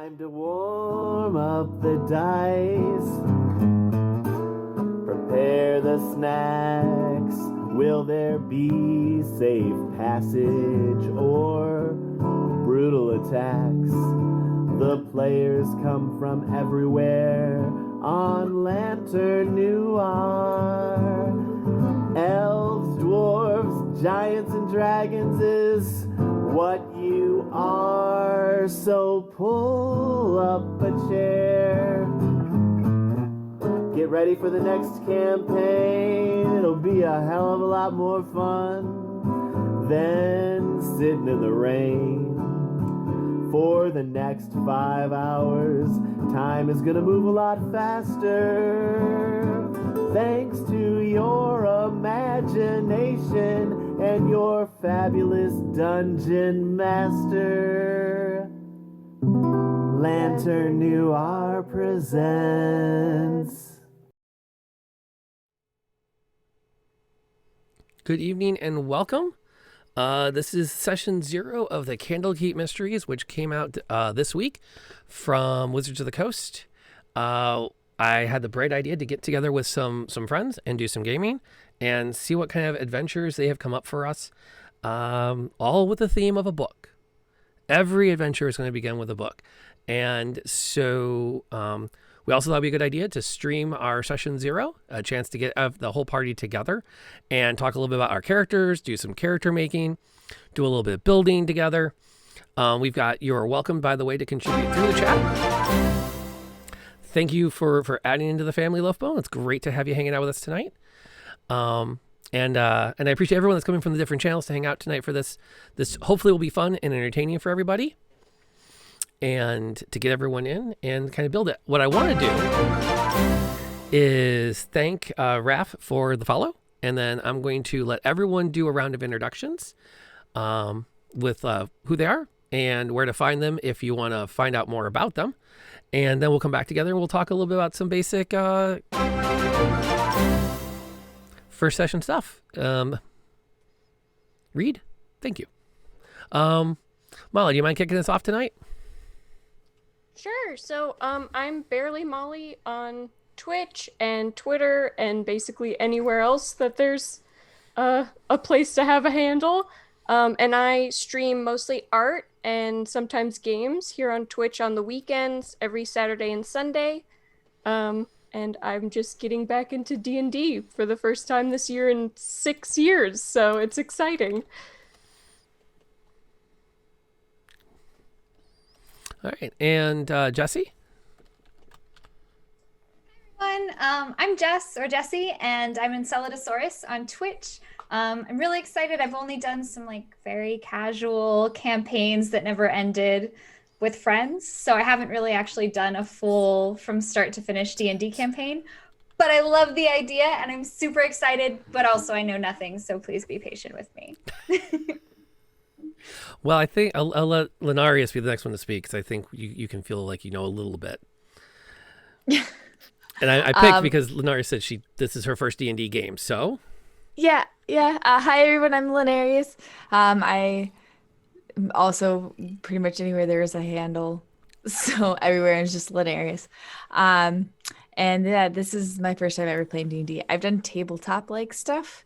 Time to warm up the dice. Prepare the snacks. Will there be safe passage or brutal attacks? The players come from everywhere on Lantern Noir. Elves, dwarves, giants, and dragons is what you are. So pull up a chair. Get ready for the next campaign. It'll be a hell of a lot more fun than sitting in the rain. For the next 5 hours, time is gonna move a lot faster. Thanks to your imagination and your fabulous dungeon master. Lantern Noir presents. Good evening and welcome. This is session 0 of the Candlekeep Mysteries, which came out this week from Wizards of the Coast. I had the bright idea to get together with some friends and do some gaming and see what kind of adventures they have come up for us, all with the theme of a book. Every adventure is going to begin with a book. And so we also thought it'd be a good idea to stream our session 0, a chance to get the whole party together and talk a little bit about our characters, do some character making, do a little bit of building together. We've got You're Welcome, by the way, to contribute through the chat. Thank you for adding into the family, Loafbone. It's great to have you hanging out with us tonight. And I appreciate everyone that's coming from the different channels to hang out tonight for this. This hopefully will be fun and entertaining for everybody, and to get everyone in and kind of build it. What I want to do is thank Raph for the follow, and then I'm going to let everyone do a round of introductions with who they are and where to find them if you want to find out more about them. And then we'll come back together and we'll talk a little bit about some basic first session stuff. Reed, thank you. Molly, do you mind kicking us off tonight? Sure. So I'm Barely Molly on Twitch and Twitter and basically anywhere else that there's a place to have a handle. And I stream mostly art and sometimes games here on Twitch on the weekends, every Saturday and Sunday. And I'm just getting back into D&D for the first time this year in 6 years, so it's exciting. All right, and Jesse? Hi everyone, I'm Jess, or Jessie, and I'm in Celidosaurus on Twitch. I'm really excited. I've only done some very casual campaigns that never ended with friends, so I haven't really actually done a full from start to finish D&D campaign, but I love the idea and I'm super excited, but also I know nothing, so please be patient with me. Well, I think I'll let Lenarius be the next one to speak, because I think you can feel like you know a little bit. And I picked because Lenarius said this is her first D&D game, so... Yeah. Hi, everyone. I'm Lenarius. I am also pretty much anywhere there is a handle, so everywhere is just Lenarius. And yeah, this is my first time ever playing D&D. I've done tabletop-like stuff,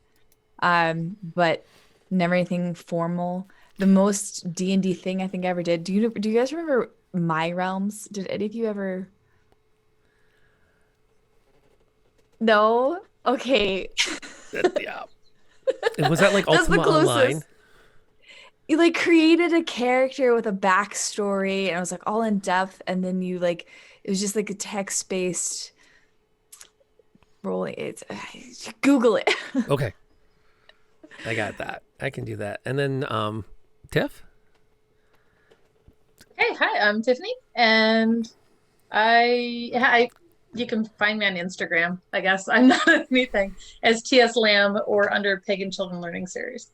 but never anything formal. The most D&D thing I think I ever did. Do you guys remember My Realms? Did any of you ever? No? Okay. Yeah. Was that like That's the Ultima Online? closest. You created a character with a backstory, and it was all in depth, and then you it was just a text-based rolling. It's Google it. Okay. I got that. I can do that. And then Tiff? Hey, hi, I'm Tiffany, and you can find me on Instagram, I guess. I'm not anything, as TS Lamb or under Pagan Children Learning Series.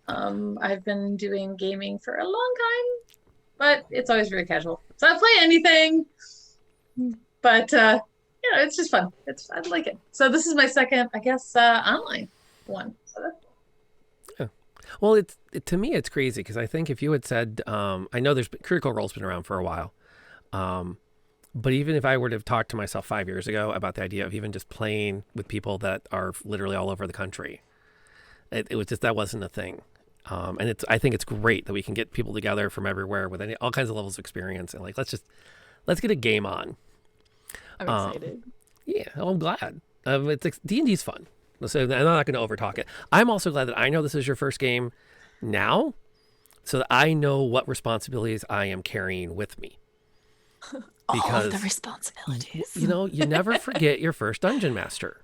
I've been doing gaming for a long time, but it's always very casual. So I play anything, but it's just fun. I like it. So this is my second, I guess, online one. So that's cool. Well, to me, it's crazy because I think if you had said, I know Critical Role's been around for a while, But even if I were to have talked to myself 5 years ago about the idea of even just playing with people that are literally all over the country, it was just, that wasn't a thing. And I think it's great that we can get people together from everywhere with all kinds of levels of experience, and like, let's get a game on. I'm excited. Yeah, I'm glad. D&D's fun. So I'm not going to overtalk it. I'm also glad that I know this is your first game now, so that I know what responsibilities I am carrying with me. All of the responsibilities. You know, you never forget your first dungeon master.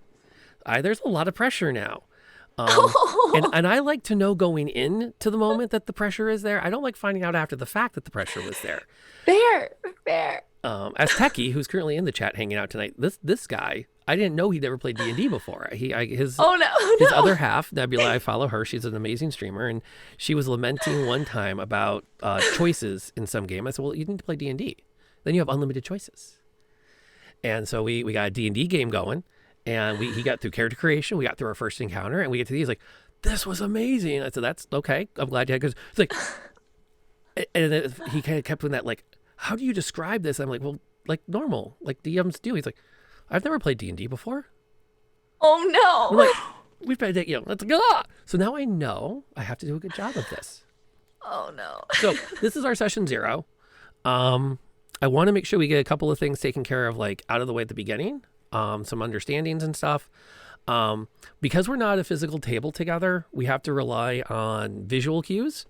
There's a lot of pressure now. And I like to know going into the moment that the pressure is there. I don't like finding out after the fact that the pressure was there. Fair. As Techie, who's currently in the chat hanging out tonight, this guy, I didn't know he'd ever played D&D before. His other half, Nebula, I follow her. She's an amazing streamer, and she was lamenting one time about choices in some game. I said, well, you need to play D&D. Then you have unlimited choices. And so we got a D&D game going, and he got through character creation. We got through our first encounter, and we get to these like, this was amazing. I said, that's okay. I'm glad you had, because it's like, and then he kind of kept doing that, like, how do you describe this? I'm like, well, like normal, like DMs do. He's like, I've never played D&D before. Oh no. I'm like, we've played it, let's go. So now I know I have to do a good job of this. Oh no. So this is our session 0. I want to make sure we get a couple of things taken care of, like out of the way at the beginning, some understandings and stuff. Because we're not a physical table together, we have to rely on visual cues,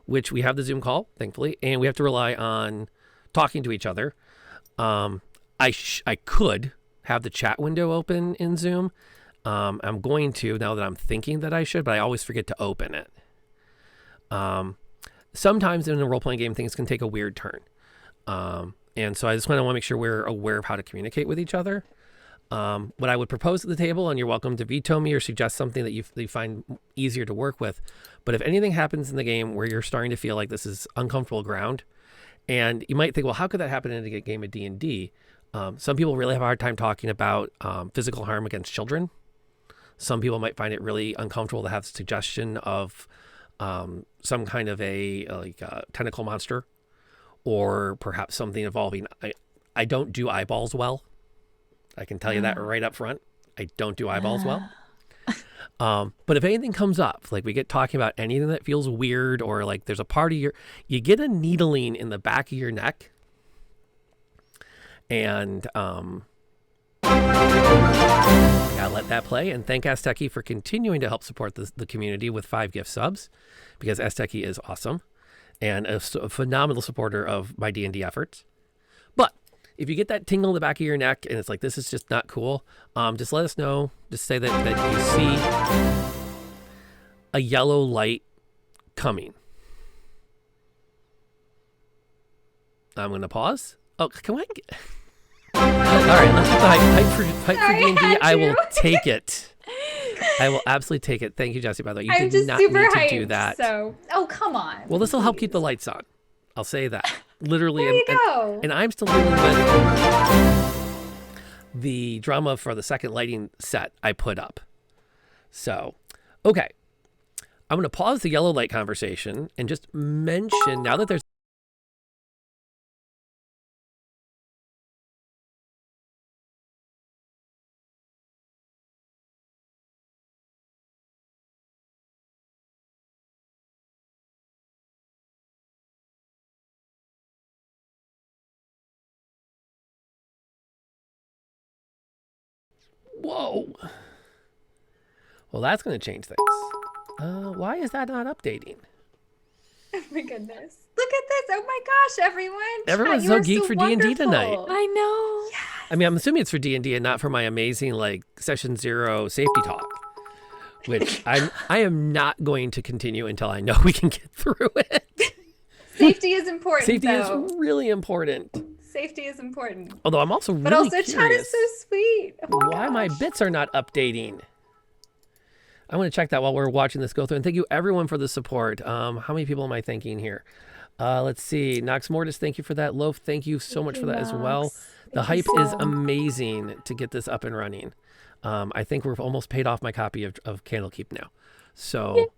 which we have the Zoom call, thankfully, and we have to rely on talking to each other. I could have the chat window open in Zoom. I'm going to, now that I'm thinking that I should, but I always forget to open it. Sometimes in a role-playing game, things can take a weird turn. And so I just want to make sure we're aware of how to communicate with each other. What I would propose at the table, and you're welcome to veto me or suggest something that you find easier to work with. But if anything happens in the game where you're starting to feel like this is uncomfortable ground, and you might think, well, how could that happen in a game of D&D? Some people really have a hard time talking about physical harm against children. Some people might find it really uncomfortable to have suggestion of some kind of a tentacle monster, or perhaps something involving. I don't do eyeballs well. I can tell you that right up front. I don't do eyeballs well. But if anything comes up, like we get talking about anything that feels weird, or like there's a part of you get a needling in the back of your neck, and gotta let that play. And thank Azteki for continuing to help support the community with 5 gift subs, because Azteki is awesome and a phenomenal supporter of my D&D efforts. But if you get that tingle in the back of your neck and it's like, this is just not cool, just let us know. Just say that you see a yellow light coming. I'm going to pause. Oh, can I get... All right, let's get the hype for D&D. I will take it. I will absolutely take it. Thank you, Jesse, by the way. You did not need to do that. So, come on. Well, this will help keep the lights on. I'll say that. Literally. There you go. And I'm still dealing with the drama for the second lighting set I put up. So, okay. I'm going to pause the yellow light conversation and just mention, now that there's whoa. Well, that's going to change things. Why is that not updating? Oh my goodness. Look at this. Oh my gosh, everyone. Everyone's Chat, so you are geeked for D&D wonderful. tonight. I know. Yes. I mean, I'm assuming it's for D&D and not for my amazing, like, Session 0 safety talk, which I am not going to continue until I know we can get through it. Safety is important, Safety though. is really important. Safety is important. Although I'm also really But also, curious chat is so sweet. Oh my why my gosh. bits are not updating. I want to check that while we're watching this go through. And thank you, everyone, for the support. How many people am I thanking here? Let's see. Nox Mortis, thank you for that. Loaf, thank you so much for that as well. The hype is amazing to get this up and running. I think we've almost paid off my copy of Candlekeep now. So,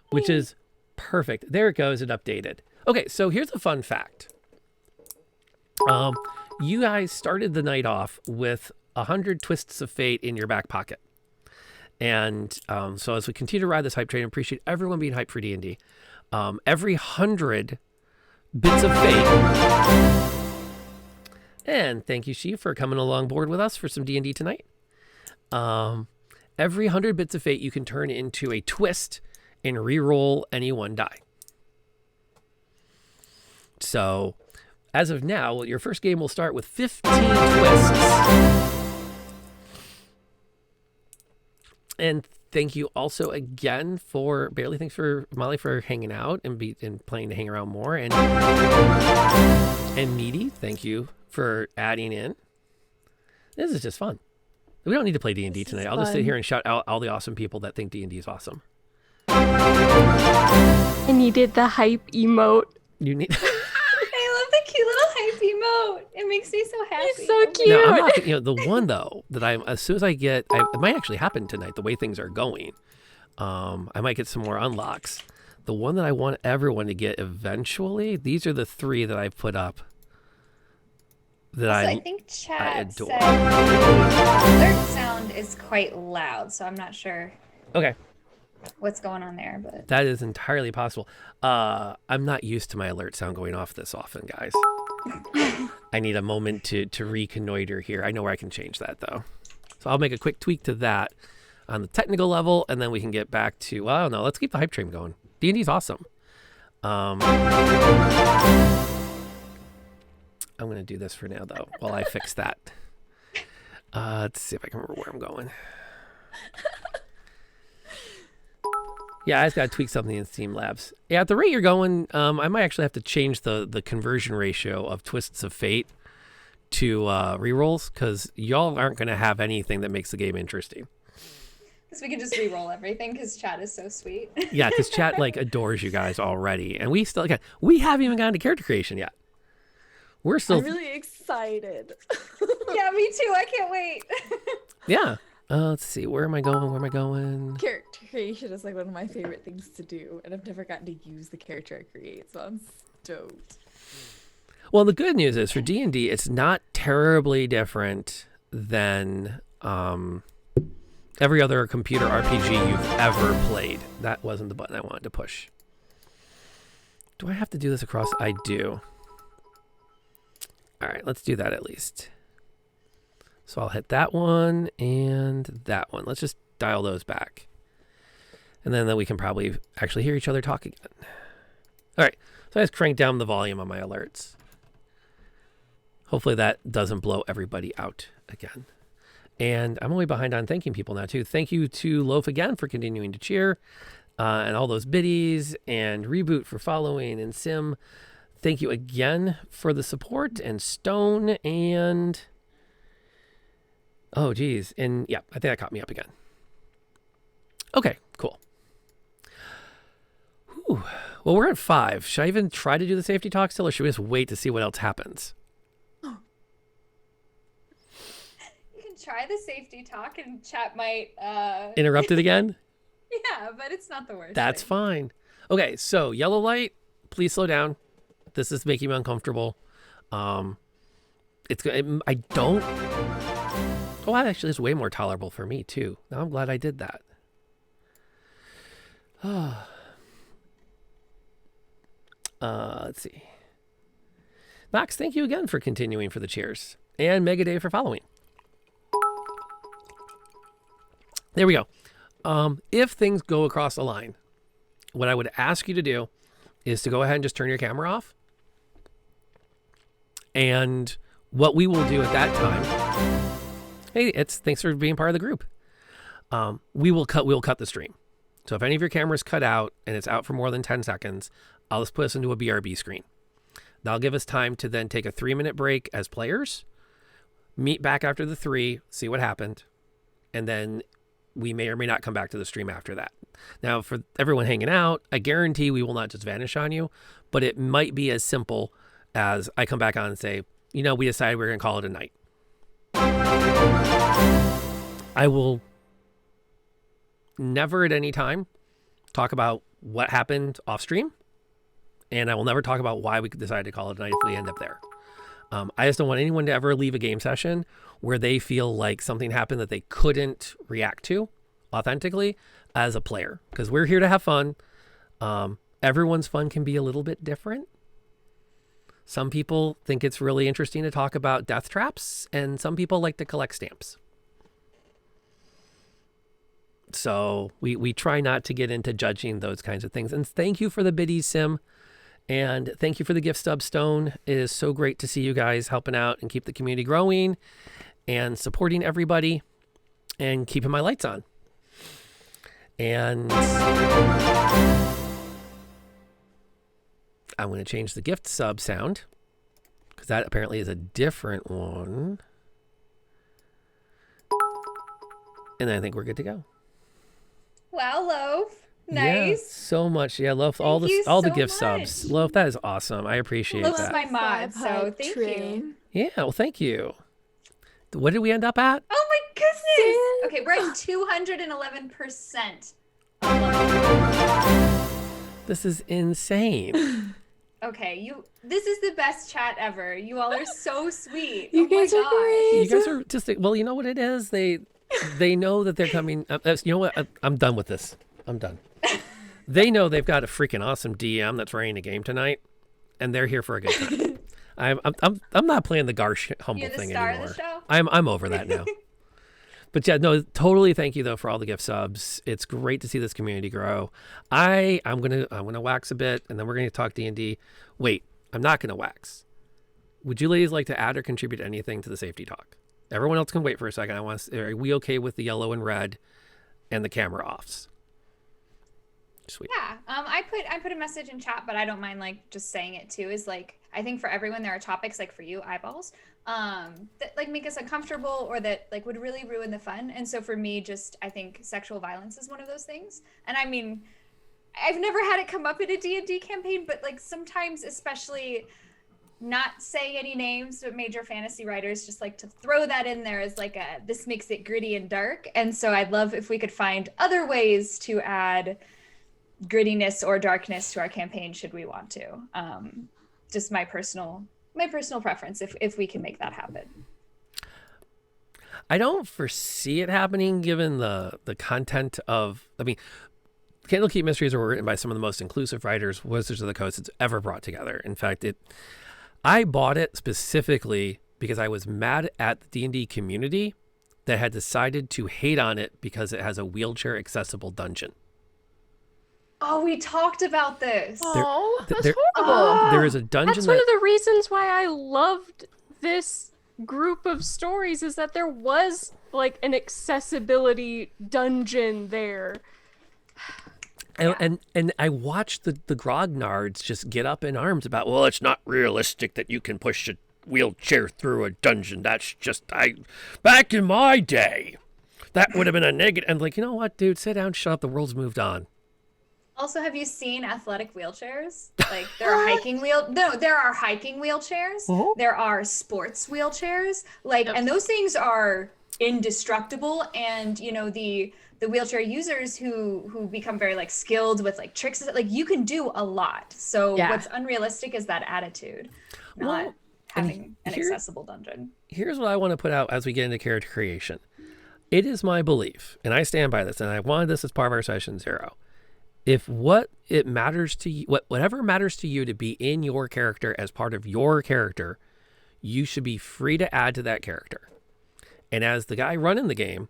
which is perfect. There it goes. It updated. Okay, so here's a fun fact. You guys started the night off with 100 twists of fate in your back pocket. And so as we continue to ride this hype train, I appreciate everyone being hyped for D&D. Every 100 bits of fate. And thank you, She, for coming along board with us for some D&D tonight. Every 100 bits of fate you can turn into a twist and re-roll any one die. So, as of now, your first game will start with 15 twists. And thank you also again for Barely. Thanks for Molly for hanging out and playing to hang around more. And Meaty, thank you for adding in. This is just fun. We don't need to play D&D tonight. I'll just sit here and shout out all the awesome people that think D&D is awesome. I needed the hype emote. You need. I love the cute little hype emote. It makes me so happy. It's so cute. No, I'm not. The one though that as soon as I get, it might actually happen tonight. The way things are going, I might get some more unlocks. The one that I want everyone to get eventually. These are the 3 that I've put up. That Also, I think chat adore. said the alert sound is quite loud, so I'm not sure Okay, what's going on there, but that is entirely possible. I'm not used to my alert sound going off this often, guys. I need a moment to reconnoiter here. I know where I can change that though. So I'll make a quick tweak to that on the technical level, and then we can get back to, well, I don't know, let's keep the hype train going. D&D's awesome. I'm going to do this for now, though, while I fix that. Let's see if I can remember where I'm going. Yeah, I just got to tweak something in Steam Labs. Yeah, at the rate you're going, I might actually have to change the conversion ratio of Twists of Fate to rerolls, because y'all aren't going to have anything that makes the game interesting. because we can just re-roll everything because chat is so sweet. Yeah, because chat adores you guys already, and we haven't even gotten to character creation yet. We're still. I'm really excited. Yeah, me too. I can't wait. Yeah. Let's see. Where am I going? Character creation is one of my favorite things to do, and I've never gotten to use the character I create, so I'm stoked. Well, the good news is for D&D, it's not terribly different than every other computer RPG you've ever played. That wasn't the button I wanted to push. Do I have to do this across? I do. All right, let's do that at least. So I'll hit that one and that one. Let's just dial those back. And then we can probably actually hear each other talk again. All right, so I just crank down the volume on my alerts. Hopefully that doesn't blow everybody out again. And I'm only behind on thanking people now too. Thank you to Loaf again for continuing to cheer, and all those biddies, and Reboot for following, and Sim. Thank you again for the support, and Stone, and oh geez, and yeah, I think that caught me up again. Okay, cool. Whew. Well, we're at 5. Should I even try to do the safety talk still, or should we just wait to see what else happens? Try the safety talk and chat might Interrupt it again? Yeah, but it's not the worst. That's thing. fine. Okay, so yellow light, please slow down. This is making me uncomfortable. I don't. Oh, that actually is way more tolerable for me too. Now I'm glad I did that. Let's see. Knox, thank you again for continuing for the cheers, and Mega Dave for following. There we go. If things go across the line, what I would ask you to do is to go ahead and just turn your camera off. And what we will do at that time, hey, thanks for being part of the group. We'll cut the stream. So if any of your cameras cut out and it's out for more than 10 seconds, I'll just put us into a BRB screen. That'll give us time to then take a 3-minute break as players, meet back after the 3, see what happened, and then we may or may not come back to the stream after that. Now, for everyone hanging out, I guarantee we will not just vanish on you, but it might be as simple as I come back on and say, we decided we're going to call it a night. I will never at any time talk about what happened off stream, and I will never talk about why we decided to call it a night if we end up there. I just don't want anyone to ever leave a game session where they feel like something happened that they couldn't react to authentically as a player, because we're here to have fun. Everyone's fun can be a little bit different. Some people think it's really interesting to talk about death traps, and some people like to collect stamps. So we try not to get into judging those kinds of things. And thank you for the biddies, Sim. And thank you for the gift stub, Stone. It is so great to see you guys helping out and keep the community growing and supporting everybody and keeping my lights on. And I'm going to change the gift sub sound because that apparently is a different one. And I think we're good to go. Wow, Loaf. Yeah, Nice. so much. Yeah, Loaf, all Thank you the so gift subs. much. Loaf, that is awesome. I appreciate Loaf's that. my mod, so Hype thank train. you. Yeah, well, thank you. What did we end up at? Oh my goodness. Okay, we're at 211%. This is insane. Okay, this is the best chat ever. You all are so sweet. You Oh my guys are gosh. great. You guys are just, well, you know what it is? They know that they're coming. You know what? I'm done with this. I'm done. They know they've got a freaking awesome DM that's running a game tonight, and they're here for a good time. I'm not playing the Garsh humble You're the thing star of anymore. the show? I'm over that now. But yeah, no, totally. Thank you though for all the gift subs. It's great to see this community grow. I'm gonna wax a bit, and then we're gonna talk D&D. Wait, I'm not gonna wax. Would you ladies like to add or contribute anything to the safety talk? Everyone else can wait for a second. Are we okay with the yellow and red and the camera offs? Sweet. Yeah, I put a message in chat, but I don't mind like just saying it too. Is like I think for everyone there are topics like for you eyeballs, that like make us uncomfortable or that like would really ruin the fun. And so for me, just I think sexual violence is one of those things. And I mean, I've never had it come up in a D&D campaign, but like sometimes, especially not saying any names, but major fantasy writers just like to throw that in there as like this makes it gritty and dark. And so I'd love if we could find other ways to add grittiness or darkness to our campaign should we want to. Just my personal preference if we can make that happen. I don't foresee it happening given the content of, I mean, Candlekeep Mysteries were written by some of the most inclusive writers Wizards of the Coast it's ever brought together. In fact, I bought it specifically because I was mad at the D&D community that had decided to hate on it because it has a wheelchair accessible dungeon. Oh, we talked about this. Oh, that's there- horrible. There is a dungeon That's one of the reasons why I loved this group of stories is that there was like an accessibility dungeon there. And I watched the grognards just get up in arms about, well, it's not realistic that you can push a wheelchair through a dungeon. That's just, back in my day, that would have been a negative. And like, you know what, dude, sit down, shut up. The world's moved on. Also, have you seen athletic wheelchairs? Like there are hiking wheelchairs. There are sports wheelchairs. Like, and those things are indestructible. And you know the wheelchair users who become very like skilled with like tricks, like you can do a lot. So what's unrealistic is that attitude, not having an accessible dungeon. Here's what I want to put out as we get into character creation. It is my belief, and I stand by this, and I wanted this as part of our session 0. If whatever matters to you to be in your character as part of your character, you should be free to add to that character. And as the guy running the game,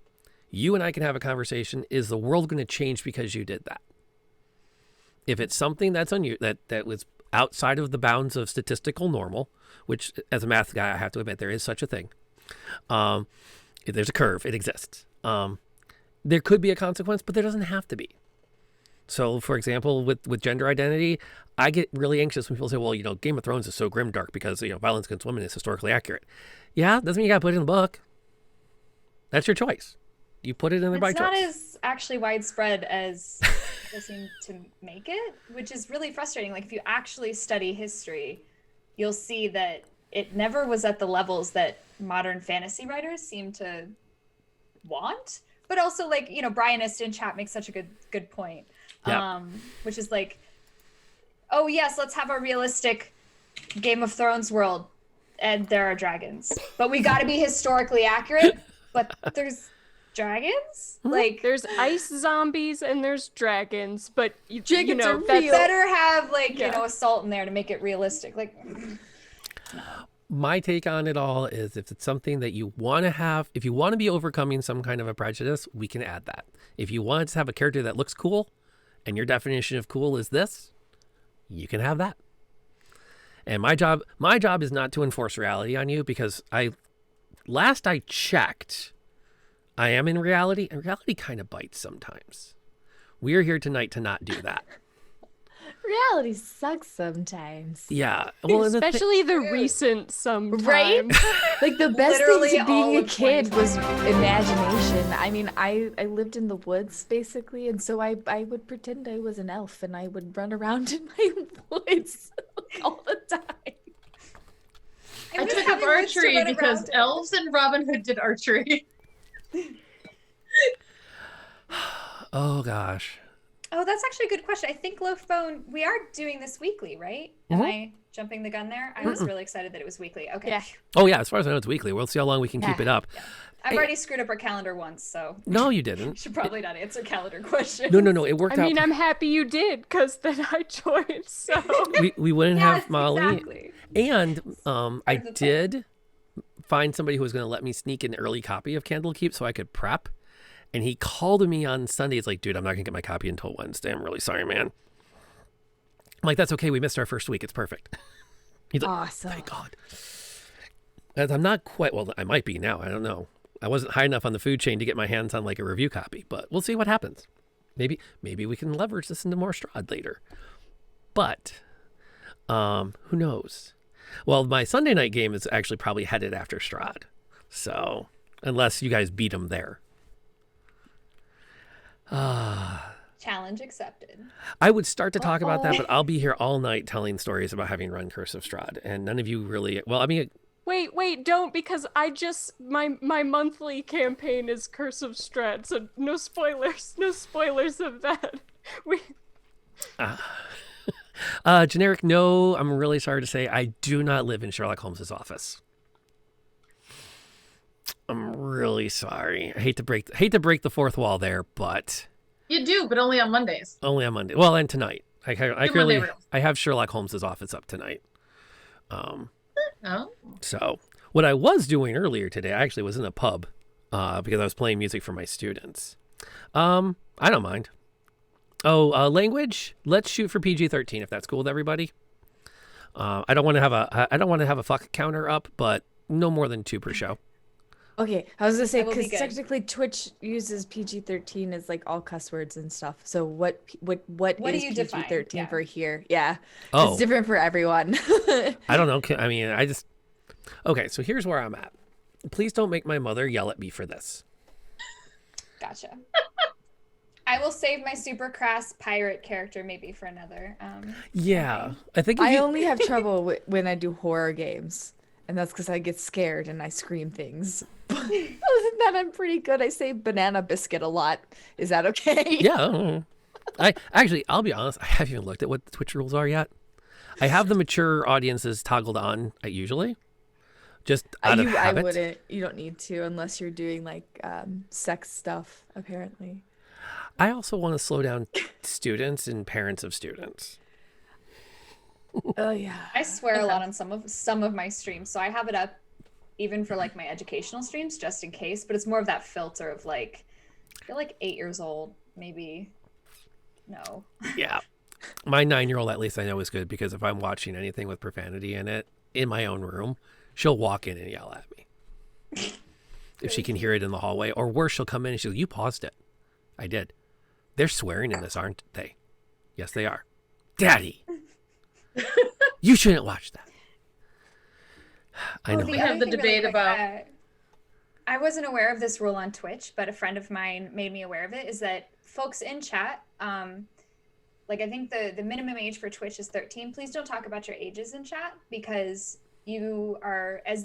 you and I can have a conversation. Is the world going to change because you did that? If it's something that's on you that was outside of the bounds of statistical normal, which as a math guy, I have to admit there is such a thing. If there's a curve, it exists. There could be a consequence, but there doesn't have to be. So, for example, with gender identity, I get really anxious when people say, well, you know, Game of Thrones is so grimdark because, you know, violence against women is historically accurate. Yeah, doesn't mean you got to put it in the book. That's your choice. You put it in the right choice. It's not as actually widespread as people seem to make it, which is really frustrating. Like, if you actually study history, you'll see that it never was at the levels that modern fantasy writers seem to want. But also, like, you know, Brianist in chat makes such a good point. Yeah. Which is like, oh yes, let's have a realistic Game of Thrones world. and there are dragons. But we got to be historically accurate. But there's dragons? Like, There's ice zombies and there's dragons, but you Dragons know are that's real. better have like Yeah. you know a salt in there to make it realistic. Like, My take on it all is if it's something that you want to have, if you want to be overcoming some kind of a prejudice, we can add that. If you want to have a character that looks cool and your definition of cool is this, you can have that. And my job is not to enforce reality on you because last I checked, I am in reality and reality kind of bites sometimes. We are here tonight to not do that. Reality sucks sometimes. Yeah. Well, and especially the recent sometimes. Right? Like the best Literally thing to being all a of kid was 2020. imagination. I mean, I lived in the woods basically, and so I would pretend I was an elf and I would run around in my woods all the time. I took up archery because elves and Robin Hood did archery. oh gosh. Oh, that's actually a good question. I think Loafbone, we are doing this weekly, right? Am I jumping the gun there? I was really excited that it was weekly. Okay. Yeah. Oh yeah. As far as I know, it's weekly. We'll see how long we can keep Yeah. it up. I've already screwed up our calendar once, so No, you didn't. should probably not answer calendar questions. No. It worked I out. mean, I'm happy you did, because then I joined, so. we wouldn't Yes, have Molly. exactly. And I Part of the plan. did find somebody who was going to let me sneak an early copy of Candlekeep so I could prep. And he called me on Sunday. He's like, dude, I'm not going to get my copy until Wednesday. I'm really sorry, man. I'm like, that's okay. We missed our first week. It's perfect. He's like, Awesome. thank God. And I'm not quite, well, I might be now. I don't know. I wasn't high enough on the food chain to get my hands on like a review copy, but we'll see what happens. Maybe we can leverage this into more Strahd later. But who knows? Well, my Sunday night game is actually probably headed after Strahd. So unless you guys beat him there. Challenge accepted. I would start to talk about that, but I'll be here all night telling stories about having run Curse of Strahd. And none of you really, well, I mean, Wait, don't, because I just, my monthly campaign is Curse of Strahd, so no spoilers of that. generic, no, I'm really sorry to say I do not live in Sherlock Holmes's office. I'm really sorry. I hate to break the fourth wall there, but You do, but only on Mondays. only on Monday. Well, and tonight. I Monday clearly room. I have Sherlock Holmes's office up tonight. Oh. So what I was doing earlier today, I actually was in a pub because I was playing music for my students. I don't mind. Language. Let's shoot for PG-13 if that's cool with everybody. I don't want to have a fuck counter up, but no more than 2 per show. Okay, I was gonna say That will be because good. technically Twitch uses PG-13 as like all cuss words and stuff. So what What do is you define? PG-13 Yeah. for here? Yeah, Oh. it's different for everyone. I don't know. I mean, okay, so here's where I'm at. Please don't make my mother yell at me for this. Gotcha. I will save my super crass pirate character maybe for another. Yeah. I think if I you- only have trouble when I do horror games, and that's because I get scared and I scream things. But other than that, I'm pretty good. I say banana biscuit a lot. Is that okay? Yeah. I'll be honest, I haven't even looked at what the Twitch rules are yet. I have the mature audiences toggled on usually. Just out of I habit. wouldn't. You don't need to unless you're doing like sex stuff, apparently. I also want to slow down students and parents of students. Oh yeah. I swear a lot on some of my streams, so I have it up even for like my educational streams just in case. But it's more of that filter of like, I feel like 8 years old, maybe. No. Yeah. My 9-year-old, at least I know, is good because if I'm watching anything with profanity in it in my own room, she'll walk in and yell at me. If she can hear it in the hallway, or worse, she'll come in and she'll, you paused it. I did. They're swearing in this, aren't they? Yes, they are. Daddy, you shouldn't watch that. I know. We have the debate about- I wasn't aware of this rule on Twitch, but a friend of mine made me aware of it. Is that folks in chat, like I think the minimum age for Twitch is 13. Please don't talk about your ages in chat because you are as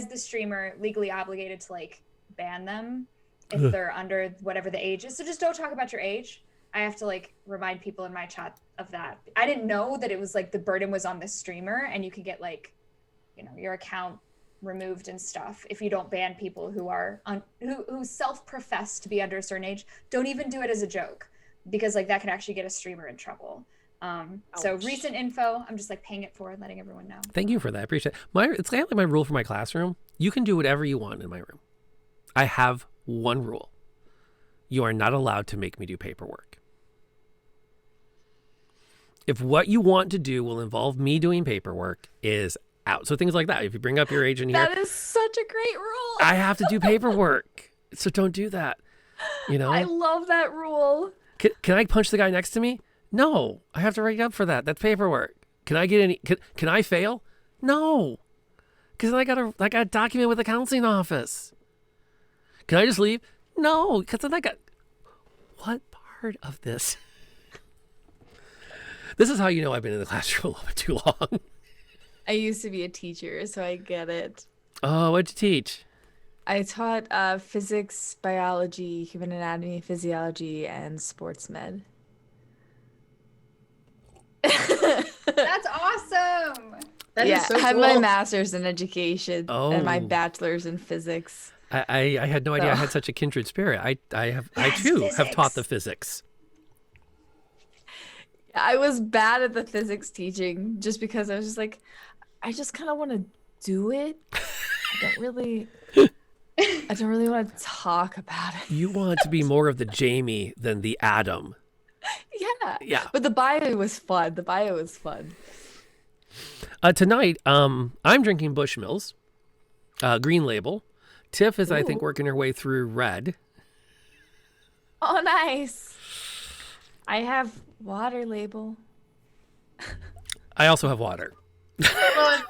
the streamer legally obligated to like ban them if they're under whatever the age is. So just don't talk about your age. I have to like remind people in my chat of that. I didn't know that it was like the burden was on the streamer and you could get like, your account removed and stuff if you don't ban people who are who self-profess to be under a certain age. Don't even do it as a joke, because like that could actually get a streamer in trouble. So recent info, I'm just like paying it forward, letting everyone know. Thank you for that. I appreciate it. It's kind of like my rule for my classroom. You can do whatever you want in my room. I have one rule. You are not allowed to make me do paperwork. If what you want to do will involve me doing paperwork, is out. So things like that. If you bring up your age in here, That is such a great rule. I have to do paperwork. So don't do that. I love that rule. Can I punch the guy next to me? No, I have to write up for that. That's paperwork. Can I get any? Can I fail? No, because I got a document with the counseling office. Can I just leave? No, because then I got. What part of this? This is how you know I've been in the classroom a little bit too long. I used to be a teacher, so I get it. Oh, what'd you teach? I taught physics, biology, human anatomy, physiology, and sports med. That's awesome. That Yeah, is so I have cool. my master's in education and my Oh. bachelor's in physics. I had no idea I So- had such a kindred spirit. I Yes, too have taught physics. the physics. I was bad at the physics teaching just because I was just like, I just kind of want to do it. I don't really want to talk about it. You want to be more of the Jamie than the Adam. Yeah. Yeah. But the bio was fun. Tonight, I'm drinking Bushmills, green label. Tiff is, I think, Ooh. working her way through red. Oh, nice. I have water label. I also have water. Well,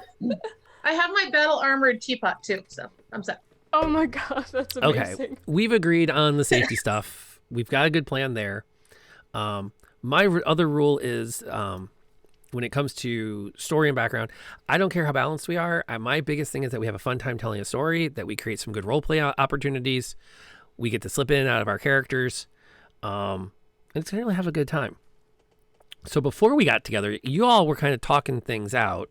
I have my battle armored teapot too, so I'm set. Oh my god, that's amazing. Okay, we've agreed on the safety stuff. We've got a good plan there. My other rule is when it comes to story and background, I don't care how balanced we are. My biggest thing is that we have a fun time telling a story, that we create some good role play opportunities. We get to slip in and out of our characters. And it's going to have a good time. So before we got together, you all were kind of talking things out.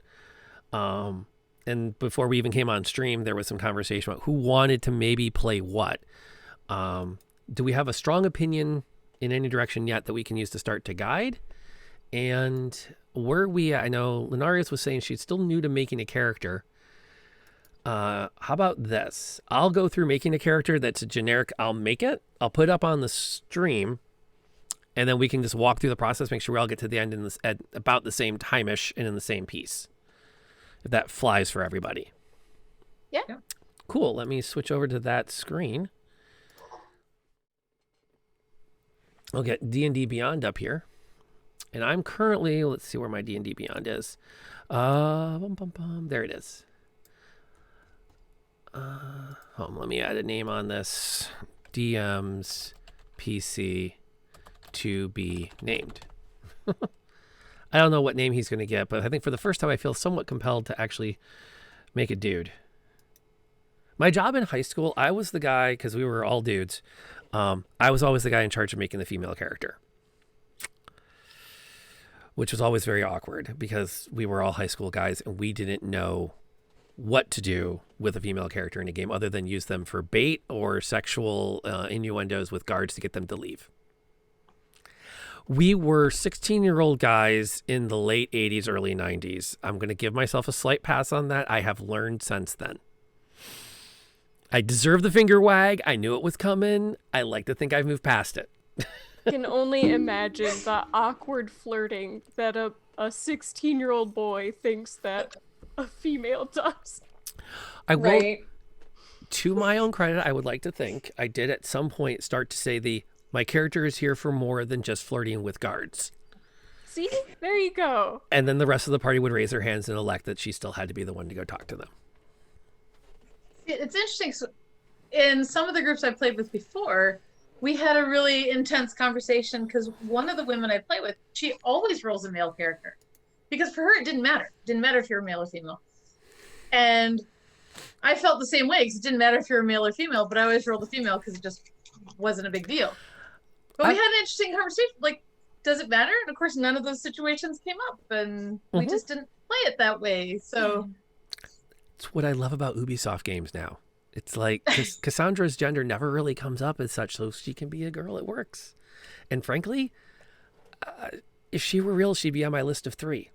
And before we even came on stream, there was some conversation about who wanted to maybe play what. Do we have a strong opinion in any direction yet that we can use to start to guide? And where we at? I know Linarius was saying she's still new to making a character. How about this? I'll go through making a character that's a generic. I'll make it. I'll put it up on the stream. And then we can just walk through the process, make sure we all get to the end in this, at about the same time-ish and in the same piece. If that flies for everybody. Yeah. Cool. Let me switch over to that screen. I'll get D&D Beyond up here. And I'm currently, let's see where my D&D Beyond is. There it is. Let me add a name on this. DM's PC to be named. I don't know what name he's going to get, but I think for the first time I feel somewhat compelled to actually make a dude. My job in high school, I was the guy, because we were all dudes, I was always the guy in charge of making the female character. Which was always very awkward because we were all high school guys and we didn't know what to do with a female character in a game other than use them for bait or sexual innuendos with guards to get them to leave. We were 16-year-old guys in the late 80s, early 90s. I'm going to give myself a slight pass on that. I have learned since then. I deserve the finger wag. I knew it was coming. I like to think I've moved past it. Can only imagine the awkward flirting that a 16-year-old boy thinks that a female does. I will, Right. to my own credit, I would like to think I did at some point start to say my character is here for more than just flirting with guards. See? There you go. And then the rest of the party would raise their hands and elect that she still had to be the one to go talk to them. It's interesting. So in some of the groups I played with before, we had a really intense conversation because one of the women I play with, she always rolls a male character. Because for her, it didn't matter. It didn't matter if you were male or female. And I felt the same way because it didn't matter if you were male or female, but I always rolled a female because it just wasn't a big deal. But we had an interesting conversation. Like, does it matter? And of course, none of those situations came up. And we just didn't play it that way. So That's what I love about Ubisoft games now. It's like Cassandra's gender never really comes up as such, so she can be a girl. It works. And frankly, if she were real, she'd be on my list of 3.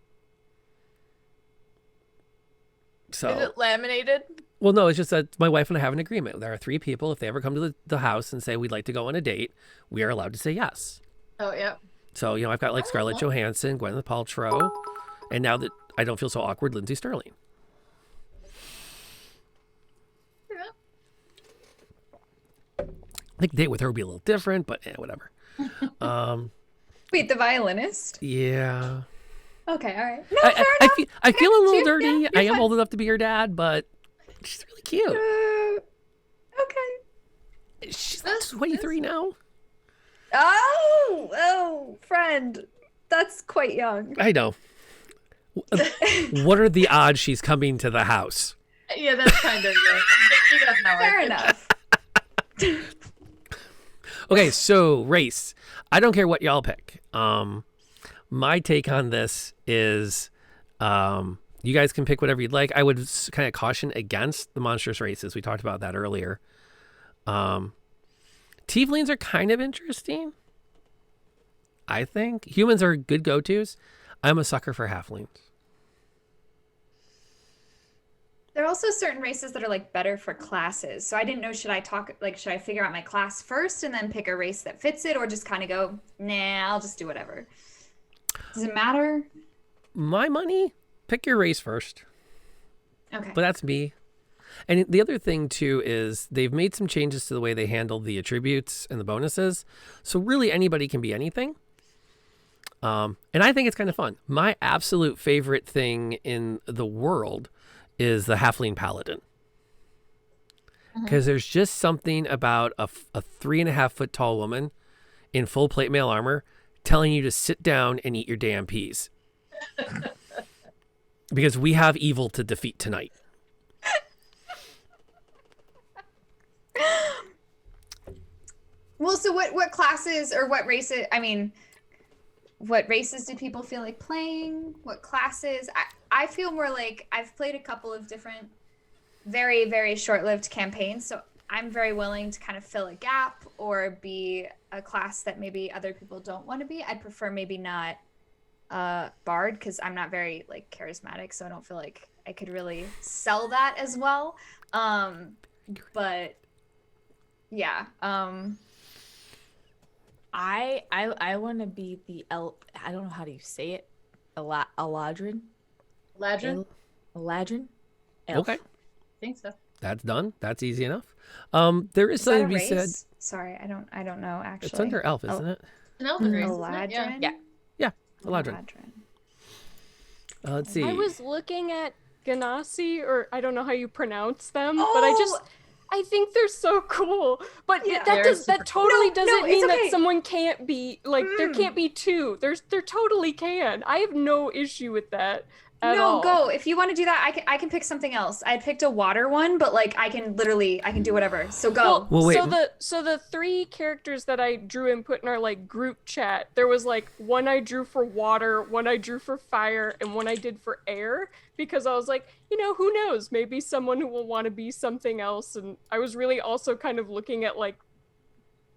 So, Is it laminated? well, no, it's just that my wife and I have an agreement. There are 3 people. If they ever come to the house and say we'd like to go on a date, we are allowed to say yes. Oh yeah. So, I've got like Scarlett Johansson, Gwyneth Paltrow, and now that I don't feel so awkward, Lindsay Sterling. I think date with her would be a little different, but whatever. Wait, the violinist? Yeah. Okay, all right. No, fair enough. I feel a little You're- dirty. yeah, I you're am fine. old enough to be her dad, but she's really cute. Okay. She's like 23 now. Oh, friend. That's quite young. I know. What are the odds she's coming to the house? Yeah, that's kind of you don't know. Fair it. enough. Okay, so race. I don't care what y'all pick. My take on this is you guys can pick whatever you'd like. I would kind of caution against the monstrous races. We talked about that earlier. Tieflings are kind of interesting, I think. Humans are good go-tos. I'm a sucker for halflings. There are also certain races that are like better for classes. So I didn't know, should I figure out my class first and then pick a race that fits it, or just kind of go, nah, I'll just do whatever. Does it matter? My money, pick your race first. Okay. But that's me. And the other thing too is they've made some changes to the way they handle the attributes and the bonuses. So really anybody can be anything. And I think it's kind of fun. My absolute favorite thing in the world is the halfling paladin. Because there's just something about a 3.5 foot tall woman in full plate mail armor telling you to sit down and eat your damn peas. Because we have evil to defeat tonight. Well, so what classes or what races, what races do people feel like playing? What classes? I feel more like I've played a couple of different very, very short-lived campaigns, so I'm very willing to kind of fill a gap or be a class that maybe other people don't want to be. I'd prefer maybe not bard, because I'm not very like charismatic, so I don't feel like I could really sell that as well. But yeah. I want to be the I don't know how do you say it. Eladrin. Ladrin? Eladrin. Elf. Okay. I think so. That's done. That's easy enough. There is Is that something a to be race? said. Sorry, I don't know actually. It's under elf, isn't it? An elven race, isn't it? Eladrin? Yeah. Yeah, Eladrin. Let's see. I was looking at Ganassi, or I don't know how you pronounce them, Oh! but I think they're so cool. But Yeah. that They're super that totally No, doesn't it's mean okay. that someone can't be like there can't be 2. There totally can. I have no issue with that at No, all. go. If you want to do that, I can pick something else. I picked a water one, but like I can do whatever. So go. Well, wait. So the 3 characters that I drew and put in our like group chat, there was like one I drew for water, one I drew for fire, and one I did for air, because I was like, who knows? Maybe someone who will want to be something else. And I was really also kind of looking at like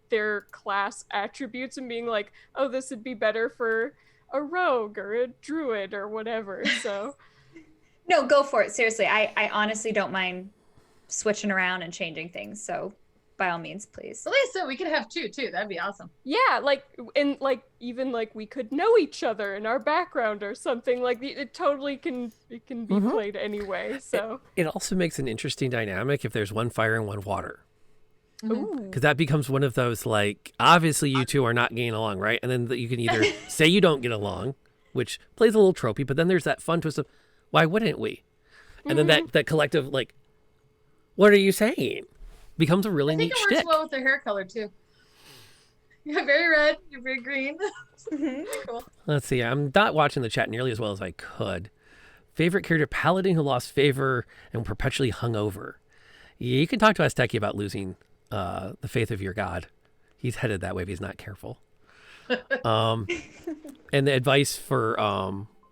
their class attributes and being like, oh, this would be better for a rogue or a druid or whatever. So No, go for it. Seriously, I honestly don't mind switching around and changing things. So by all means, please. At least so we could have 2 too. That'd be awesome. yeah, like, and like even like we could know each other in our background or something. Like it totally can be played anyway. So It also makes an interesting dynamic if there's one fire and one water. ooh. Because that becomes one of those, like, obviously you two are not getting along, right? And then you can either say you don't get along, which plays a little tropey, but then there's that fun twist of, why wouldn't we? And then that collective, like, what are you saying? Becomes a really I think neat it works shtick. well with their hair color too. You're very red, you're very green. Mhm. Cool. Let's see. I'm not watching the chat nearly as well as I could. Favorite character, paladin who lost favor and perpetually hungover. Yeah, you can talk to Azteki about losing the faith of your god. He's headed that way if he's not careful. And the advice for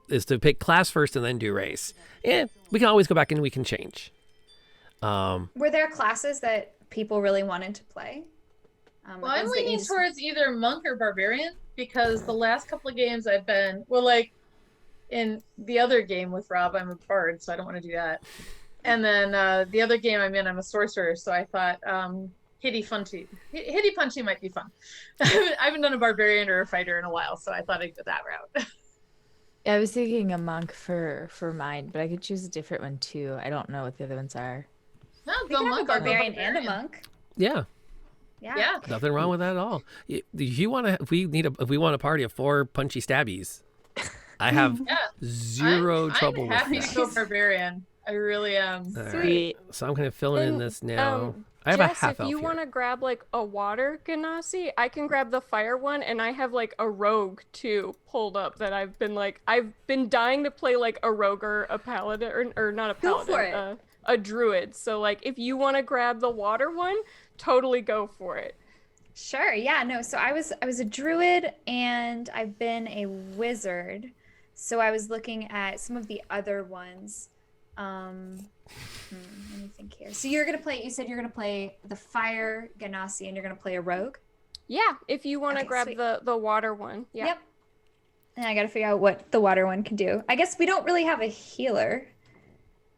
is to pick class first and then do race. Yeah, we can always go back and we can change. Were there classes that people really wanted to play? Well, I'm leaning towards either monk or barbarian because the last couple of games I've been, well, like in the other game with Rob, I'm a bard, so I don't want to do that. And then the other game I'm in, I'm a sorcerer, so I thought hitty punchy might be fun. I haven't done a barbarian or a fighter in a while, so I thought I'd go that route. Yeah, I was thinking a monk for mine, but I could choose a different one too. I don't know what the other ones are. No, We go could have a monk, I'll go barbarian and a monk. Yeah, Yeah. nothing wrong with that at all. If you want to, if we want a party of 4 punchy stabbies, I have zero trouble I'm with happy that. to go barbarian. I really am. All right. Sweet. So I'm kind of filling in And, this now. Um, I have Jess, a half if elf you here. want to grab like a water ganassi, I can grab the fire one, and I have like a rogue too pulled up that I've been dying to play like a rogue or a paladin or not a Go paladin, for it. a druid. So like if you want to grab the water one, totally go for it. Sure. Yeah. No. So I was a druid and I've been a wizard. So I was looking at some of the other ones. Let me think here. So you said you're gonna play the fire ganassi and you're gonna play a rogue. Yeah, if you want to Okay, grab sweet. the water one. Yeah. Yep. And I gotta figure out what the water one can do. I guess we don't really have a healer.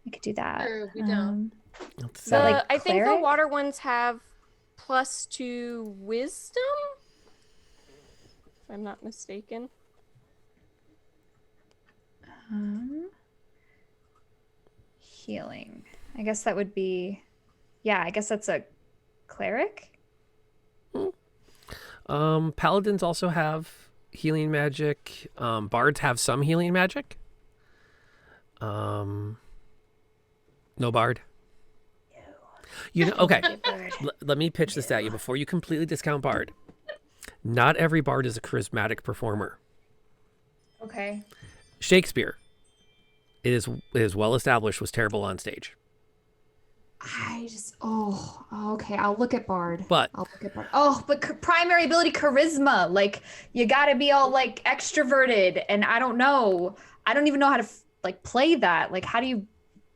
We could do that. Sure, we don't. Let's see. that like I think the cleric? water ones have +2 wisdom, if I'm not mistaken. Healing. I guess that would be. Yeah. I guess that's a cleric. Paladins also have healing magic. Bards have some healing magic. No bard. You know, okay. Let me pitch this at you before you completely discount bard. Not every bard is a charismatic performer. Okay. Shakespeare, it is well established, was terrible on stage. Okay. I'll look at Bard. But I'll look at Bard. Oh, but primary ability charisma. Like you gotta be all like extroverted, and I don't know. I don't even know how to like play that. Like, how do you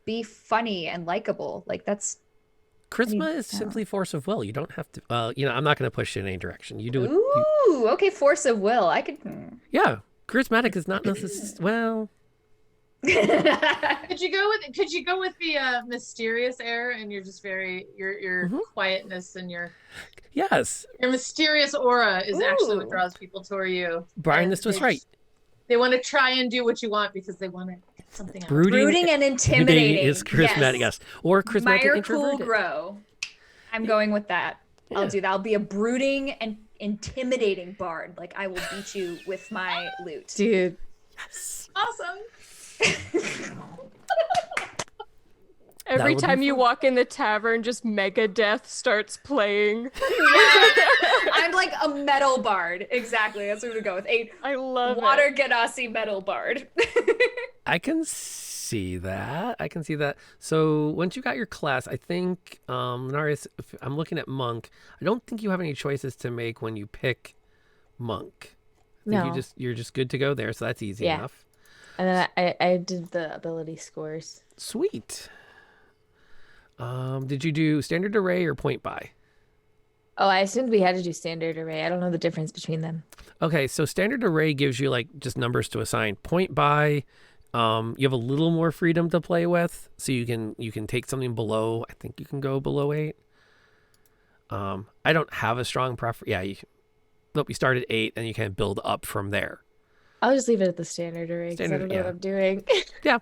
be funny and likable? Like that's. charisma is simply force of will. You don't have to. I'm not going to push you in any direction. You do it. Ooh. Okay. Force of will. I could. Yeah, charismatic is not necessarily. Well, Could you go with the mysterious air and you're just very your quietness and your yes. mysterious aura is actually what Ooh. draws people toward you. Brian, And this was they right. They want to try and do what you want because they want to get something out. Brooding and intimidating. is charismatic, yes. Or charismatic Meyer introverted. Grow. I'm going with that. Yeah. I'll do that. I'll be a brooding and intimidating bard. Like I will beat you with my lute. Dude. Awesome. Every would be time you fun. walk in the tavern, just Megadeth starts playing. I'm like a metal bard. Exactly. That's what we're gonna go with. A I love water it. ganassi metal bard. I can see that. So once you got your class, I think, Narius, if I'm looking at monk, I don't think you have any choices to make when you pick monk. I think No. you're just good to go there, so that's easy Yeah. enough. And then I did the ability scores. Sweet. Did you do standard array or point buy? Oh, I assumed we had to do standard array. I don't know the difference between them. Okay, so standard array gives you like just numbers to assign. Point buy, you have a little more freedom to play with, so you can take something below. I think you can go below 8. I don't have a strong preference. Yeah, you start at 8 and you can build up from there. I'll just leave it at the standard array because I Standard, don't know yeah. what I'm doing. Yeah,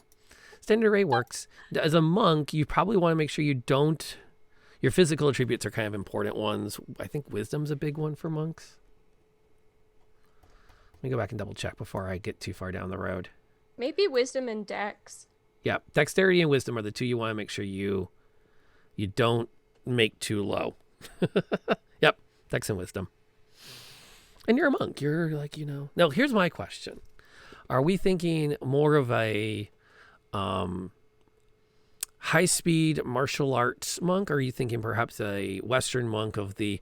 standard array works. As a monk, you probably want to make sure you don't. Your physical attributes are kind of important ones. I think wisdom's a big one for monks. Let me go back and double check before I get too far down the road. Maybe wisdom and dex. Yeah, dexterity and wisdom are the two you want to make sure you don't make too low. Yep, dex and wisdom. And you're a monk. You're like, Now, here's my question. Are we thinking more of a high-speed martial arts monk, or are you thinking perhaps a Western monk of the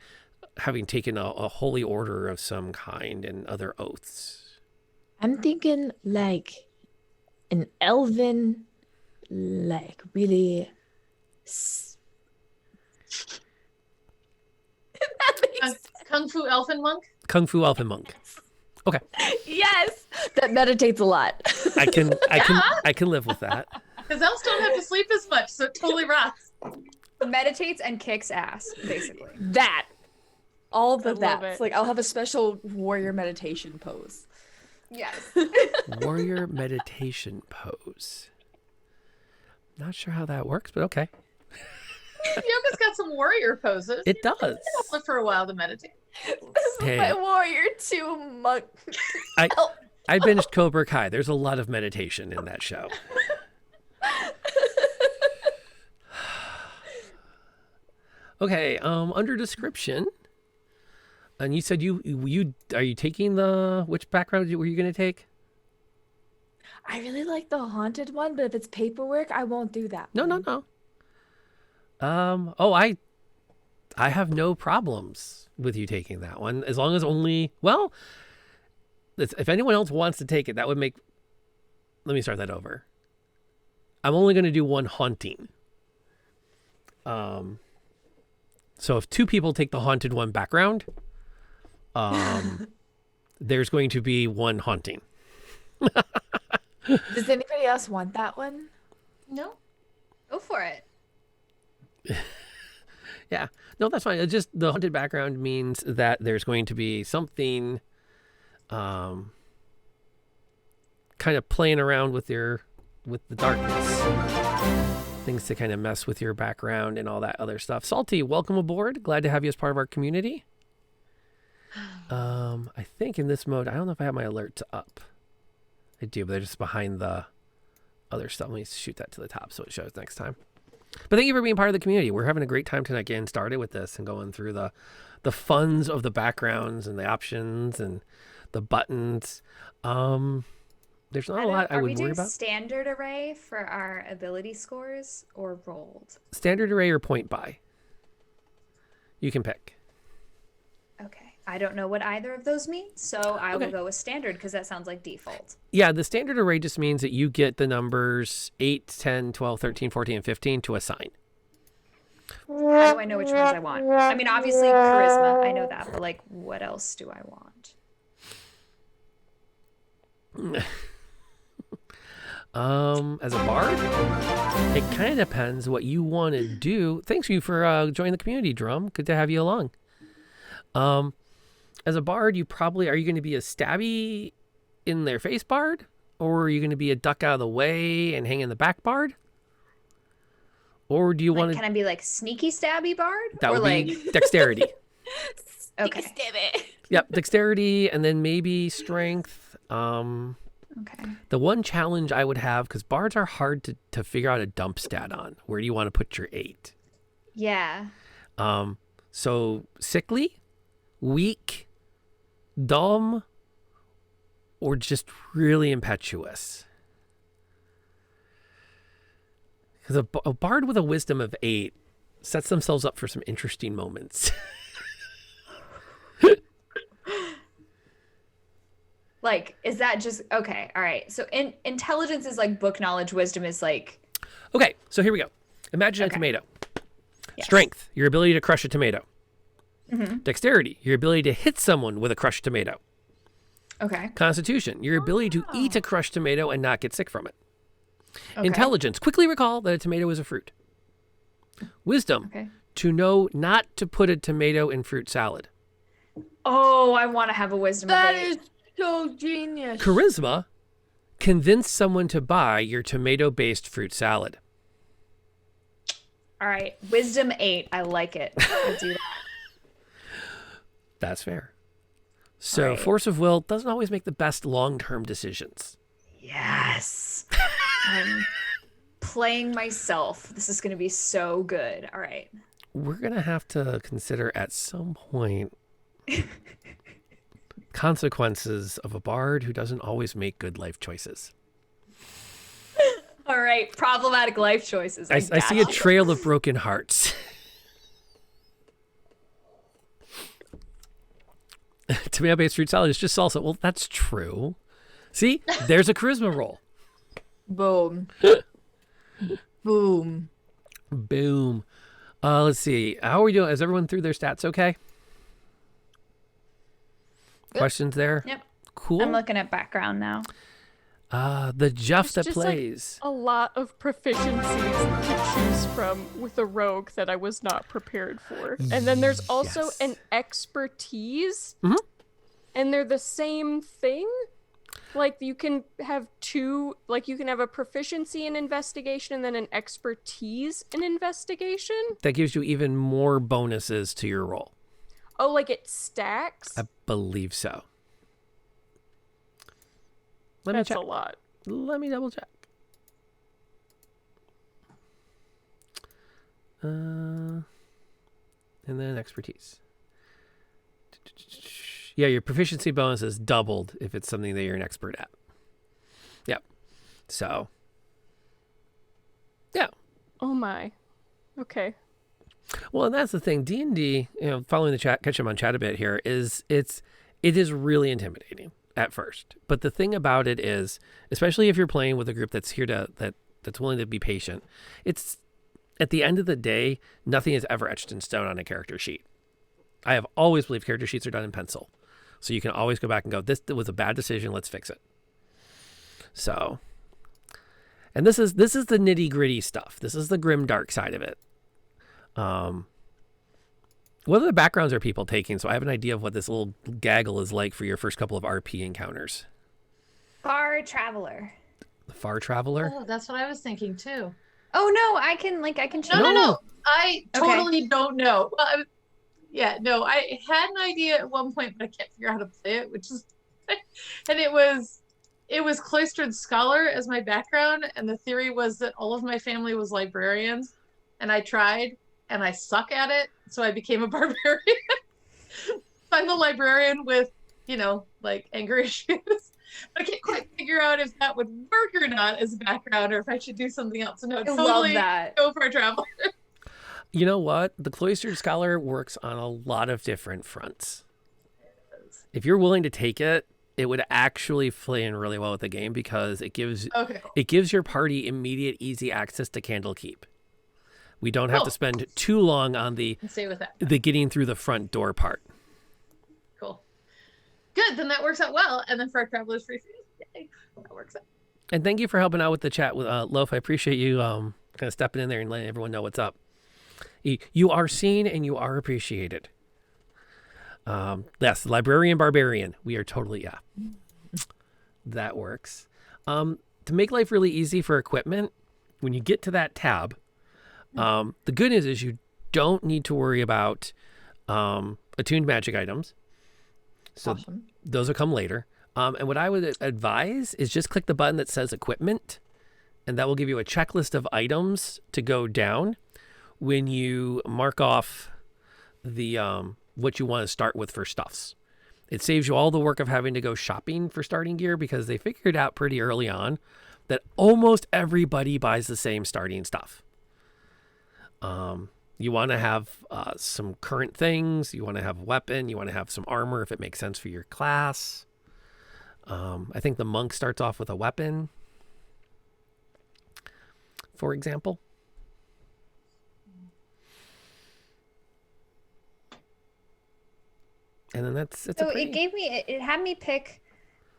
having taken a holy order of some kind and other oaths? I'm thinking like an elven, like really. That makes sense. Kung Fu Elfin Monk? Kung Fu Elfin Monk. Okay. Yes, that meditates a lot. I can live with that. Because elves don't have to sleep as much, so it totally rocks. Meditates and kicks ass, basically. That. All the love that. it. Like I'll have a special warrior meditation pose. Yes. Warrior meditation pose. Not sure how that works, but okay. Yoga's got some warrior poses. It does. It'll live for a while to meditate. Hey. My warrior 2 monk. I binged Cobra Kai. There's a lot of meditation in that show. Okay, under description, and you said you are you taking which background were you going to take? I really like the haunted one, but if it's paperwork, I won't do that. No. I have no problems with you taking that one as long as if anyone else wants to take it, that would make. Let me start that over. I'm only going to do one haunting. So if 2 people take the haunted one background, there's going to be 1 haunting. Does anybody else want that one? No. Go for it. Yeah. No, that's fine. It's just the haunted background means that there's going to be something kind of playing around with the darkness. Things to kind of mess with your background and all that other stuff. Salty, welcome aboard. Glad to have you as part of our community. I think in this mode, I don't know if I have my alerts up. I do, but they're just behind the other stuff. Let me shoot that to the top so it shows next time. But thank you for being part of the community. We're having a great time tonight getting started with this and going through the funs of the backgrounds and the options and the buttons. There's not a lot I would worry about. Standard array for our ability scores or rolled? Standard array or point buy. You can pick. Okay. I don't know what either of those mean, so I will go with standard because that sounds like default. Yeah, the standard array just means that you get the numbers 8, 10, 12, 13, 14, and 15 to assign. How do I know which ones I want? I mean, obviously charisma, I know that, but like, what else do I want? As a bard, it kind of depends what you want to do. Thanks you for joining the community, Drum. Good to have you along. As a bard, are you going to be a stabby in their face bard, or are you going to be a duck out of the way and hang in the back bard? Or do you want to? Can I be like sneaky stabby bard? That or would be dexterity. Okay. Yep, dexterity, and then maybe strength. Okay. The one challenge I would have, because bards are hard to figure out a dump stat on. Where do you want to put your 8? Yeah. So sickly, weak, dumb, or just really impetuous. Because a bard with a wisdom of 8 sets themselves up for some interesting moments. Like, is that just okay? All right. So intelligence is like book knowledge. Wisdom is like. Okay, so here we go. Imagine a tomato. Yes. Strength, your ability to crush a tomato. Mm-hmm. Dexterity, your ability to hit someone with a crushed tomato. Okay. Constitution, your ability to eat a crushed tomato and not get sick from it. Okay. Intelligence, quickly recall that a tomato is a fruit. Wisdom, to know not to put a tomato in fruit salad. Oh, I want to have a wisdom. That of 8. is so genius. Charisma, convince someone to buy your tomato-based fruit salad. All right. Wisdom 8. I like it. I'll do that. That's fair. So force of will doesn't always make the best long-term decisions. Yes. I'm playing myself. This is going to be so good. All right. We're going to have to consider at some point consequences of a bard who doesn't always make good life choices. All right. Problematic life choices. I see a trail of broken hearts. Tomato-based fruit salad is just salsa. Well, that's true. See, there's a charisma roll. Boom. Boom. Boom. Let's see. How are we doing? Is everyone through their stats okay? Yep. Questions there? Yep. Cool. I'm looking at background now. The Jeff that Just plays. like a lot of proficiencies to choose from with a rogue that I was not prepared for. And then there's also Yes. an expertise. Mhm. And they're the same thing. Like you can have two, like you can have a proficiency in investigation and then an expertise in investigation. That gives you even more bonuses to your roll. Oh, like it stacks? I believe so. Let me That's check. a lot. Let me double check. And then expertise. Yeah, your proficiency bonus is doubled if it's something that you're an expert at. Yep. So, yeah. Oh my. Okay. Well, and that's the thing. D&D, following the chat, catch him on chat a bit here, it is really intimidating at first. But the thing about it is, especially if you're playing with a group that's here that's willing to be patient, it's at the end of the day, nothing is ever etched in stone on a character sheet. I have always believed character sheets are done in pencil. So you can always go back and go, this was a bad decision, let's fix it. So, and this is the nitty gritty stuff. This is the grim dark side of it. What other backgrounds are people taking? So I have an idea of what this little gaggle is like for your first couple of RP encounters. Far traveler. The Far Traveler? Oh, that's what I was thinking too. Oh no, I can change. No. I Okay. totally don't know. Well, I had an idea at one point, but I can't figure out how to play it, which is, and it was cloistered scholar as my background, and the theory was that all of my family was librarians, and I tried, and I suck at it, so I became a barbarian. I'm the librarian with, like anger issues. But I can't quite figure out if that would work or not as a background, or if I should do something else. So no, I totally love that. go for a traveler. You know what? The Cloistered Scholar works on a lot of different fronts. If you're willing to take it, it would actually play in really well with the game because it gives your party immediate, easy access to Candlekeep. We don't have to spend too long on the Stay with that. the getting through the front door part. Cool. Good, then that works out well. And then for our travelers free food, yay, that works out. And thank you for helping out with the chat with Loaf. I appreciate you kind of stepping in there and letting everyone know what's up. You are seen and you are appreciated. Yes, librarian barbarian. We are totally, that works. To make life really easy for equipment, when you get to that tab, the good news is you don't need to worry about attuned magic items. So Awesome. those will come later. And what I would advise is just click the button that says equipment, and that will give you a checklist of items to go down when you mark off the what you want to start with for stuffs. It saves you all the work of having to go shopping for starting gear because they figured out pretty early on that almost everybody buys the same starting stuff. You want to have some current things. You want to have a weapon. You want to have some armor if it makes sense for your class. I think the monk starts off with a weapon, for example. And then So it had me pick,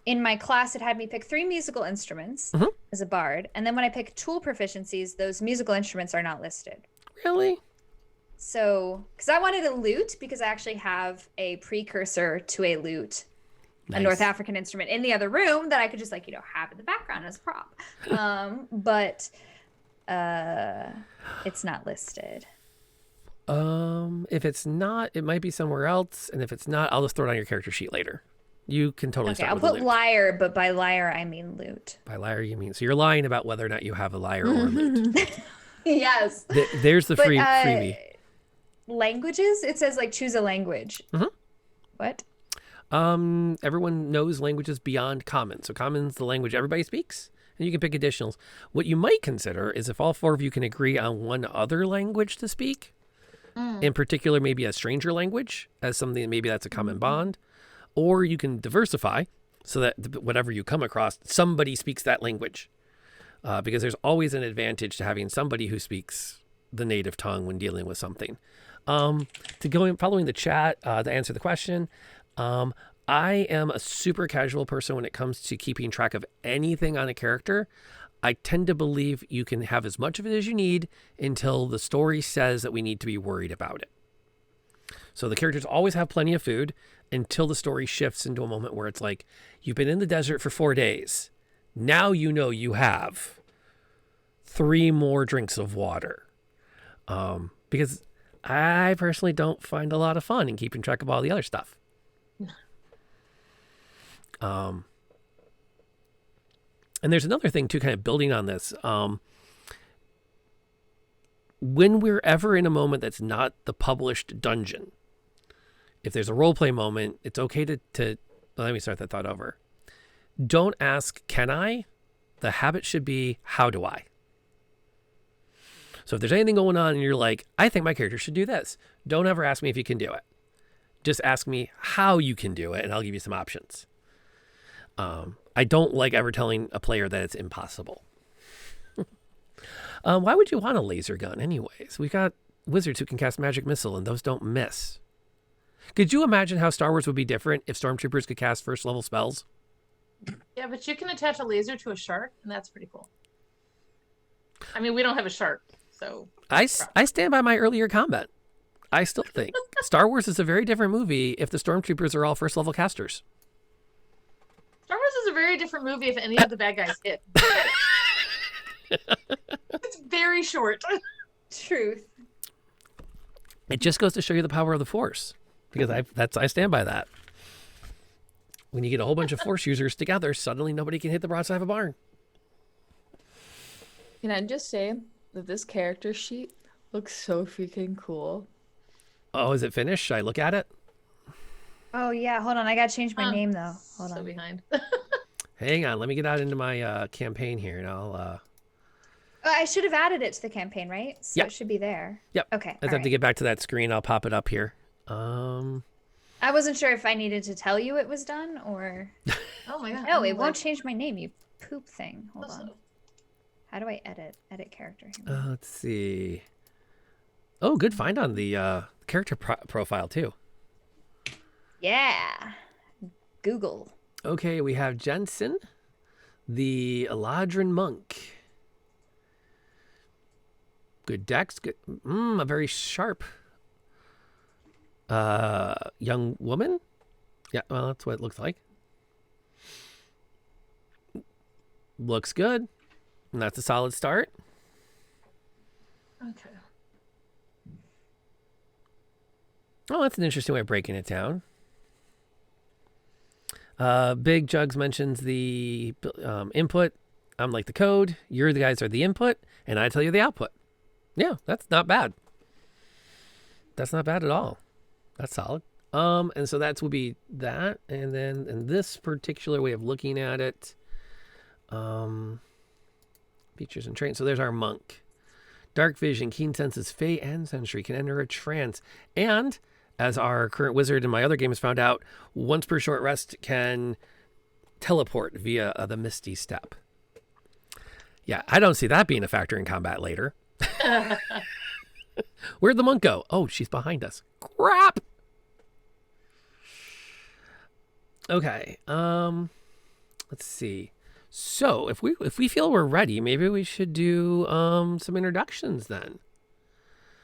in my class, it had me pick 3 musical instruments as a bard. And then when I pick tool proficiencies, those musical instruments are not listed. Really? So, because I wanted a lute, because I actually have a precursor to a lute, Nice. a North African instrument in the other room that I could just have in the background as a prop. But it's not listed. If it's not, it might be somewhere else. And if it's not, I'll just throw it on your character sheet later. You can totally Okay, start I'll with a put lute. lyre, but by lyre I mean lute. By liar, you mean, so you're lying about whether or not you have a liar or a lute. Yes. There's the But, freebie. Languages? It says choose a language. What? Everyone knows languages beyond common. So common's the language everybody speaks, and you can pick additionals. What you might consider is if all 4 of you can agree on one other language to speak, in particular, maybe a stranger language as something, maybe that's a common bond, or you can diversify so that whatever you come across, somebody speaks that language. because there's always an advantage to having somebody who speaks the native tongue when dealing with something. Following the chat, to answer the question, I am a super casual person when it comes to keeping track of anything on a character. I tend to believe you can have as much of it as you need until the story says that we need to be worried about it. So the characters always have plenty of food until the story shifts into a moment where it's like, you've been in the desert for 4 days. Now you know you have 3 more drinks of water. Because I personally don't find a lot of fun in keeping track of all the other stuff. And there's another thing too, kind of building on this. When we're ever in a moment that's not the published dungeon, if there's a roleplay moment, it's okay to let me start that thought over. Don't ask, can I? The habit should be, how do I? So if there's anything going on and you're like, I think my character should do this, don't ever ask me if you can do it. Just ask me how you can do it, and I'll give you some options. I don't like ever telling a player that it's impossible. Why would you want a laser gun anyways? We've got wizards who can cast magic missile, and those don't miss. Could you imagine how Star Wars would be different if stormtroopers could cast first level spells? Yeah, but you can attach a laser to a shark, and that's pretty cool. I mean, we don't have a shark, so... I stand by my earlier comment. I still think Star Wars is a very different movie if the stormtroopers are all first level casters. Star Wars is a very different movie if any of the bad guys hit. It's very short. Truth. It just goes to show you the power of the Force, because I stand by that. When you get a whole bunch of Force users together, suddenly nobody can hit the broadside of a barn. Can I just say that this character sheet looks so freaking cool? Oh, is it finished? Should I look at it? Oh yeah, hold on. I gotta change my name though. Hold so on. behind. Hang on, let me get out into my campaign here, and I'll. Oh, I should have added it to the campaign, right? So Yep. it should be there. Yep. Okay. I have to get back to that screen. I'll pop it up here. I wasn't sure if I needed to tell you it was done or. Oh my god. No, it won't change my name. You poop thing. Hold on. How do I edit? Edit character. Let's see. Oh, good find on the character profile too. Yeah. Google. Okay, we have Jensen, the Eladrin monk. Good dex, good. A very sharp young woman. Yeah, well, that's what it looks like. Looks good. And that's a solid start. Okay. Oh, that's an interesting way of breaking it down. Big Jugs mentions the input. I'm like the code. You're the guys are the input, and I tell you the output. Yeah, that's not bad. That's not bad at all. That's solid. And so that would be that. And then in this particular way of looking at it, features and traits. So there's our monk. Dark vision, keen senses, fey and sensory, can enter a trance. And as our current wizard in my other game has found out, once per short rest can teleport via the Misty Step. Yeah, I don't see that being a factor in combat later. Where'd the monk go? Oh, she's behind us. Crap! Okay, let's see. So if we feel we're ready, maybe we should do some introductions then.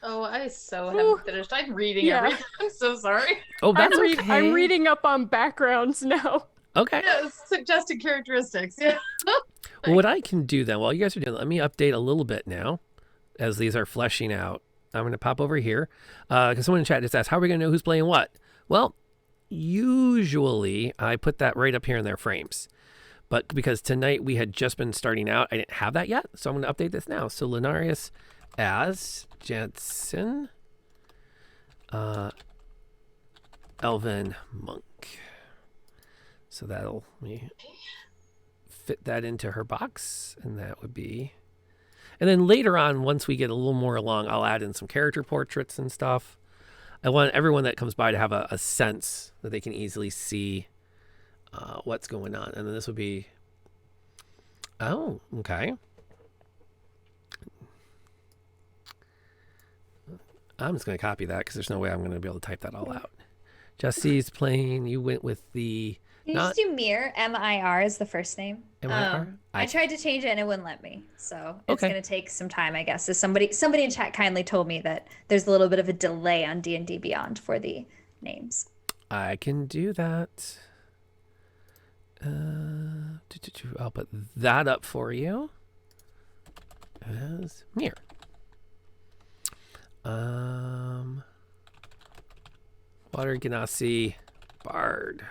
Oh, I haven't finished. I'm reading everything. I'm so sorry. Oh, that's okay. I'm reading up on backgrounds now. Okay. Yeah, suggested characteristics. Yeah. Well, what I can do then, while you guys are doing that, let me update a little bit now as these are fleshing out. I'm going to pop over here because someone in chat just asked, how are we going to know who's playing what? Well, usually I put that right up here in their frames. But because tonight we had just been starting out, I didn't have that yet. So I'm going to update this now. So Linarius as Jensen, Elven Monk. So that'll me fit that into her box, and that would be. And then later on, once we get a little more along, I'll add in some character portraits and stuff. I want everyone that comes by to have a sense that they can easily see what's going on. And then this would be, oh, okay. I'm just going to copy that because there's no way I'm going to be able to type that all out. Jesse's playing. You went with the Can you just do Mir? M-I-R is the first name. M-I-R? I tried to change it and it wouldn't let me. So it's Okay. going to take some time, I guess. As somebody in chat kindly told me that there's a little bit of a delay on D&D Beyond for the names. I can do that. I'll put that up for you as Mir. Water Genasi Bard.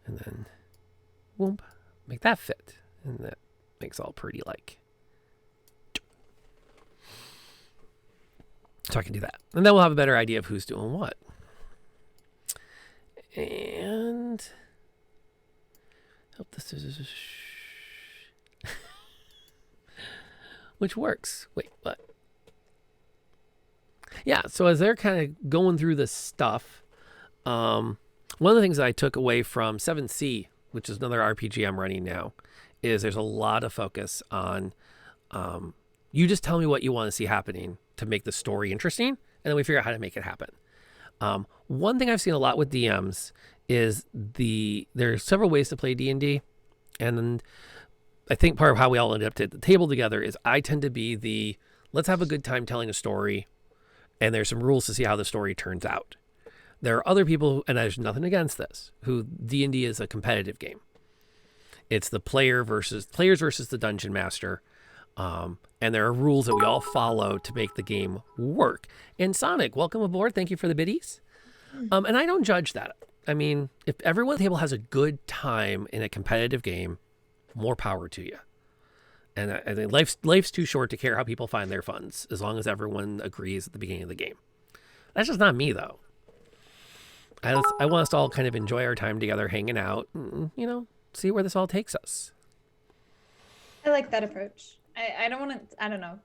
And then whoop, make that fit. And that makes all pretty like. So I can do that. And then we'll have a better idea of who's doing what. And hope this is which works. Wait, what? Yeah, so as they're kind of going through this stuff, one of the things that I took away from 7C, which is another RPG I'm running now, is there's a lot of focus on you just tell me what you want to see happening to make the story interesting, and then we figure out how to make it happen. One thing I've seen a lot with DMs is there are several ways to play D&D, and I think part of how we all ended up at the table together is I tend to be let's have a good time telling a story, and there's some rules to see how the story turns out. There are other people, and there's nothing against this, who D&D is a competitive game. It's the players versus the dungeon master. And there are rules that we all follow to make the game work. And Sonic, welcome aboard. Thank you for the biddies. And I don't judge that. I mean, if everyone at the table has a good time in a competitive game, more power to you. And I think life's too short to care how people find their funds, as long as everyone agrees at the beginning of the game. That's just not me, though. I want us to all kind of enjoy our time together, hanging out, and, see where this all takes us. I like that approach. I don't want to, I don't know.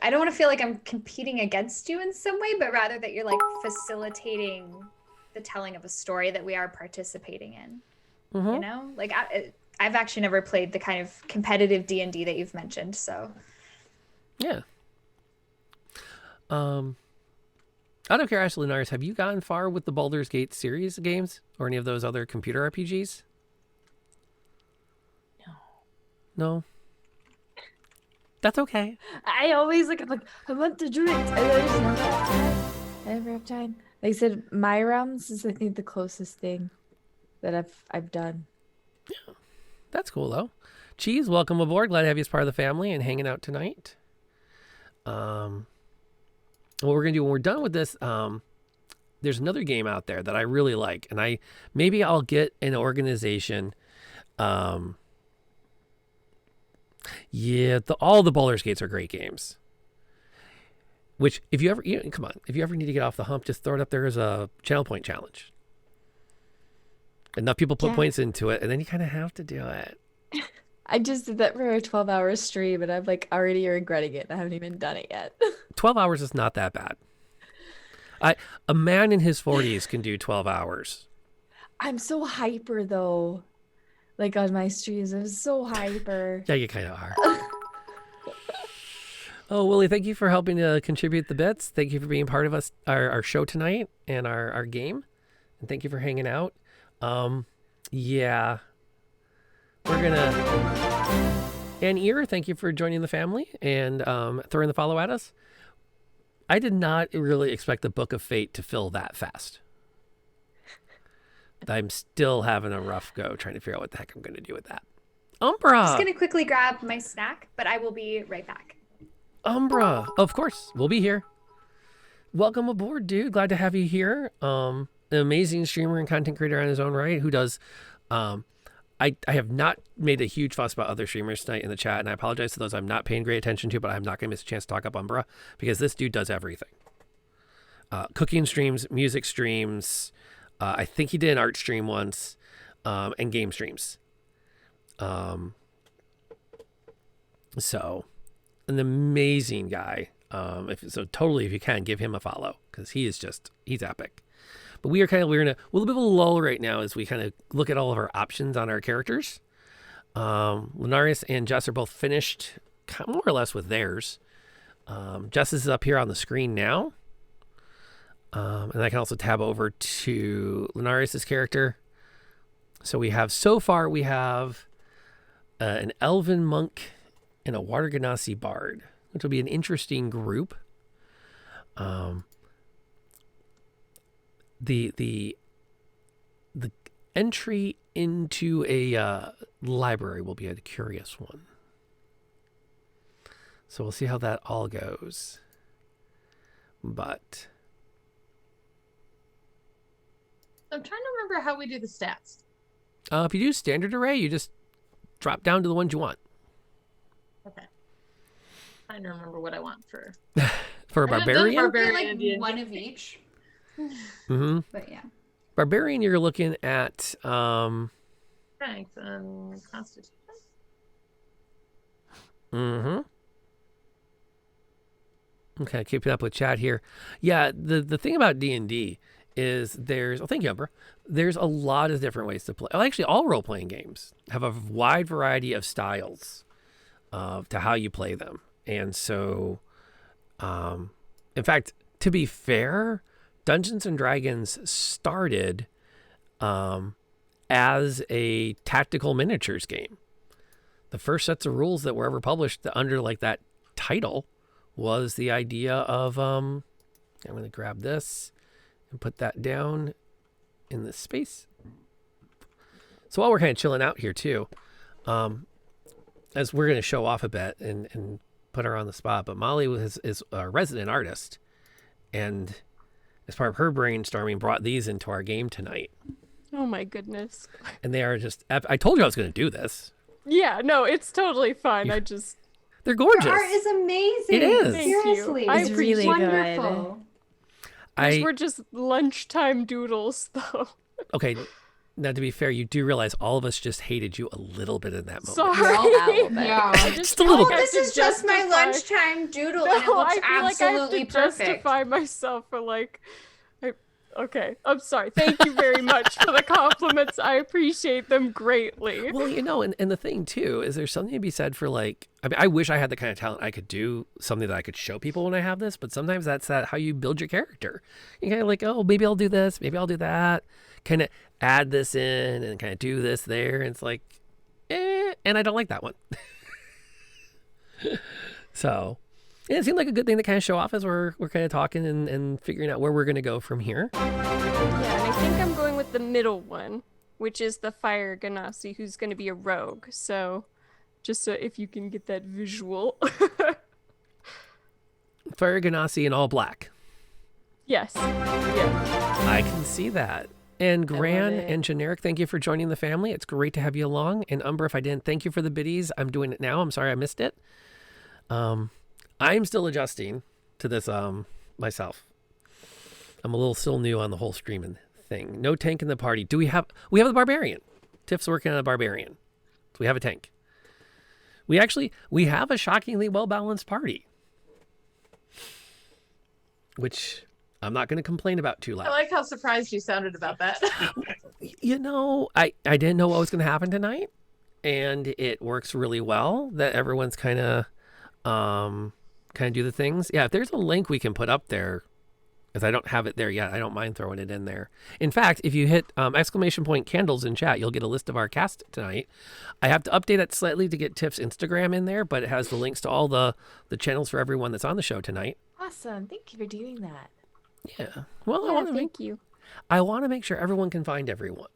I don't want to feel like I'm competing against you in some way, but rather that you're like facilitating the telling of a story that we are participating in. Mm-hmm. Like I've actually never played the kind of competitive D&D that you've mentioned, so. Yeah. Out of curiosity, Linares, have you gotten far with the Baldur's Gate series of games or any of those other computer RPGs? No. That's okay. I always I'm like, I want to do it. And I just never have time. I never have time. Like I said, my rounds is I think the closest thing that I've done. Yeah. That's cool though. Cheese, welcome aboard. Glad to have you as part of the family and hanging out tonight. What we're gonna do when we're done with this, there's another game out there that I really like, and maybe I'll get an organization. All the Baldur's Gates are great games. Which, if you ever, if you ever need to get off the hump, just throw it up there as a channel point challenge. Enough people put points into it, and then you kind of have to do it. I just did that for a 12-hour stream, and I'm like already regretting it. I haven't even done it yet. 12 hours is not that bad. A man in his 40s can do 12 hours. I'm so hyper though. Like on my streams, I'm so hyper. Yeah, you kind of are. Oh, Willie, thank you for helping to contribute the bits. Thank you for being part of our show tonight and our game. And thank you for hanging out. Yeah. We're going to... And Ear, thank you for joining the family and throwing the follow at us. I did not really expect the Book of Fate to fill that fast. I'm still having a rough go trying to figure out what the heck I'm going to do with that. Umbra! I'm just going to quickly grab my snack, but I will be right back. Umbra! Of course, we'll be here. Welcome aboard, dude. Glad to have you here. An amazing streamer and content creator on his own right who does... I have not made a huge fuss about other streamers tonight in the chat, and I apologize to those I'm not paying great attention to, but I'm not going to miss a chance to talk up Umbra, because this dude does everything. Cooking streams, music streams, I think he did an art stream once, and game streams. So, an amazing guy. If you can, give him a follow, because he's epic. But we're in a little bit of a lull right now as we kind of look at all of our options on our characters. Linarius and Jess are both finished more or less with theirs. Jess is up here on the screen now. And I can also tab over to Linarius' character. So we have an elven monk and a water genasi bard, which will be an interesting group. The entry into a library will be a curious one. So we'll see how that all goes. But I'm trying to remember how we do the stats. if you do standard array, you just drop down to the ones you want. Okay. Trying to remember what I want for For a I haven't done barbarian, Barbarian Like D&D. one of each. mm-hmm. But yeah. Barbarian, you're looking at Strength and Constitution. mm-hmm. Okay, keeping up with chat here. Yeah, the thing about D&D is thank you, Ember. There's a lot of different ways to play. Well, actually, all role-playing games have a wide variety of styles to how you play them. And so, in fact, to be fair, Dungeons and Dragons started as a tactical miniatures game. The first sets of rules that were ever published under like that title was the idea of I'm going to grab this and put that down in this space. So while we're kind of chilling out here too, as we're going to show off a bit and put her on the spot, but Molly is a resident artist, and as part of her brainstorming, brought these into our game tonight. Oh my goodness. And they are just, I told you I was going to do this. Yeah, no, it's totally fine. They're gorgeous. Your art is amazing. It is. Thank you. Seriously. I It's really wonderful. These were just lunchtime doodles, though. Okay, now to be fair, you do realize all of us just hated you a little bit in that moment. Sorry. We're all out a little bit. I Just a little feel like I This have is to just my justify- lunchtime doodle, No, and it looks I feel like I have absolutely to perfect. justify myself for okay, I'm sorry. Thank you very much for the compliments. I appreciate them greatly. Well, and the thing too is there's something to be said for I wish I had the kind of talent I could do something that I could show people when I have this, but sometimes that's how you build your character. You kind of like, oh, maybe I'll do this, maybe I'll do that, kind of add this in and kind of do this there. And it's like, and I don't like that one. So it seemed like a good thing to kind of show off as we're kind of talking and figuring out where we're going to go from here. Yeah, and I think I'm going with the middle one, which is the Fire Ganassi, who's going to be a rogue. So, just so if you can get that visual. Fire Ganassi in all black. Yes. Yeah. I can see that. And Gran it. and Generic, thank you for joining the family. It's great to have you along. And Umber, if I didn't thank you for the biddies, I'm doing it now. I'm sorry I missed it. I'm still adjusting to this myself. I'm a little still new on the whole streaming thing. No tank in the party. We have the barbarian. Tiff's working on a barbarian. So we have a tank. We have a shockingly well-balanced party. Which I'm not going to complain about too loud. I like how surprised you sounded about that. I didn't know what was going to happen tonight, and it works really well that everyone's kind of do the things. Yeah, if there's a link we can put up there, because I don't have it there yet, I don't mind throwing it in there. In fact, if you hit !candles in chat, you'll get a list of our cast tonight. I have to update it slightly to get Tiff's Instagram in there, but it has the links to all the channels for everyone that's on the show tonight. Awesome. Thank you for doing that. Yeah. Well, Yeah, thank you. I want to make sure everyone can find everyone.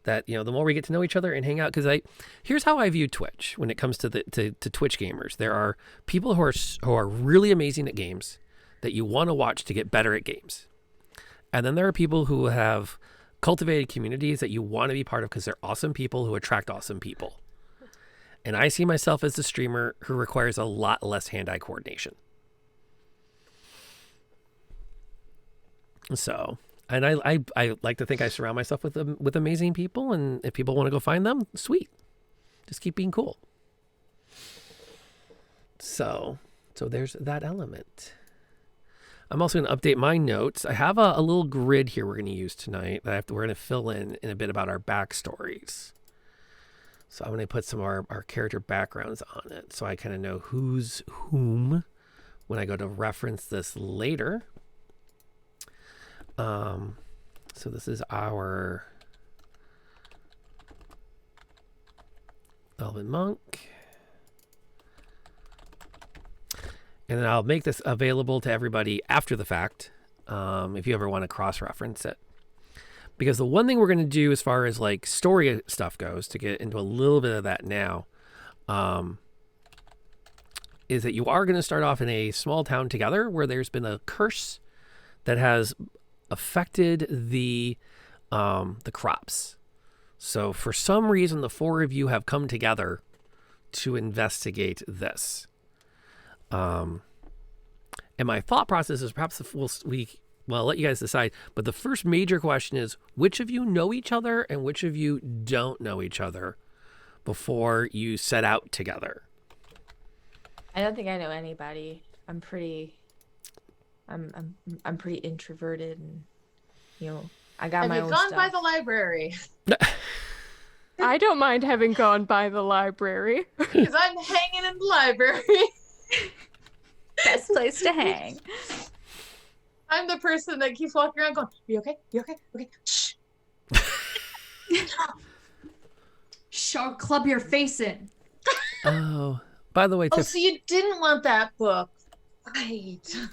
That, the more we get to know each other and hang out, because here's how I view Twitch when it comes to to Twitch gamers. There are people who are really amazing at games that you want to watch to get better at games. And then there are people who have cultivated communities that you want to be part of because they're awesome people who attract awesome people. And I see myself as a streamer who requires a lot less hand-eye coordination. So, and I like to think I surround myself with amazing people, and if people want to go find them, sweet. Just keep being cool. So there's that element. I'm also going to update my notes. I have a little grid here we're going to use tonight that we're going to fill in a bit about our backstories. So I'm going to put some of our character backgrounds on it so I kind of know who's whom when I go to reference this later. So this is our Elven Monk. And then I'll make this available to everybody after the fact, if you ever want to cross-reference it. Because the one thing we're going to do as far as like story stuff goes, to get into a little bit of that now, is that you are going to start off in a small town together where there's been a curse that has affected the crops. So for some reason, the four of you have come together to investigate this. And my thought process is perhaps I'll let you guys decide. But the first major question is, which of you know each other and which of you don't know each other before you set out together? I don't think I know anybody. I'm pretty introverted, and I got my own gone stuff. by the library? I don't mind having gone by the library. Because I'm hanging in the library. Best place to hang. I'm the person that keeps walking around going, "You okay? You okay? Okay. Shh." Shark club your face in. Oh, by the way, Oh, Tiff, so you didn't want that book. Right. Tiff,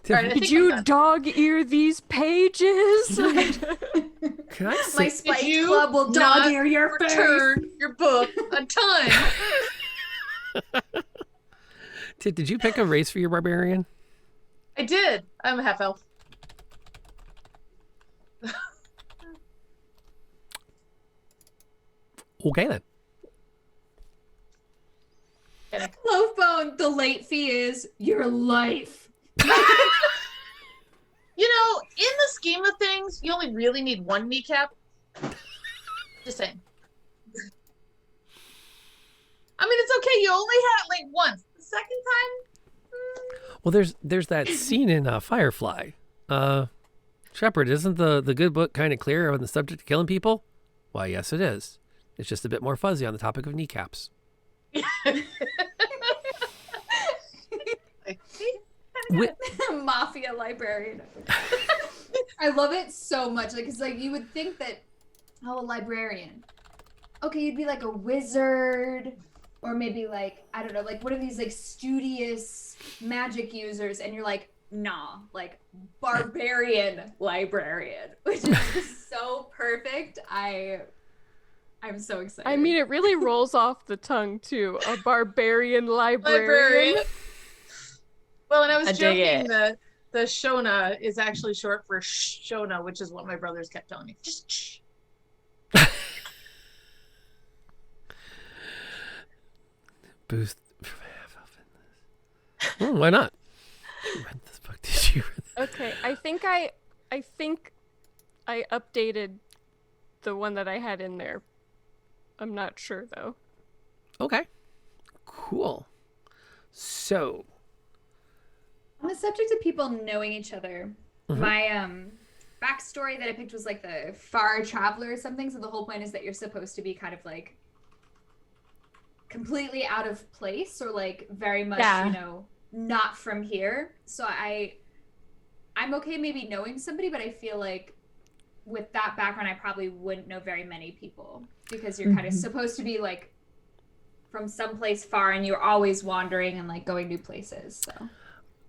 Alright, I Did think you I'm done. dog ear these pages? can I My say, spite you club will not dog ear your face. Return your book on time. Tiff, did you pick a race for your barbarian? I did. I'm a half elf. Okay then. Loafbone, the late fee is your life. You know, in the scheme of things, you only really need one kneecap. Just saying. I mean, it's okay. You only had it like once. The second time, Well, there's that scene in Firefly. Shepard, isn't the good book kind of clear on the subject of killing people? Why, yes, it is. It's just a bit more fuzzy on the topic of kneecaps. Mafia librarian. I love it so much. Like, it's like you would think that, a librarian. Okay, you'd be like a wizard, or maybe like, I don't know, like one of these like studious magic users, and you're like, nah, like barbarian librarian, which is just so perfect. I'm so excited. I mean, it really rolls off the tongue too. A barbarian librarian. Well, and I was I dig joking it. that the Shona is actually short for Shona, which is what my brothers kept telling me. Just shh. Boost. Why not? You read this book? Did you? Okay, I think I updated the one that I had in there. I'm not sure though. Okay. Cool. So, On the subject of people knowing each other, my backstory that I picked was like the far traveler or something. So the whole point is that you're supposed to be kind of like completely out of place, or like very much, Yeah. not from here. So I'm okay maybe knowing somebody, but I feel like with that background, I probably wouldn't know very many people, because you're kind of supposed to be like from someplace far, and you're always wandering and like going new places. So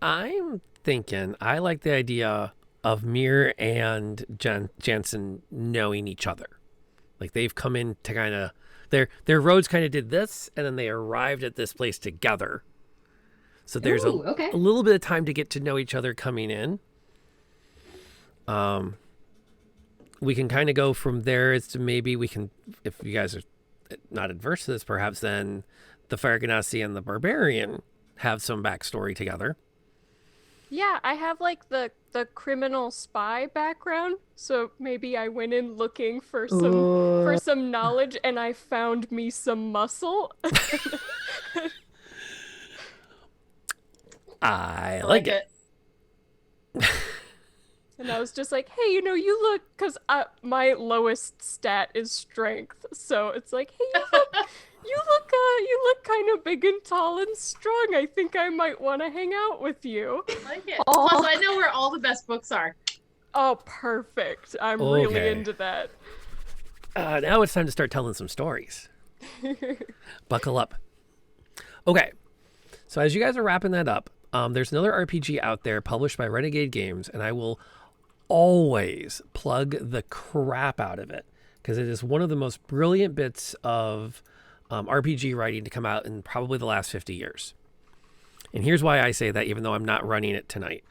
I'm thinking I like the idea of Mir and Jansen knowing each other. Like they've come in to kind of their roads kind of did this, and then they arrived at this place together. So there's Ooh, okay. a little bit of time to get to know each other coming in. We can kind of go from there as to maybe we can, if you guys are not adverse to this, perhaps then the Fire Ganassi and the Barbarian have some backstory together. Yeah, I have like the criminal spy background, so maybe I went in looking for some knowledge, and I found me some muscle. I like it. And I was just like, hey, you look, because my lowest stat is strength. So it's like, hey, You look kind of big and tall and strong. I think I might want to hang out with you. I like it. Aw. Plus, I know where all the best books are. Oh, perfect. I'm really Okay. into that. Now it's time to start telling some stories. Buckle up. Okay, so as you guys are wrapping that up, there's another RPG out there published by Renegade Games, and I will always plug the crap out of it because it is one of the most brilliant bits of RPG writing to come out in probably the last 50 years. And here's why I say that, even though I'm not running it tonight.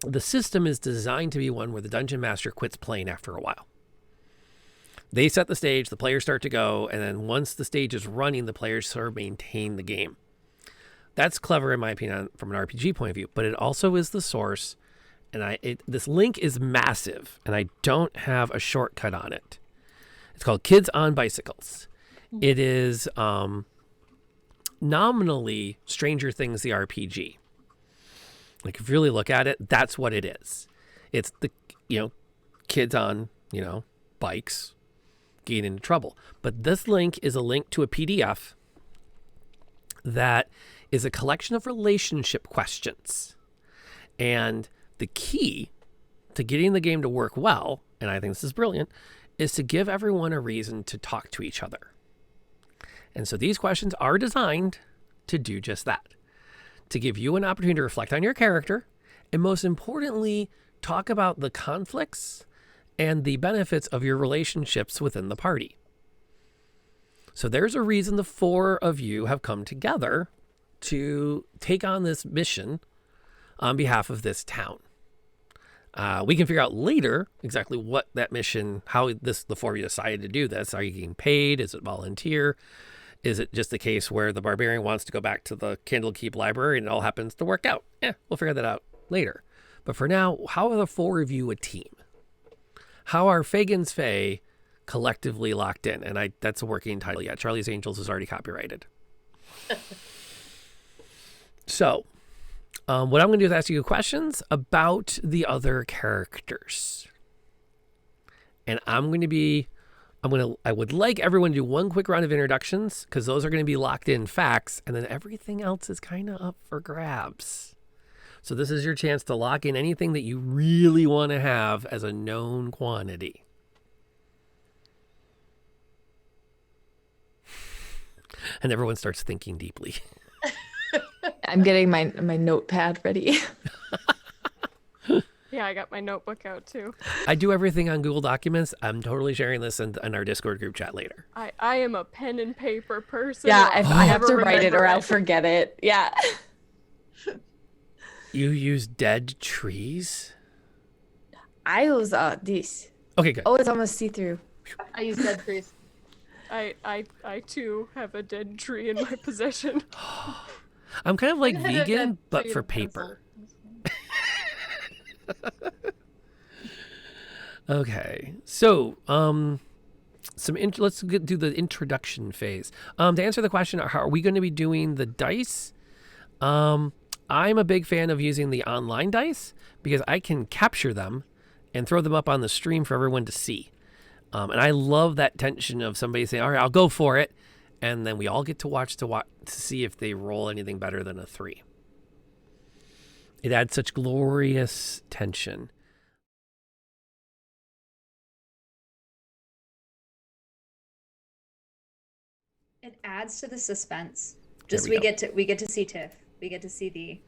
The system is designed to be one where the dungeon master quits playing after a while. They set the stage, the players start to go, and then once the stage is running, the players sort of maintain the game. That's clever in my opinion from an RPG point of view, but it also is the source, and this link is massive, and I don't have a shortcut on it. It's called Kids on Bicycles. It is nominally Stranger Things the RPG. Like if you really look at it, that's what it is. It's the kids on bikes getting into trouble. But this link is a link to a PDF that is a collection of relationship questions. And the key to getting the game to work well, and I think this is brilliant, is to give everyone a reason to talk to each other. And so these questions are designed to do just that. To give you an opportunity to reflect on your character, and most importantly, talk about the conflicts and the benefits of your relationships within the party. So there's a reason the four of you have come together to take on this mission on behalf of this town. We can figure out later exactly what that mission, how the four of you decided to do this. Are you getting paid? Is it volunteer? Is it just the case where the barbarian wants to go back to the Candlekeep library and it all happens to work out? We'll figure that out later. But for now, how are the four of you a team? How are Fagin's Fae collectively locked in? And that's a working title yet. Charlie's Angels is already copyrighted. So, what I'm going to do is ask you questions about the other characters. And I would like everyone to do one quick round of introductions because those are going to be locked in facts, and then everything else is kind of up for grabs. So this is your chance to lock in anything that you really want to have as a known quantity. And everyone starts thinking deeply. I'm getting my notepad ready. Yeah, I got my notebook out too. I do everything on Google Documents. I'm totally sharing this in our Discord group chat later. I am a pen and paper person. Yeah, if I have never to write it or remember I'll forget it. Yeah. You use dead trees? I use this. Okay, good. Oh, it's almost see-through. I use dead trees. I too have a dead tree in my possession. I'm kind of like I had a vegan, dead but tree for and pencil. paper. Okay, so let's do the introduction phase. To answer the question, are we going to be doing the dice? I'm a big fan of using the online dice because I can capture them and throw them up on the stream for everyone to see. And I love that tension of somebody saying, all right, I'll go for it. And then we all get to watch to see if they roll anything better than a 3. It adds such glorious tension. It adds to the suspense. There Just we we get to see Tiff. We get to see the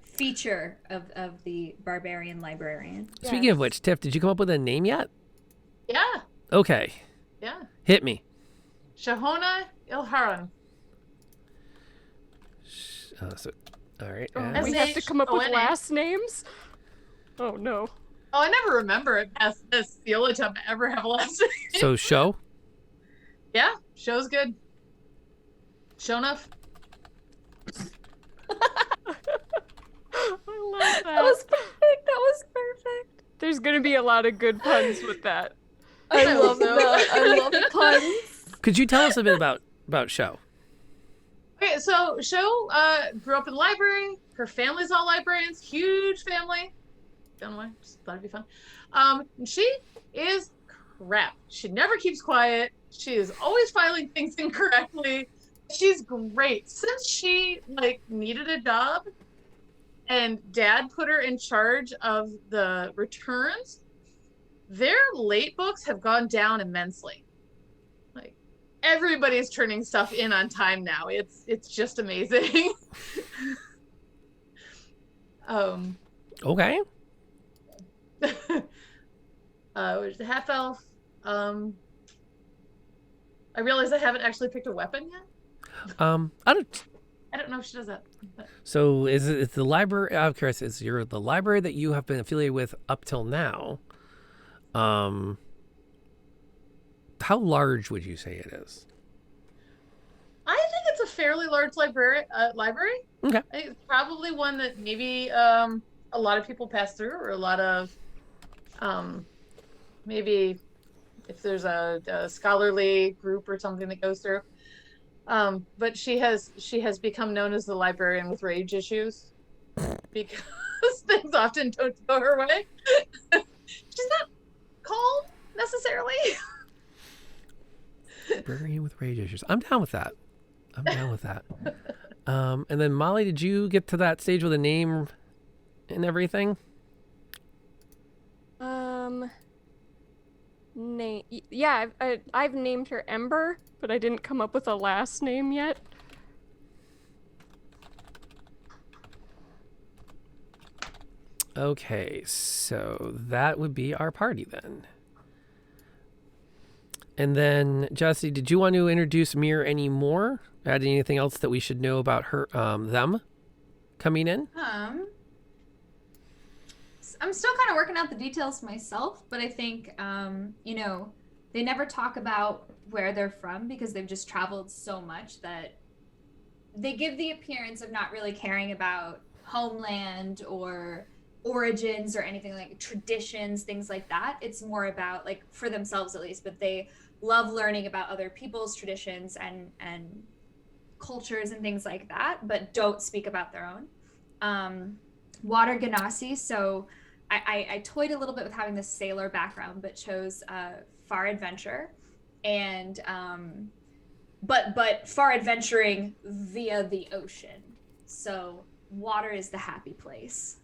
feature of the barbarian librarian. Speaking of which, Tiff, did you come up with a name yet? Yeah, Okay, yeah. hit me. Shahona Ilharan. All right. We have to come up with S-H-O-N-A. last names? Oh no. Oh, I never remember it past this. The only time I ever have a last name. So show. Yeah, show's good. Show enough. I love that. That was perfect. That was perfect. There's gonna be a lot of good puns with that. I love that. I love puns. Could you tell us a bit about show? Okay, so Sho grew up in the library. Her family's all librarians. Huge family. Don't know why. Just thought it'd be fun. She is crap. She never keeps quiet. She is always filing things incorrectly. She's great. Since she like needed a job and dad put her in charge of the returns, their late books have gone down immensely. Like everybody's turning stuff in on time now. It's just amazing. Okay. There's the half elf. I realize I haven't actually picked a weapon yet. I don't. I don't know if she does that. But... So is it the library? I'm curious. Is the library that you have been affiliated with up till now? How large would you say it is? I think it's a fairly large library. Okay. I think it's probably one that maybe a lot of people pass through, or a lot of maybe if there's a scholarly group or something that goes through. But she has become known as the librarian with rage issues because things often don't go her way. She's not calm necessarily. Librarian with rage issues. I'm down with that. And then Molly, did you get to that stage with a name and everything? Name. Yeah, I've named her Ember, but I didn't come up with a last name yet. Okay, so that would be our party then. And then, Jesse, did you want to introduce Mir any more? Add anything else that we should know about her, them coming in? I'm still kind of working out the details myself, but I think, they never talk about where they're from because they've just traveled so much that they give the appearance of not really caring about homeland or origins or anything like traditions, things like that. It's more about, like, for themselves at least, but they love learning about other people's traditions and cultures and things like that, but don't speak about their own. Water Ganassi, so I toyed a little bit with having this sailor background, but chose far adventure, and but far adventuring via the ocean. So water is the happy place.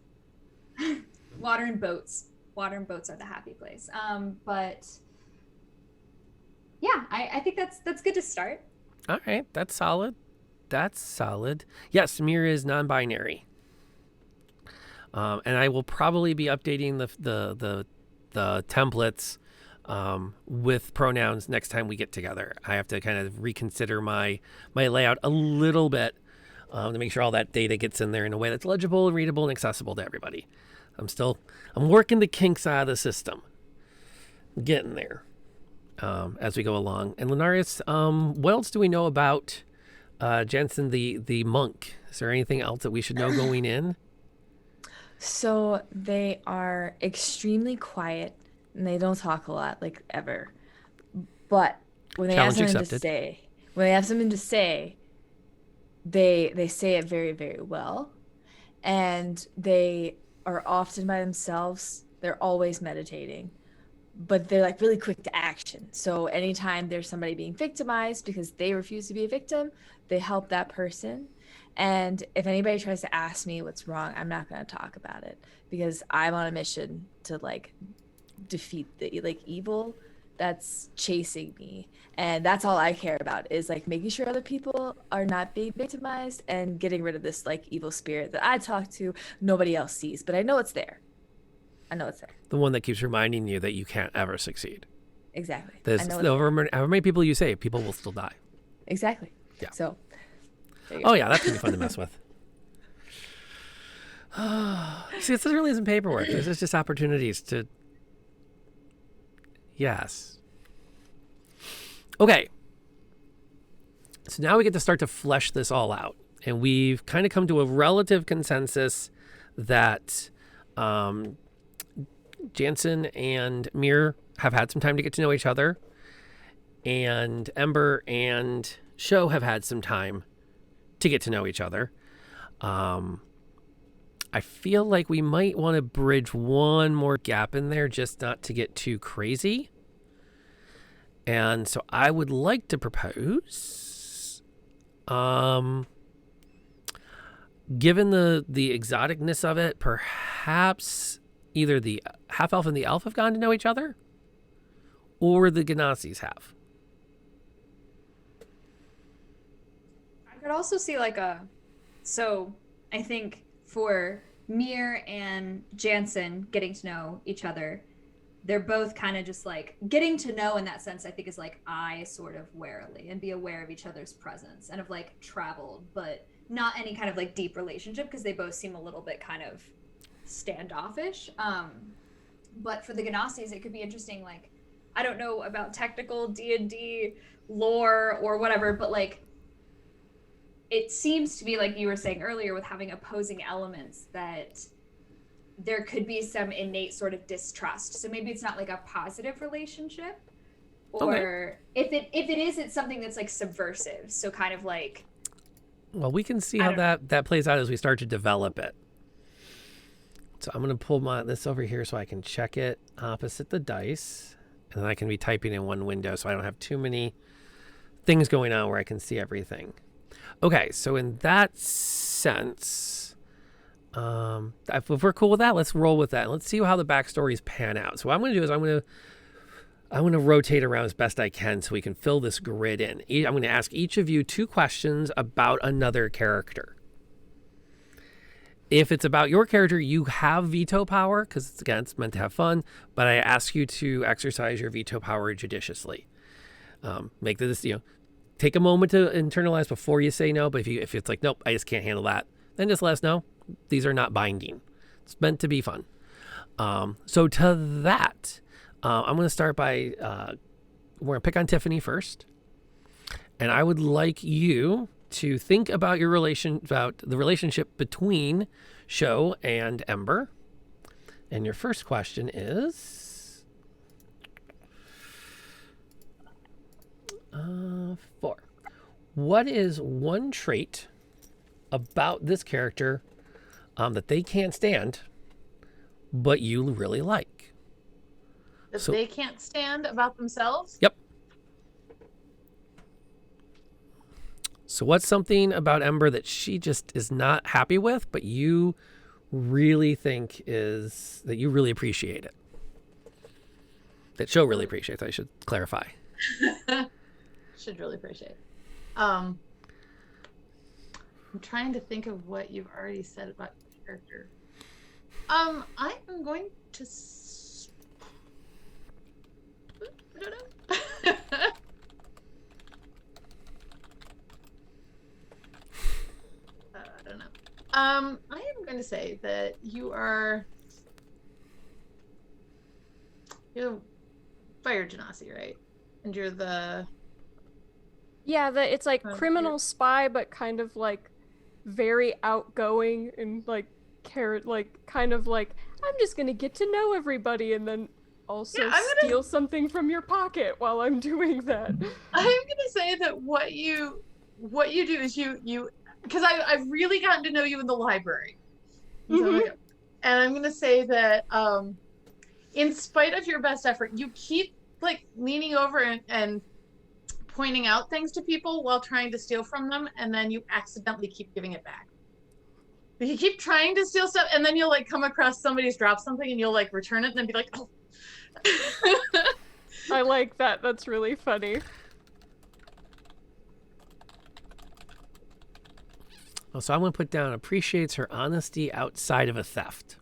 Water and boats are the happy place. But yeah, I think that's good to start. All right, that's solid. Yes, Mir is non-binary. And I will probably be updating the templates with pronouns next time we get together. I have to kind of reconsider my layout a little bit to make sure all that data gets in there in a way that's legible, readable, and accessible to everybody. I'm working the kinks out of the system. Getting there as we go along. And Lenarius, what else do we know about Jensen the monk? Is there anything else that we should know going in? So they are extremely quiet and they don't talk a lot, like, ever. But when they have something to say, they say it very, very well. And they are often by themselves. They're always meditating. But they're, like, really quick to action. So anytime there's somebody being victimized because they refuse to be a victim, they help that person. And if anybody tries to ask me what's wrong, I'm not going to talk about it because I'm on a mission to, like, defeat the, like, evil that's chasing me. And that's all I care about is, like, making sure other people are not being victimized and getting rid of this, like, evil spirit that I talk to, nobody else sees. But I know it's there. The one that keeps reminding you that you can't ever succeed. Exactly. However many people you save, people will still die. Exactly. Yeah. So. Oh, yeah, that's going to be fun to mess with. See, this really isn't paperwork. This is just opportunities to... Yes. Okay. So now we get to start to flesh this all out. And we've kind of come to a relative consensus that Jansen and Mir have had some time to get to know each other. And Ember and Sho have had some time to get to know each other. I feel like we might want to bridge one more gap in there just not to get too crazy. And so I would like to propose, given the exoticness of it, perhaps either the half elf and the elf have gotten to know each other, or the Ganassi's have. I could also see like so I think for Mir and Jansen getting to know each other, they're both kind of just like getting to know in that sense. I think is like eye sort of warily and be aware of each other's presence and have like traveled, but not any kind of like deep relationship because they both seem a little bit kind of standoffish. But for the Ganassis, it could be interesting. Like, I don't know about technical D&D lore or whatever, but like it seems to be like you were saying earlier with having opposing elements that there could be some innate sort of distrust. So maybe it's not like a positive relationship, or if it is, it's something that's like subversive. So kind of like. Well, we can see how that plays out as we start to develop it. So I'm going to pull this over here so I can check it opposite the dice, and then I can be typing in one window so I don't have too many things going on where I can see everything. Okay, so in that sense, if we're cool with that, let's roll with that. Let's see how the backstories pan out. So what I'm going to do is I'm going to rotate around as best I can so we can fill this grid in. I'm going to ask each of you 2 questions about another character. If it's about your character, you have veto power because again, it's meant to have fun. But I ask you to exercise your veto power judiciously. Make this, take a moment to internalize before you say no. But if it's like, nope, I just can't handle that, then just let us know. These are not binding. It's meant to be fun. So to that, I'm going to start by, we're going to pick on Tiffany first. And I would like you to think about about the relationship between Sho and Ember. And your first question is 4. What is one trait about this character that they can't stand, but you really like? That they can't stand about themselves? Yep. So what's something about Ember that she just is not happy with, but you really think that you really appreciate it? That Sho really appreciates, I should clarify. Should really appreciate it. I'm trying to think of what you've already said about your character. I am going to... I don't know. I don't know. I am going to say that you're Fire Genasi, right? And you're the... Yeah, it's like criminal spy, but kind of like very outgoing and like kind of like, I'm just gonna get to know everybody and then also steal something from your pocket while I'm doing that. I'm gonna say that what you do is you because I've really gotten to know you in the library. Mm-hmm. And I'm gonna say that in spite of your best effort, you keep like leaning over and pointing out things to people while trying to steal from them, and then you accidentally keep giving it back. You keep trying to steal stuff, and then you'll like come across somebody's dropped something, and you'll like return it, and then be like, "Oh." I like that. That's really funny. Well, so I'm going to put down appreciates her honesty outside of a theft.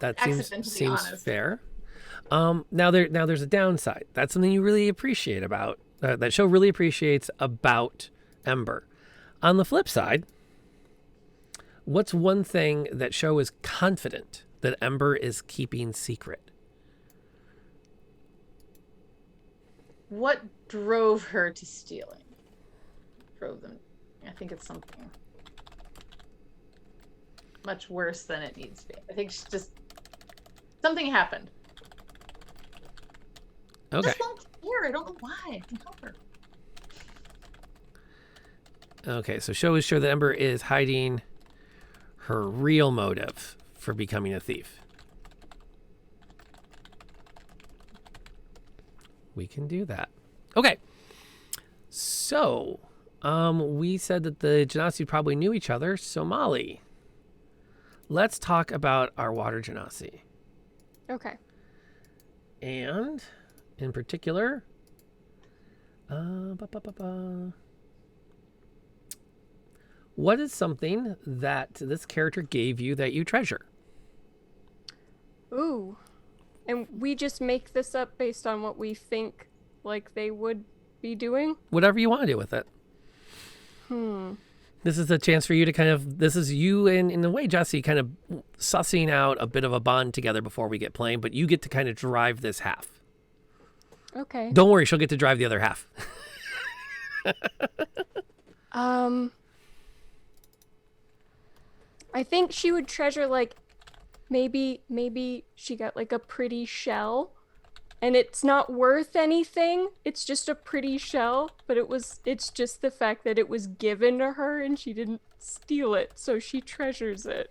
That seems fair. Now there's a downside. That's something you really appreciate about that Sho really appreciates about Ember. On the flip side, what's one thing that Sho is confident that Ember is keeping secret? What drove her to stealing? Drove them. I think it's something much worse than it needs to be. I think something happened. Okay. I just don't care. I don't know why. I can help her. Okay, so Sho is sure that Ember is hiding her real motive for becoming a thief. We can do that. Okay. So, we said that the Genasi probably knew each other. So, Molly, let's talk about our water Genasi. Okay. And, in particular, what is something that this character gave you that you treasure? Ooh. And we just make this up based on what we think like they would be doing? Whatever you want to do with it. This is a chance for you to kind of, this is you and in a way, Jesse, kind of sussing out a bit of a bond together before we get playing, but you get to kind of drive this half. Okay. Don't worry, she'll get to drive the other half. I think she would treasure like maybe she got like a pretty shell and it's not worth anything. It's just a pretty shell, but it's just the fact that it was given to her and she didn't steal it, so she treasures it.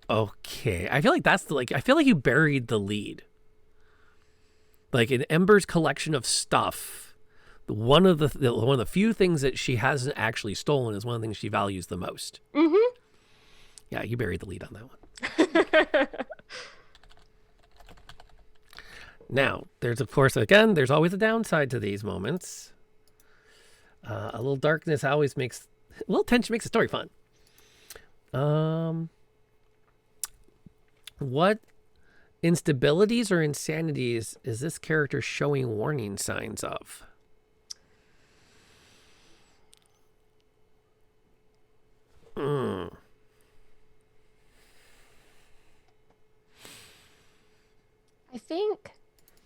Okay. I feel like I feel like you buried the lead. Like in Ember's collection of stuff, one of the few things that she hasn't actually stolen is one of the things she values the most. Mm-hmm. Yeah, you buried the lead on that one. Now, there's of course, again, there's always a downside to these moments. A little darkness always a little tension makes the story fun. What instabilities or insanities is this character showing warning signs of?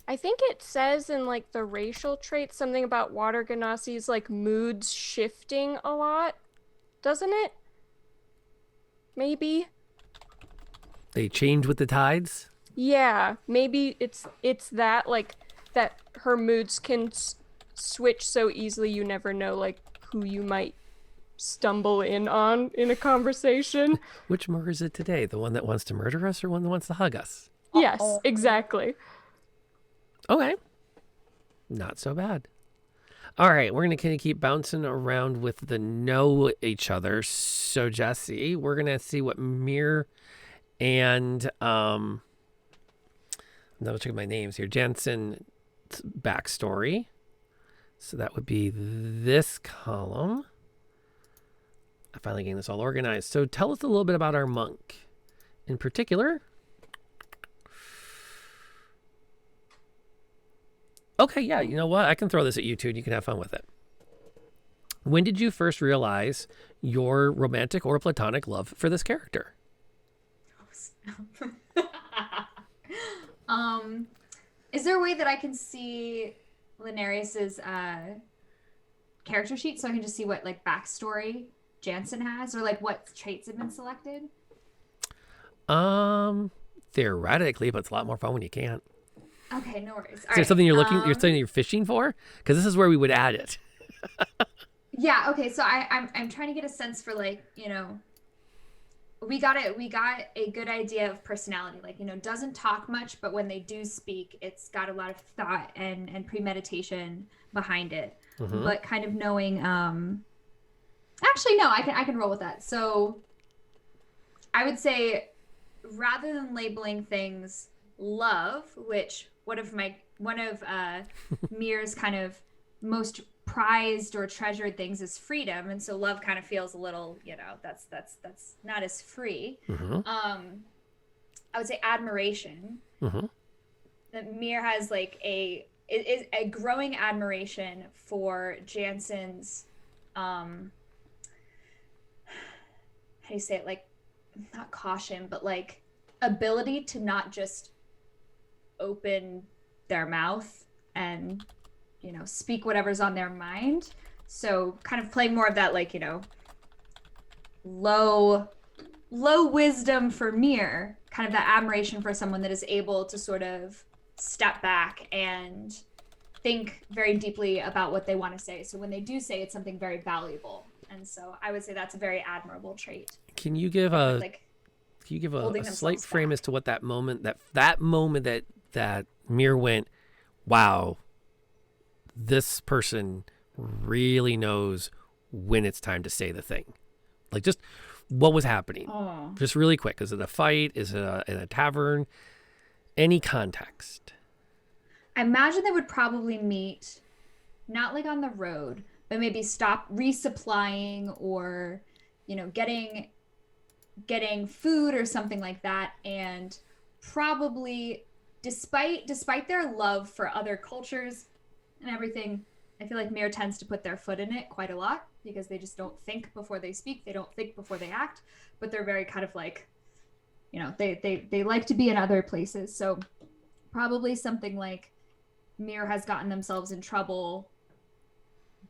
I think it says in like the racial traits something about water Ganassi's like moods shifting a lot, doesn't it? Maybe. They change with the tides? Yeah, maybe it's that like that her moods can switch so easily you never know like who you might stumble in on in a conversation. Which murder is it today? The one that wants to murder us or one that wants to hug us? Yes, exactly. Okay. Not so bad. All right, we're going to kind of keep bouncing around with the know each other. So, Jesse, we're going to see what Mir and, I'm double checking my names here, Jansen's backstory. So that would be this column. I'm finally getting this all organized. So tell us a little bit about our monk. In particular, okay, yeah, you know what? I can throw this at you too, and you can have fun with it. When did you first realize your romantic or platonic love for this character? Is there a way that I can see Linarius's character sheet so I can just see what like backstory Jansen has or like what traits have been selected? Theoretically, but it's a lot more fun when you can't. Okay, no worries. Is there something you're looking? You're something you're fishing for? Because this is where we would add it. Yeah. Okay. So I'm trying to get a sense for like we got a good idea of personality. Like doesn't talk much, but when they do speak, it's got a lot of thought and premeditation behind it. Mm-hmm. But kind of knowing. Actually, no. I can roll with that. So I would say rather than labeling things love, which one of Mir's kind of most prized or treasured things is freedom, and so love kind of feels a little that's not as free. Mm-hmm. I would say admiration. Mm-hmm. That Mir has like a growing admiration for Jansen's how do you say it, like not caution but like ability to not just open their mouth and speak whatever's on their mind. So kind of playing more of that like low wisdom for Mir, kind of that admiration for someone that is able to sort of step back and think very deeply about what they want to say. So when they do say it's something very valuable, and so I would say that's a very admirable trait. Can you give a slight frame as to what that moment that that Mir went, wow, this person really knows when it's time to say the thing? Like, just what was happening? Oh. Just really quick. Is it a fight? Is it in a tavern? Any context? I imagine they would probably meet, not like on the road, but maybe stop resupplying or, getting food or something like that. And probably, despite their love for other cultures and everything, I feel like Mir tends to put their foot in it quite a lot because they just don't think before they speak. They don't think before they act, but they're very kind of like, they like to be in other places. So probably something like Mir has gotten themselves in trouble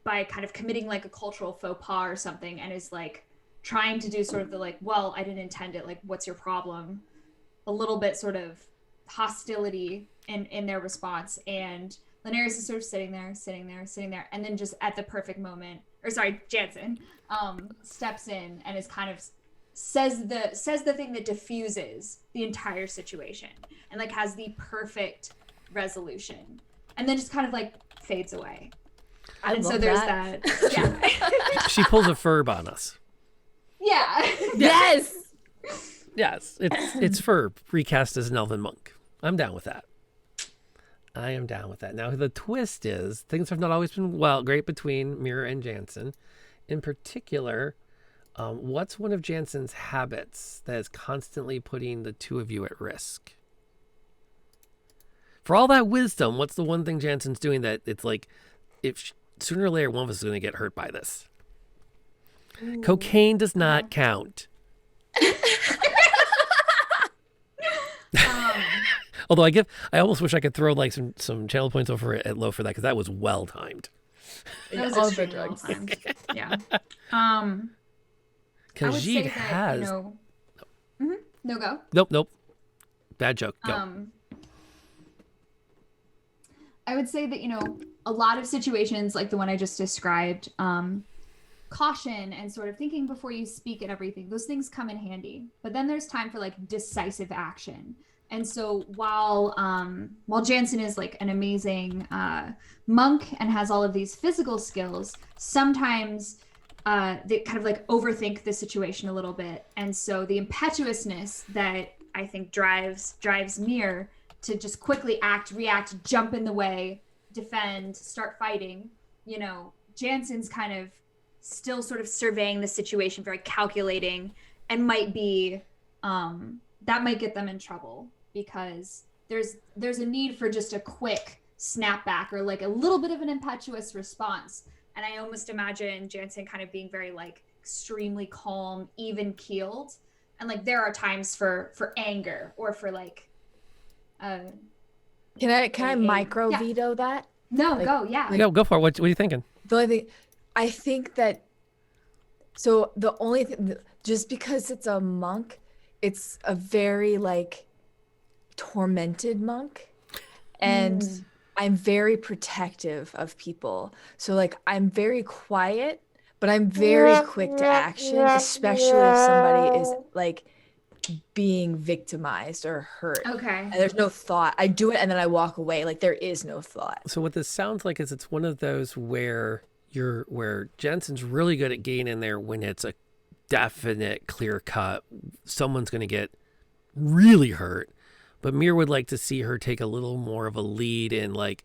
by kind of committing like a cultural faux pas or something, and is like trying to do sort of the like, well, I didn't intend it, like, what's your problem? A little bit sort of hostility in their response. And Linares is sort of sitting there, and then just at the perfect moment, Jansen steps in and is kind of says the thing that diffuses the entire situation and like has the perfect resolution, and then just kind of like fades away. I and love so there's that. Yeah. She pulls a Ferb on us. Yeah. Yes. Yes, it's Ferb recast as an elven monk. I'm down with that. I am down with that. Now, the twist is things have not always been great between Mir and Jansen. In particular, what's one of Jansen's habits that is constantly putting the two of you at risk? For all that wisdom, what's the one thing Jansen's doing that it's like, sooner or later one of us is going to get hurt by this? Ooh. Cocaine does not count. Although I almost wish I could throw like some channel points over at Low for that, because that was well timed. That was extremely well timed. Yeah. Khajiit has. No, go. Nope. Bad joke. Go. I would say that a lot of situations like the one I just described, caution and sort of thinking before you speak and everything, those things come in handy. But then there's time for like decisive action. And so while Jansen is like an amazing monk and has all of these physical skills, sometimes they kind of like overthink the situation a little bit. And so the impetuousness that I think drives Mir to just quickly react, jump in the way, defend, start fighting, Jansen's kind of still sort of surveying the situation, very calculating, and might be that might get them in trouble, because there's a need for just a quick snapback or like a little bit of an impetuous response. And I almost imagine Jansen kind of being very like extremely calm, even keeled, and like there are times for anger or for like can I micro veto that? No, like, go. Yeah. Go for it. What are you thinking? The only thing I think that, so the only thing, just because it's a monk, it's a very like tormented monk, and I'm very protective of people. So like I'm very quiet, but I'm very quick to action, especially if somebody is like being victimized or hurt. Okay. And there's no thought. I do it and then I walk away. Like there is no thought. So what this sounds like is it's one of those where Jensen's really good at getting in there when it's a definite clear cut. Someone's going to get really hurt. But Mir would like to see her take a little more of a lead in like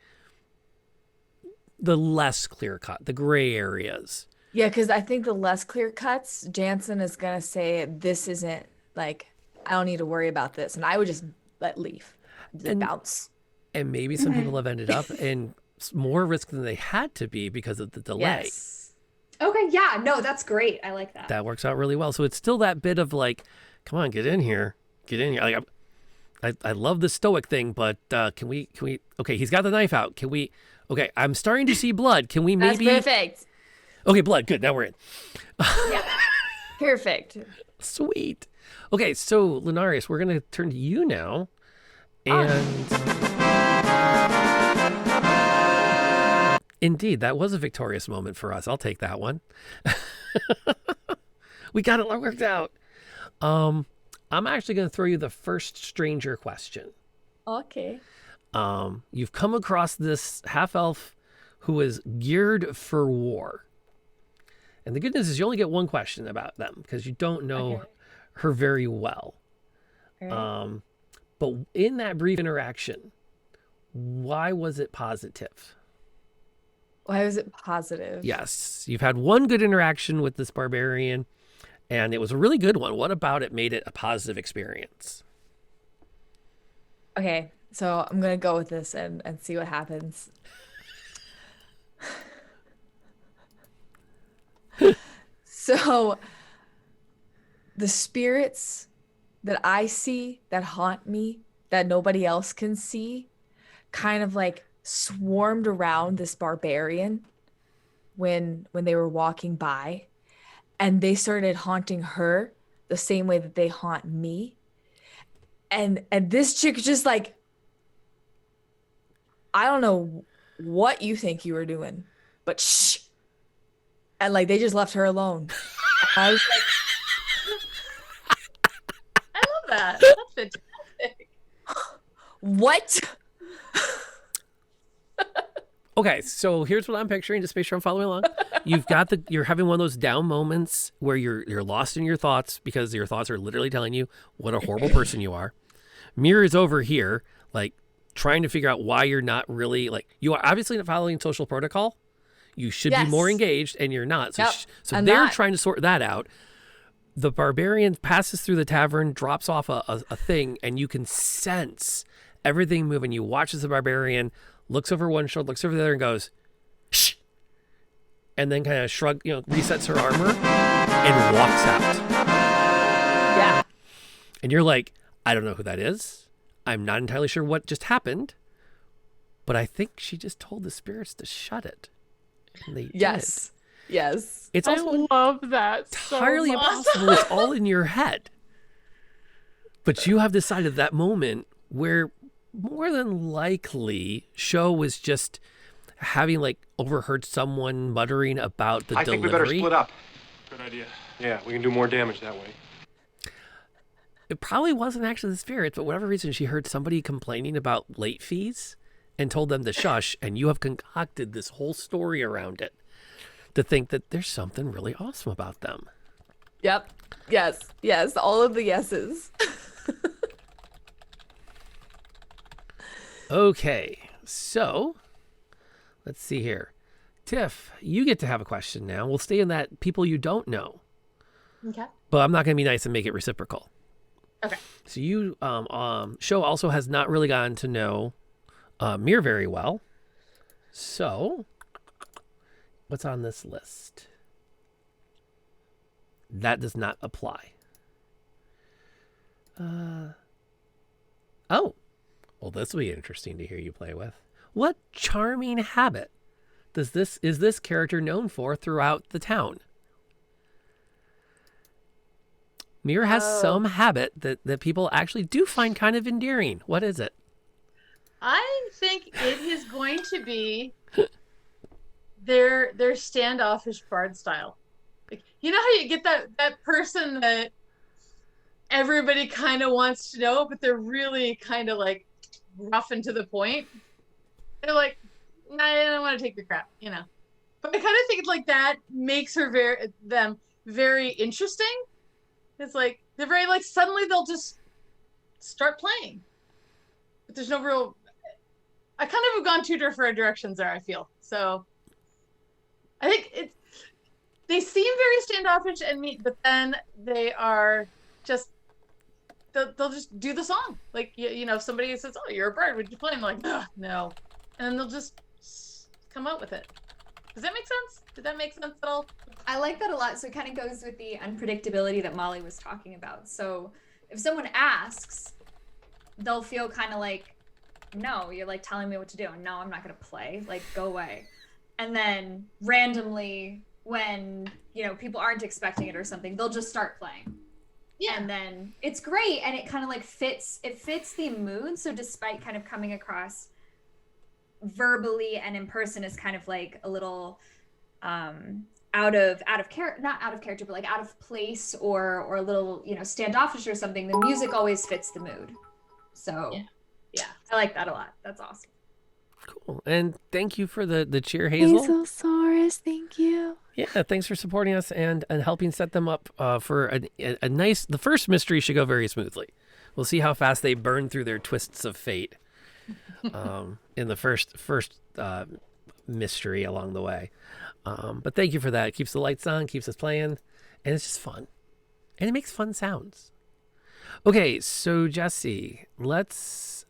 the less clear cut, the gray areas. Yeah, because I think the less clear cuts, Jansen is going to say, this isn't like, I don't need to worry about this. And I would just let leave, bounce. And maybe some people have ended up in more risk than they had to be because of the delay. Yes. Okay, yeah, no, that's great. I like that. That works out really well. So it's still that bit of like, come on, get in here. Like, I love the stoic thing, but can we, okay, he's got the knife out. Okay, I'm starting to see blood. Can we maybe? That's perfect. Okay, blood. Good. Now we're in. Yeah. Perfect. Sweet. Okay, so Linarius, we're going to turn to you now. And indeed, that was a victorious moment for us. I'll take that one. We got it worked out. I'm actually going to throw you the first stranger question. Okay. You've come across this half elf who is geared for war. And the good news is you only get one question about them because you don't know her very well. Right. But in that brief interaction, why was it positive? Why was it positive? Yes, you've had one good interaction with this barbarian, and it was a really good one. What about it made it a positive experience? Okay, so I'm gonna go with this and see what happens. So the spirits that I see that haunt me, that nobody else can see, kind of like swarmed around this barbarian when they were walking by, and they started haunting her the same way that they haunt me. And this chick just like, I don't know what you think you were doing, but shh. And like they just left her alone. I was like, I love that. That's fantastic. what? Okay, so here's what I'm picturing. Just make sure I'm following along. You're having one of those down moments where you're lost in your thoughts because your thoughts are literally telling you what a horrible person you are. Mirror is over here, like trying to figure out why you're not really like you are obviously not following social protocol. You should be more engaged, and you're not. So, Yep, so they're trying to sort that out. The barbarian passes through the tavern, drops off a thing, and you can sense everything moving. You watch as the barbarian looks over one shoulder, looks over the other, and goes, shh, and then kind of resets her armor and walks out. Yeah. And you're like, I don't know who that is. I'm not entirely sure what just happened, but I think she just told the spirits to shut it. And they Yes. did. Yes. It's I also love that entirely so much. impossible. It's all in your head. But you have decided that moment where more than likely Sho was just having like overheard someone muttering about the delivery. I think we better split up. Good idea. Yeah, we can do more damage that way. It probably wasn't actually the spirits, but whatever reason she heard somebody complaining about late fees and told them to shush, and you have concocted this whole story around it to think that there's something really awesome about them. Yep. Yes. Yes. All of the yeses. Okay, so let's see here. Tiff, you get to have a question now. We'll stay in that people you don't know. Okay. But I'm not going to be nice and make it reciprocal. Okay. So you, Sho also has not really gotten to know Mir very well. So, what's on this list? That does not apply. Oh, well, this will be interesting to hear you play with. What charming habit is this character known for throughout the town? Mir has some habit that people actually do find kind of endearing. What is it? I think it is going to be their standoffish bard style. Like, you know how you get that person that everybody kind of wants to know, but they're really kind of like rough and to the point. They're like, nah, I don't want to take your crap, you know. But I kind of think like that makes them very interesting. It's like they're very like suddenly they'll just start playing, but there's no real. I kind of have gone two different directions there. I feel so. I think they seem very standoffish and neat, but then they are just they'll just do the song. Like you know, if somebody says, "Oh, you're a bird, would you play?" I'm like, no, and then they'll just come out with it. Does that make sense? Did that make sense at all? I like that a lot. So it kind of goes with the unpredictability that Molly was talking about. So if someone asks, they'll feel kind of like, no, you're like telling me what to do. No, I'm not going to play. Like, go away. And then randomly, when, you know, people aren't expecting it or something, they'll just start playing. Yeah. And then it's great. And it kind of like fits the mood. So despite kind of coming across verbally and in person is kind of like a little out of character, not out of character, but like out of place or a little, you know, standoffish or something, the music always fits the mood. So yeah. I like that a lot. That's awesome. Cool. And thank you for the cheer, Hazel. Hazelsaurus, thank you. Yeah, thanks for supporting us and helping set them up for a nice. The first mystery should go very smoothly. We'll see how fast they burn through their twists of fate in the first mystery along the way. But thank you for that. It keeps the lights on, keeps us playing, and it's just fun, and it makes fun sounds. Okay, so Jesse, let's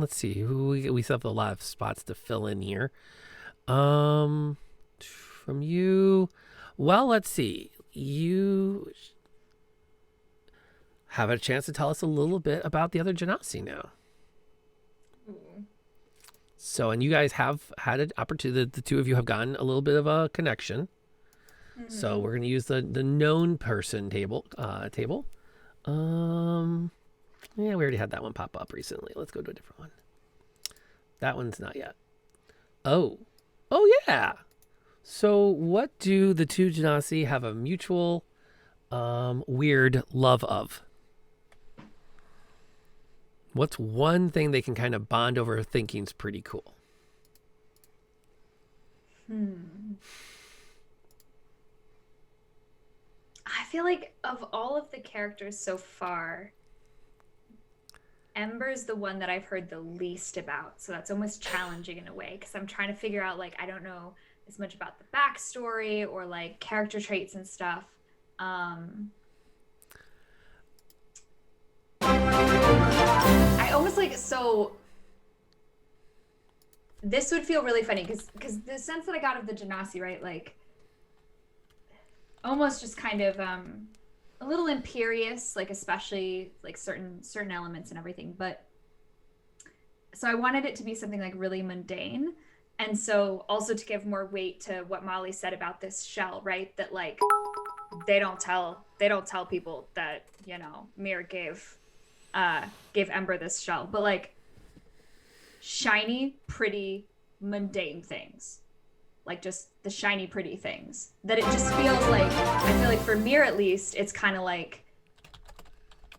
see who we still have a lot of spots to fill in here. From you, well, let's see. You have a chance to tell us a little bit about the other Genasi now. So, and you guys have had an opportunity, the two of you have gotten a little bit of a connection. So we're going to use the known person table. Yeah, we already had that one pop up recently. Let's go to a different one. That one's not yet. Oh yeah. So what do the two Genasi have a mutual weird love of? What's one thing they can kind of bond over thinking's pretty cool? I feel like of all of the characters so far, Ember's the one that I've heard the least about. So that's almost challenging in a way, because I'm trying to figure out, like, I don't know as much about the backstory or like character traits and stuff. I almost like, so this would feel really funny because the sense that I got of the Genasi, right, like almost just kind of a little imperious, like especially like certain elements and everything. But so I wanted it to be something like really mundane, and so also to give more weight to what Molly said about this shell, right, that like they don't tell people that, you know, Mir gave Ember this shell, but like shiny, pretty, mundane things, like just the shiny, pretty things, that it just feels like, I feel like for Mir at least, it's kind of like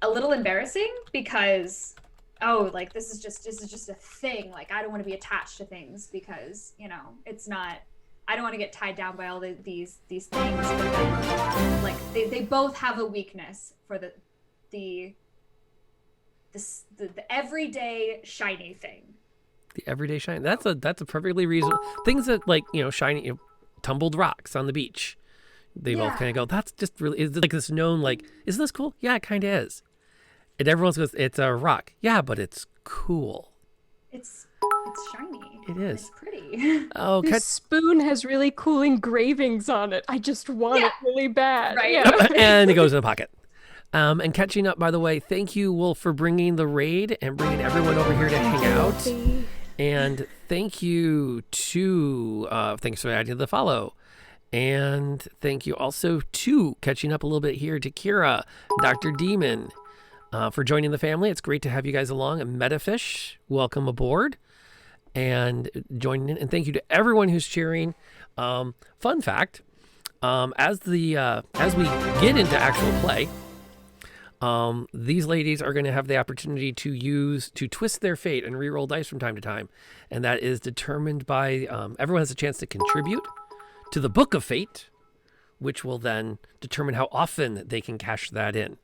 a little embarrassing because, oh, like this is just a thing. Like I don't want to be attached to things because, you know, it's not, I don't want to get tied down by all these things. But then, like they both have a weakness for the everyday shiny thing. The everyday shiny. That's a perfectly reasonable things that, like, you know, shiny, you know, tumbled rocks on the beach. They both kind of go, that's just really, it's like this known, like, isn't this cool? Yeah, it kind of is. And everyone goes, it's a rock. Yeah, but it's cool. It's shiny. It is. It's pretty. Oh, This spoon has really cool engravings on it. I just want it really bad. Right. Yeah. and it goes in the pocket. And catching up, by the way, thank you, Wolf, for bringing the raid and bringing everyone over here to hang out. And thank you to, thanks for adding the follow. And thank you also to catching up a little bit here to Kira, Dr. Demon, for joining the family. It's great to have you guys along. And Metafish, welcome aboard and joining in. And thank you to everyone who's cheering. Fun fact, as we get into actual play, these ladies are going to have the opportunity to twist their fate and re-roll dice from time to time. And that is determined by, everyone has a chance to contribute to the Book of Fate, which will then determine how often they can cash that in.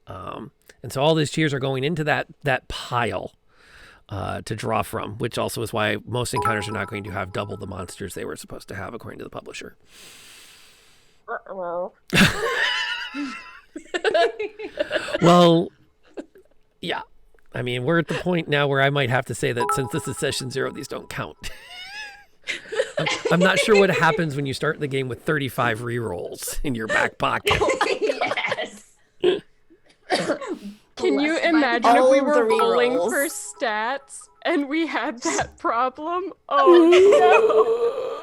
And so all these cheers are going into that pile to draw from, which also is why most encounters are not going to have double the monsters they were supposed to have, according to the publisher. Well, yeah. I mean, we're at the point now where I might have to say that since this is session 0, these don't count. I'm not sure what happens when you start the game with 35 rerolls in your back pocket. Yes. Can you imagine if we were rolling for stats and we had that problem? Oh no.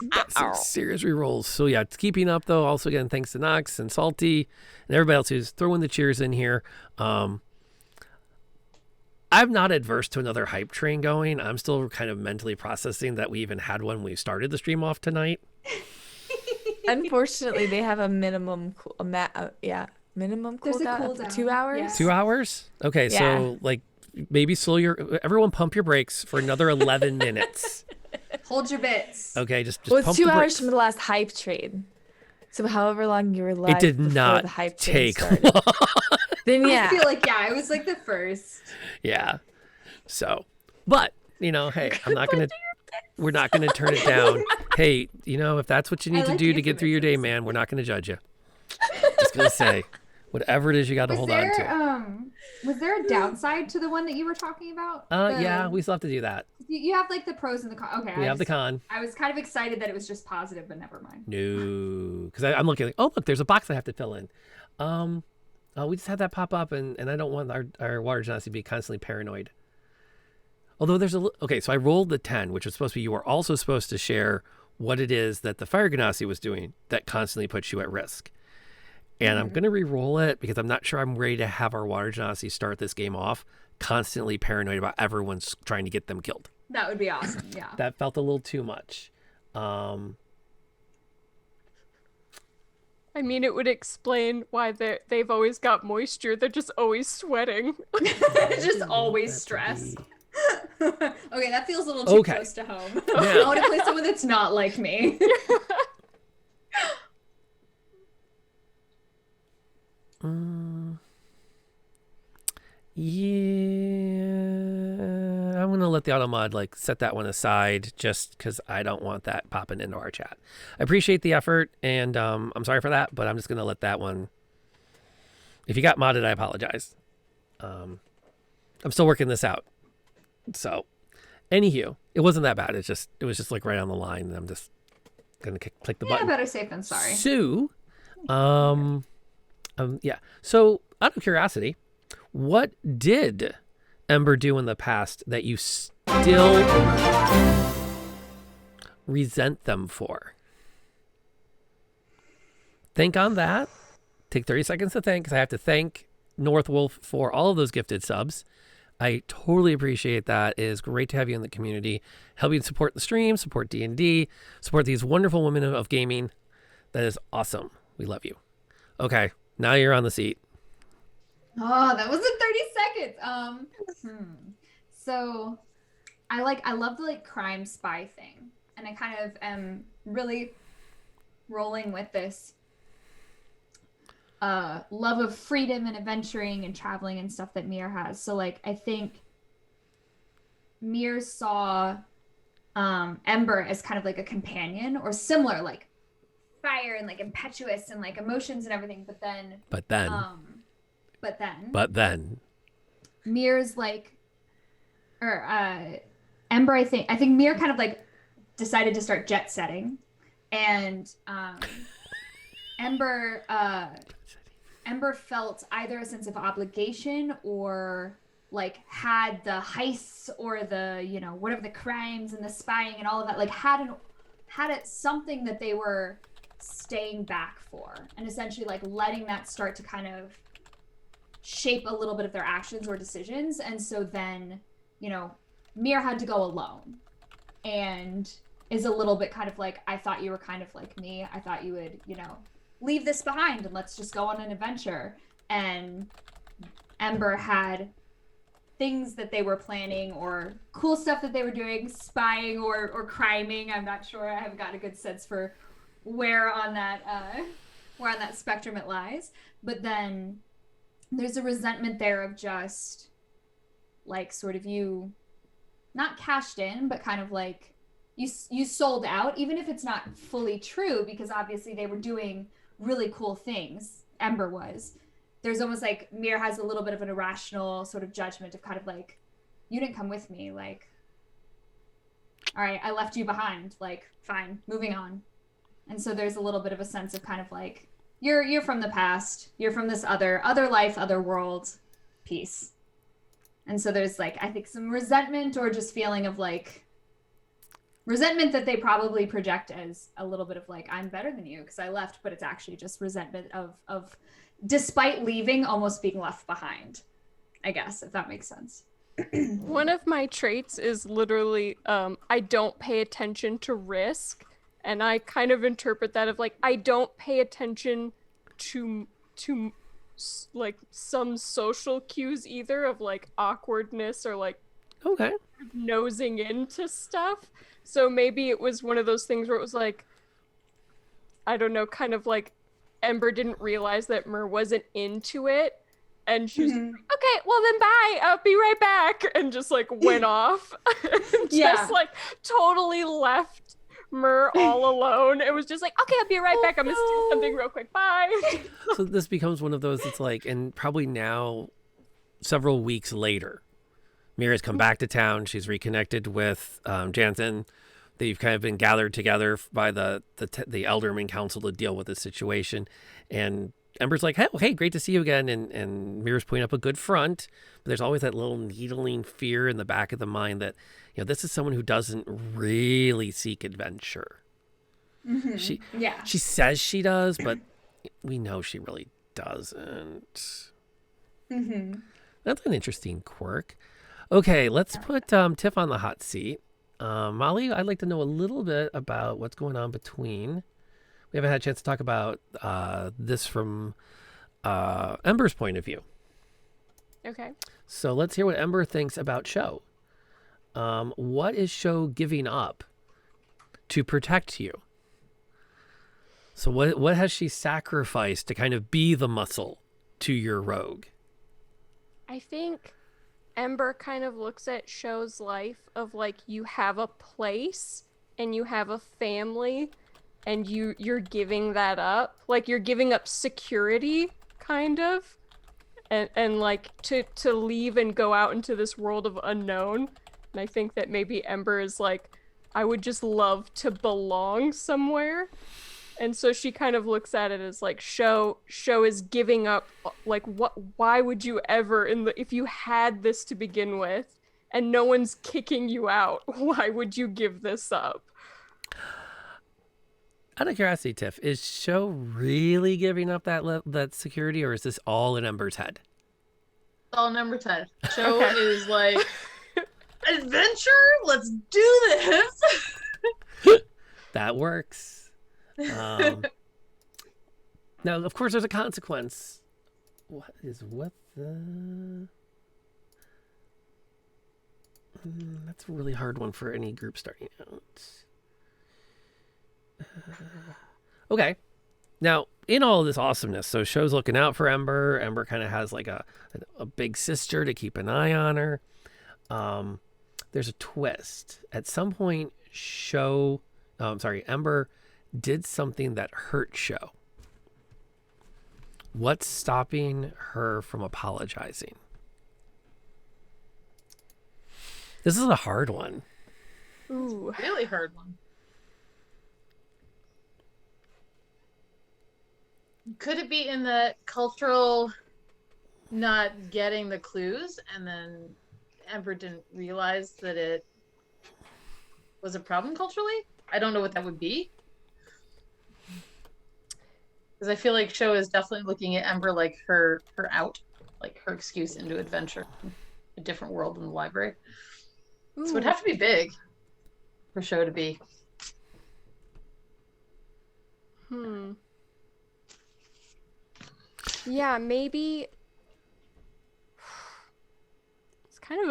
Got some serious rerolls. So yeah, it's keeping up though. Also, again, thanks to Nox and Salty and everybody else who's throwing the cheers in here. I'm not adverse to another hype train going. I'm still kind of mentally processing that we even had one when we started the stream off tonight. Unfortunately, they have a minimum minimum There's a cooldown cooldown. of 2 hours. Yeah. 2 hours? Okay, Yeah. so like maybe everyone pump your brakes for another 11 minutes. Hold your bits. Okay, just Well, it's pump 2 the hours brakes. from the last hype trade. So however long you were live It did before not the hype take train started. long. Then I feel like, yeah, it was like the first. Yeah. So, but, hey, we're not going to turn it down. Hey, if that's what you need to do to get through your day, man, we're not going to judge you. Just going to say, whatever it is you got to hold on to. Was there a downside to the one that you were talking about? Yeah, we still have to do that. You have like the pros and the cons. Okay. We have the con. I was kind of excited that it was just positive, but never mind. No, because I'm looking like, oh, look, there's a box I have to fill in. We just had that pop up, and I don't want our water genasi to be constantly paranoid. Although okay, so I rolled the 10, which was supposed to be you were also supposed to share what it is that the fire genasi was doing that constantly puts you at risk. And I'm going to re-roll it because I'm not sure I'm ready to have our water genasi start this game off constantly paranoid about everyone's trying to get them killed. That would be awesome, yeah. That felt a little too much. I mean, it would explain why they've always got moisture. They're just always sweating. Just always stressed. Okay, that feels a little too close to home. I want to play someone that's not like me. Yeah, I'm going to let the auto mod set that one aside just because I don't want that popping into our chat. I appreciate the effort, and I'm sorry for that, but I'm just going to let that one. If you got modded, I apologize. I'm still working this out. So, anywho, it wasn't that bad. It was just right on the line, and I'm just going to click the button. Yeah, better safe than sorry. So, yeah. So, out of curiosity, what did Ember do in the past that you still resent them for? Think on that. Take 30 seconds to think, because I have to thank Northwolf for all of those gifted subs. I totally appreciate that. It is great to have you in the community, helping support the stream, support D&D, support these wonderful women of gaming. That is awesome. We love you. Okay, now you're on the seat. Oh, that was in 30 seconds. So I love the crime spy thing. And I kind of am really rolling with this love of freedom and adventuring and traveling and stuff that Mir has. So I think Mir saw Ember as kind of a companion or similar, fire and impetuous and emotions and everything. But then Mir's Ember, I think Mir kind of decided to start jet setting, and Ember felt either a sense of obligation or had the heists or the whatever the crimes and the spying and all of that had it something that they were staying back for, and essentially letting that start to kind of shape a little bit of their actions or decisions. And so then Mir had to go alone and is a little bit kind of I thought you were kind of like me. I thought you would leave this behind and let's just go on an adventure. And Ember had things that they were planning or cool stuff that they were doing, spying or criming. I'm not sure. I haven't got a good sense for where on that spectrum it lies. But then there's a resentment there of just sort of you not cashed in, but kind of you sold out, even if it's not fully true, because obviously they were doing really cool things. Ember was. There's almost Mir has a little bit of an irrational sort of judgment of kind of you didn't come with me. All right, I left you behind. Fine, moving on. And so there's a little bit of a sense of kind of you're from the past. You're from this other life, other world, peace. And so there's I think some resentment or just feeling of resentment that they probably project as a little bit of I'm better than you because I left, but it's actually just resentment of despite leaving, almost being left behind, I guess, if that makes sense. One of my traits is literally I don't pay attention to risk, and I kind of interpret that of I don't pay attention to like some social cues either of like awkwardness or like Okay. nosing into stuff. So maybe it was one of those things where it was like, I don't know, kind of like Ember didn't realize that Mer wasn't into it. And she was like, okay, well then bye, I'll be right back. And just like went off. And just like totally left Mer all alone. It was just like, okay, I'll be right back. I'm gonna do something real quick. Bye. So this becomes one of those that's like, and probably now, several weeks later, Mira's come back to town. She's reconnected with Jansen. They've kind of been gathered together by the Elderman Council to deal with this situation. And Ember's like, hey, great to see you again. And Mira's putting up a good front. But there's always that little needling fear in the back of the mind that, this is someone who doesn't really seek adventure. She says she does, but we know she really doesn't. That's an interesting quirk. Okay, let's put Tiff on the hot seat. Molly, I'd like to know a little bit about what's going on between. We haven't had a chance to talk about this from Ember's point of view. Okay. So let's hear what Ember thinks about Sho. What is Sho giving up to protect you? So what has she sacrificed to kind of be the muscle to your rogue? I think Ember kind of looks at Sho's life of like, you have a place and you have a family and you're giving that up. Like you're giving up security kind of. And like to leave and go out into this world of unknown. And I think that maybe Ember is like, I would just love to belong somewhere. And so she kind of looks at it as like Sho is giving up, like why would you ever if you had this to begin with and no one's kicking you out, why would you give this up? Out of curiosity, Tiff, is Sho really giving up that security, or is this all in Ember's head? All in Ember's head. Sho is like, adventure? Let's do this. That works. Now, of course, there's a consequence. What is with the... that's a really hard one for any group starting out. Okay. Now, in all of this awesomeness, so Sho's looking out for Ember. Ember kind of has like a big sister to keep an eye on her. There's a twist. At some point, Ember did something that hurt Sho. What's stopping her from apologizing? This is a hard one. Ooh. Really hard one. Could it be in the cultural not getting the clues and then Ember didn't realize that it was a problem culturally? I don't know what that would be. Because I feel like Sho is definitely looking at Ember like her out, like her excuse into adventure, a different world than the library. Ooh. So it would have to be big for Sho to be. Yeah, maybe it's kind of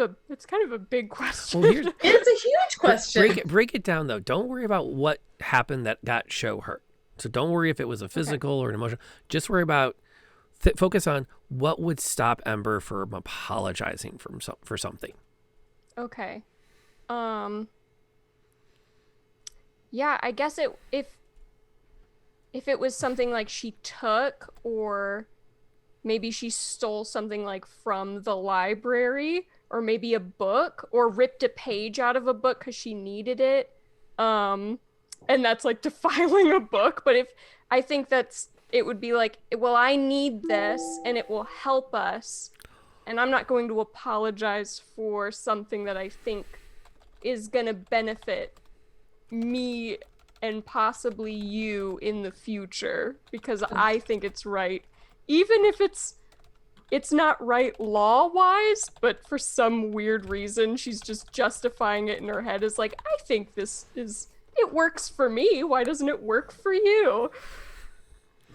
a big question. Well, it's a huge question. Break it down though. Don't worry about what happened that got Sho hurt. So don't worry if it was a physical or an emotional. Just worry about focus on what would stop Ember from apologizing for something. Okay. Yeah, I guess if it was something like she took, or maybe she stole something like from the library, or maybe a book, or ripped a page out of a book because she needed it, and that's like defiling a book. But I think it would be like, well, I need this and it will help us, and I'm not going to apologize for something that I think is going to benefit me and possibly you in the future, because I think it's right, even if it's not right law-wise, but for some weird reason she's just justifying it in her head as like, I think it works for me, why doesn't it work for you?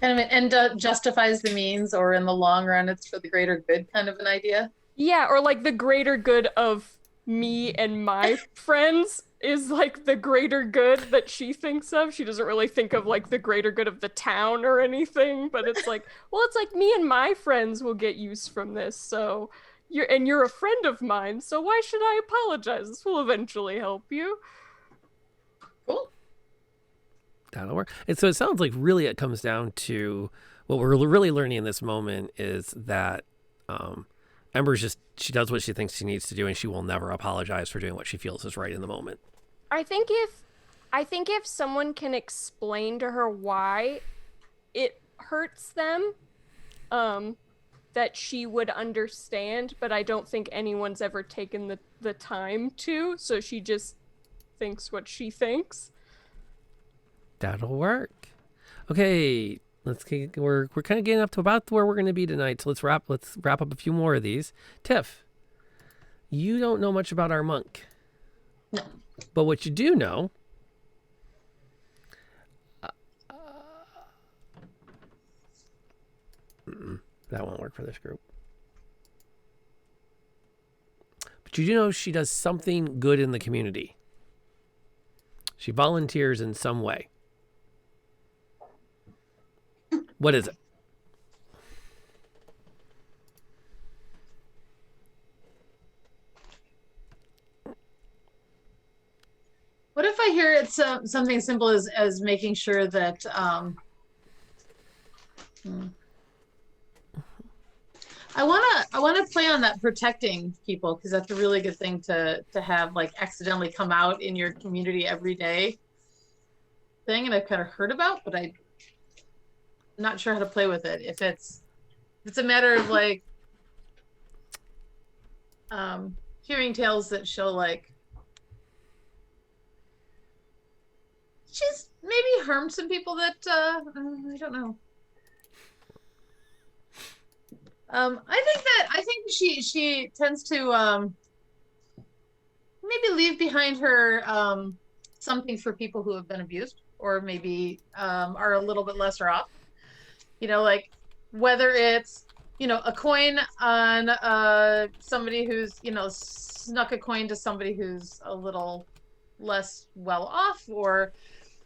Kind of, and justifies the means, or in the long run, it's for the greater good, kind of an idea. Yeah, or like the greater good of me and my friends is like the greater good that she thinks of. She doesn't really think of like the greater good of the town or anything, but it's like, well, it's like me and my friends will get use from this. So you're a friend of mine, so why should I apologize? This will eventually help you. Cool. That'll work. And so it sounds like really it comes down to what we're really learning in this moment is that Ember's just, she does what she thinks she needs to do, and she will never apologize for doing what she feels is right in the moment. I think if someone can explain to her why it hurts them, that she would understand, but I don't think anyone's ever taken the time to, so she just thinks what she thinks. That'll work. Okay, we're kind of getting up to about where we're going to be tonight, so let's wrap up a few more of these. Tiff, you don't know much about our monk. No. But what you do know that won't work for this group. But you do know she does something good in the community. She volunteers in some way. What is it? What if I hear it's something simple as making sure that I wanna play on that protecting people, because that's a really good thing to have, like, accidentally come out in your community every day thing, and I've kind of heard about, but I'm not sure how to play with it. If it's a matter of like hearing tales that show like she's maybe harmed some people that I don't know. I think she tends to maybe leave behind her something for people who have been abused, or maybe are a little bit lesser off. You know, like whether it's, you know, a coin on somebody who's, you know, snuck a coin to somebody who's a little less well off, or,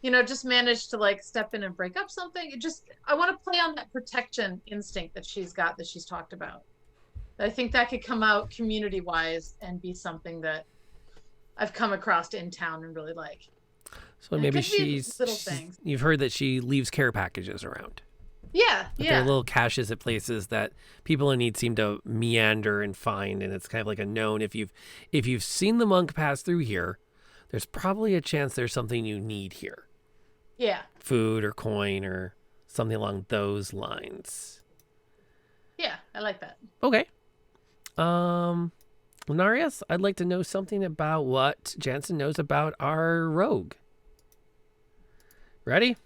you know, just managed to like step in and break up something. I want to play on that protection instinct that she's got, that she's talked about. I think that could come out community wise and be something that I've come across in town and really like. So and maybe little things. You've heard that she leaves care packages around. Yeah, There are little caches at places that people in need seem to meander and find, and it's kind of like a known. If you've seen the monk pass through here, there's probably a chance there's something you need here. Yeah. Food or coin or something along those lines. Yeah, I like that. Okay. Narius, I'd like to know something about what Jansen knows about our rogue. Ready?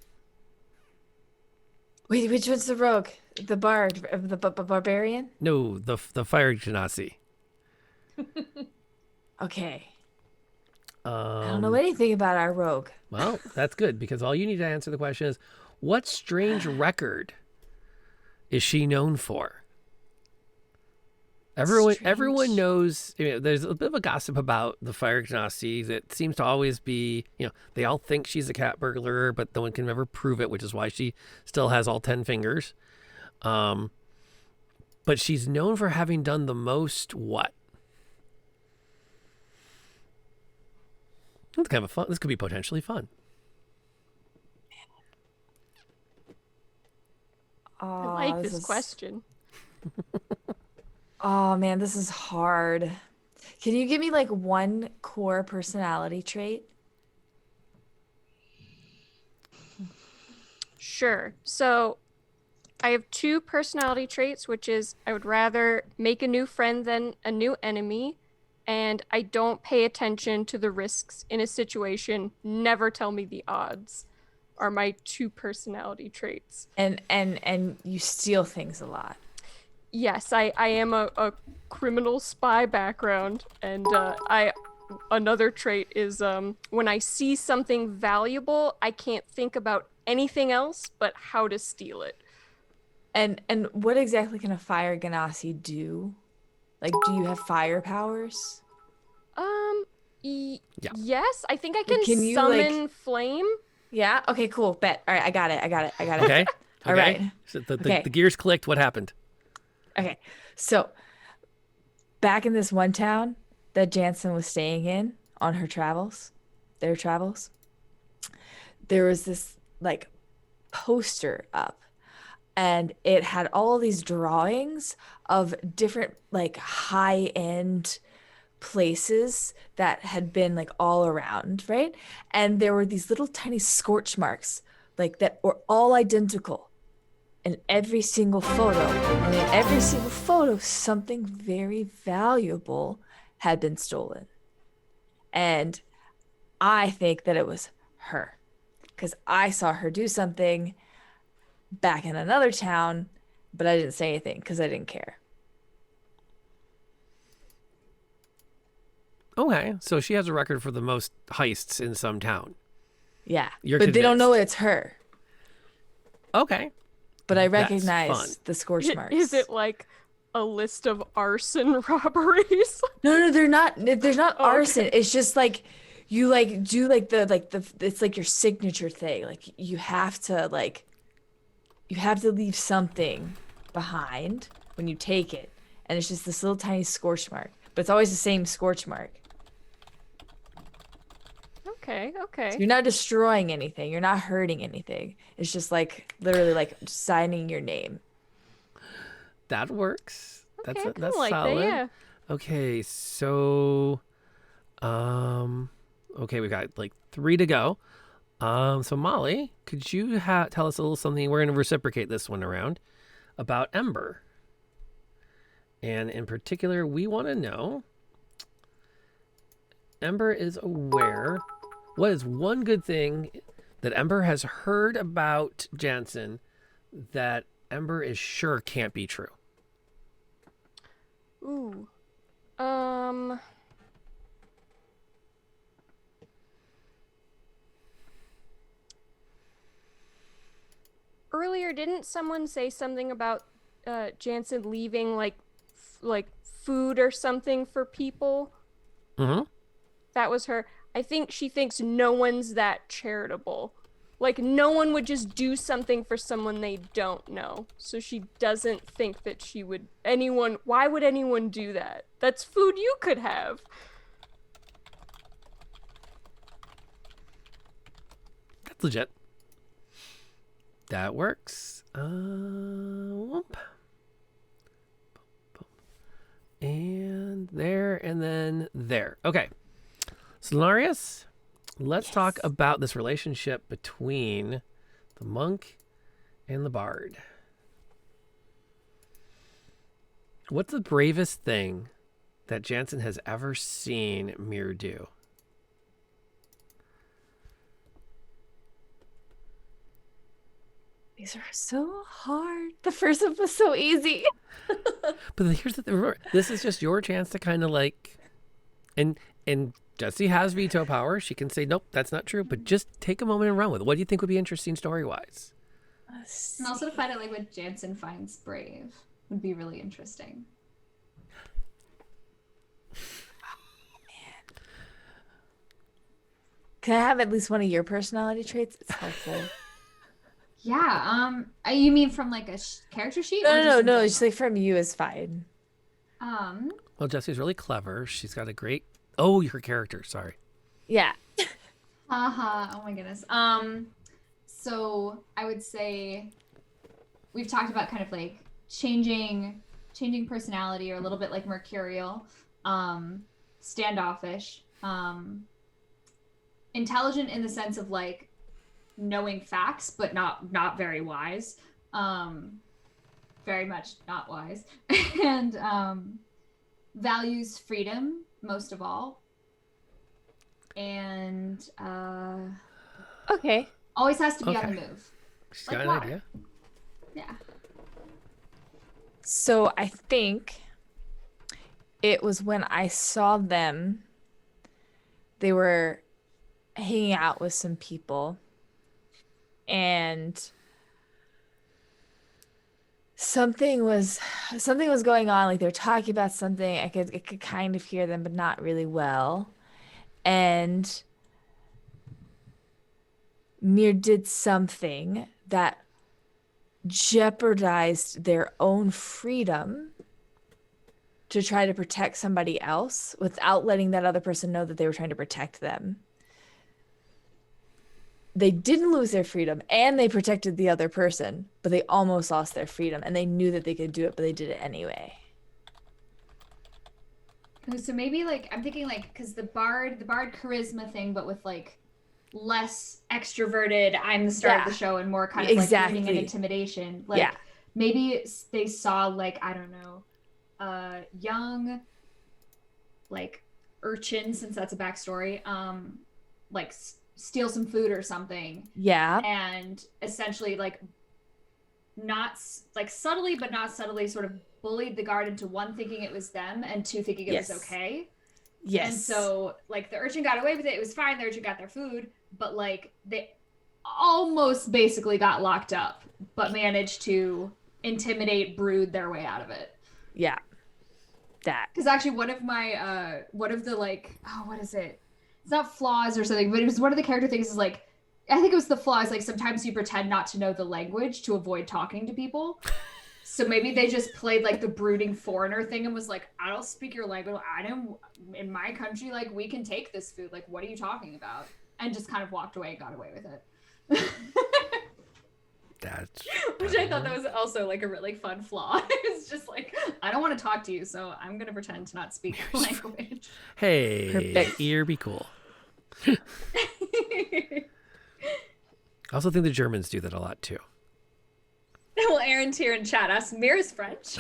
Wait, which one's the rogue? The bard, the barbarian? No, the fire genasi. Okay. I don't know anything about our rogue. Well, that's good, because all you need to answer the question is, what strange record is she known for? Everyone knows, you know, there's a bit of a gossip about the fire genasi that seems to always be, you know, they all think she's a cat burglar, but no one can ever prove it, which is why she still has all 10 fingers. But she's known for having done the most what? It's kind of fun. This could be potentially fun. I like this question. Oh man, this is hard. Can you give me like one core personality trait? Sure. So I have 2 personality traits, which is I would rather make a new friend than a new enemy, and I don't pay attention to the risks in a situation. Never tell me the odds are my 2 personality traits. And you steal things a lot. Yes, I am a criminal spy background, and another trait is when I see something valuable, I can't think about anything else but how to steal it. And what exactly can a fire ganassi do? Like, do you have fire powers? Yeah. Yeah. Yes, I think I can Can you, summon like- flame. Yeah. Okay. Cool. Bet. All right. I got it. Okay. All right. So the Okay. gears clicked. What happened? Okay. So back in this one town that Jansen was staying in on their travels, there was this like poster up, and it had all these drawings of different like high-end places that had been like all around, right? And there were these little tiny scorch marks like that were all identical in every single photo. And in every single photo, something very valuable had been stolen. And I think that it was her, because I saw her do something back in another town, but I didn't say anything because I didn't care. Okay, so she has a record for the most heists in some town. Yeah. You're but they don't know convinced. it's her. Okay. But I That's recognize fun. the scorch marks. Is it like a list of arson robberies? No, they're not. There's not Oh, okay. arson. It's just like you like do like the it's like your signature thing. Like you have to leave something behind when you take it. And it's just this little tiny scorch mark. But it's always the same scorch mark. Okay. So you're not destroying anything. You're not hurting anything. It's just like literally like signing your name. That works. Okay, I That's kinda like that, solid. yeah. Okay, so okay, we got like 3 to go. So Molly, could you tell us a little something? We're going to reciprocate this one around about Ember. And in particular, we want to know, Ember is aware. What is one good thing that Ember has heard about Jansen that Ember is sure can't be true? Ooh. Earlier, didn't someone say something about Jansen leaving like food or something for people? Mm-hmm. That was her. I think she thinks no one's that charitable. Like, no one would just do something for someone they don't know. So she doesn't think that why would anyone do that? That's food you could have. That's legit. That works. Whoop. And there, and then there. Okay. Solarius, let's talk about this relationship between the monk and the bard. What's the bravest thing that Jansen has ever seen Mir do? These are so hard. The first one was so easy. But here's the thing. This is just your chance to kind of like, and Jessie has veto power. She can say, nope, that's not true. But just take a moment and run with it. What do you think would be interesting story-wise? And also to find out like what Jansen finds brave would be really interesting. Can I have at least one of your personality traits? It's helpful. Yeah. You mean from like a character sheet? or just No. in general? Just like from you is fine. Well, Jessie's really clever. She's got a great... Oh, her character. Sorry. Yeah. Haha. Oh my goodness. So I would say we've talked about kind of like changing personality, or a little bit like mercurial, standoffish, intelligent in the sense of like knowing facts but not very wise, very much not wise, and values freedom most of all, and Okay. always has to be on Okay. the move. She's Like got an water. idea. Yeah. So I think it was when I saw them, they were hanging out with some people, and something was going on. Like they were talking about something. I could kind of hear them, but not really well. And Mir did something that jeopardized their own freedom to try to protect somebody else without letting that other person know that they were trying to protect them. They didn't lose their freedom and they protected the other person, but they almost lost their freedom and they knew that they could do it, but they did it anyway. So maybe like I'm thinking like because the bard charisma thing, but with like less extroverted, I'm the star of the show, and more kind of like learning and intimidation. Like maybe they saw like I don't know, young like urchin, since that's a backstory, like steal some food or something. Yeah. And essentially like not like subtly but not subtly sort of bullied the guard into one thinking it was them and two thinking it was okay. Yes. And so like the urchin got away with it. It was fine. The urchin got their food, but like they almost basically got locked up, but managed to intimidate, brood their way out of it. Yeah. That. Because actually one of the like, oh, what is it? It's not flaws or something, but it was one of the character things is like, I think it was the flaws. Like sometimes you pretend not to know the language to avoid talking to people. So maybe they just played like the brooding foreigner thing and was like, I don't speak your language. I don't, in my country, like we can take this food. Like, what are you talking about? And just kind of walked away and got away with it. Which I thought that was also like a really fun flaw. It's just like, I don't want to talk to you, so I'm going to pretend to not speak your language. Hey, ear be cool. I also think the Germans do that a lot too. Well, Aaron's here in chat. Us Mir's French.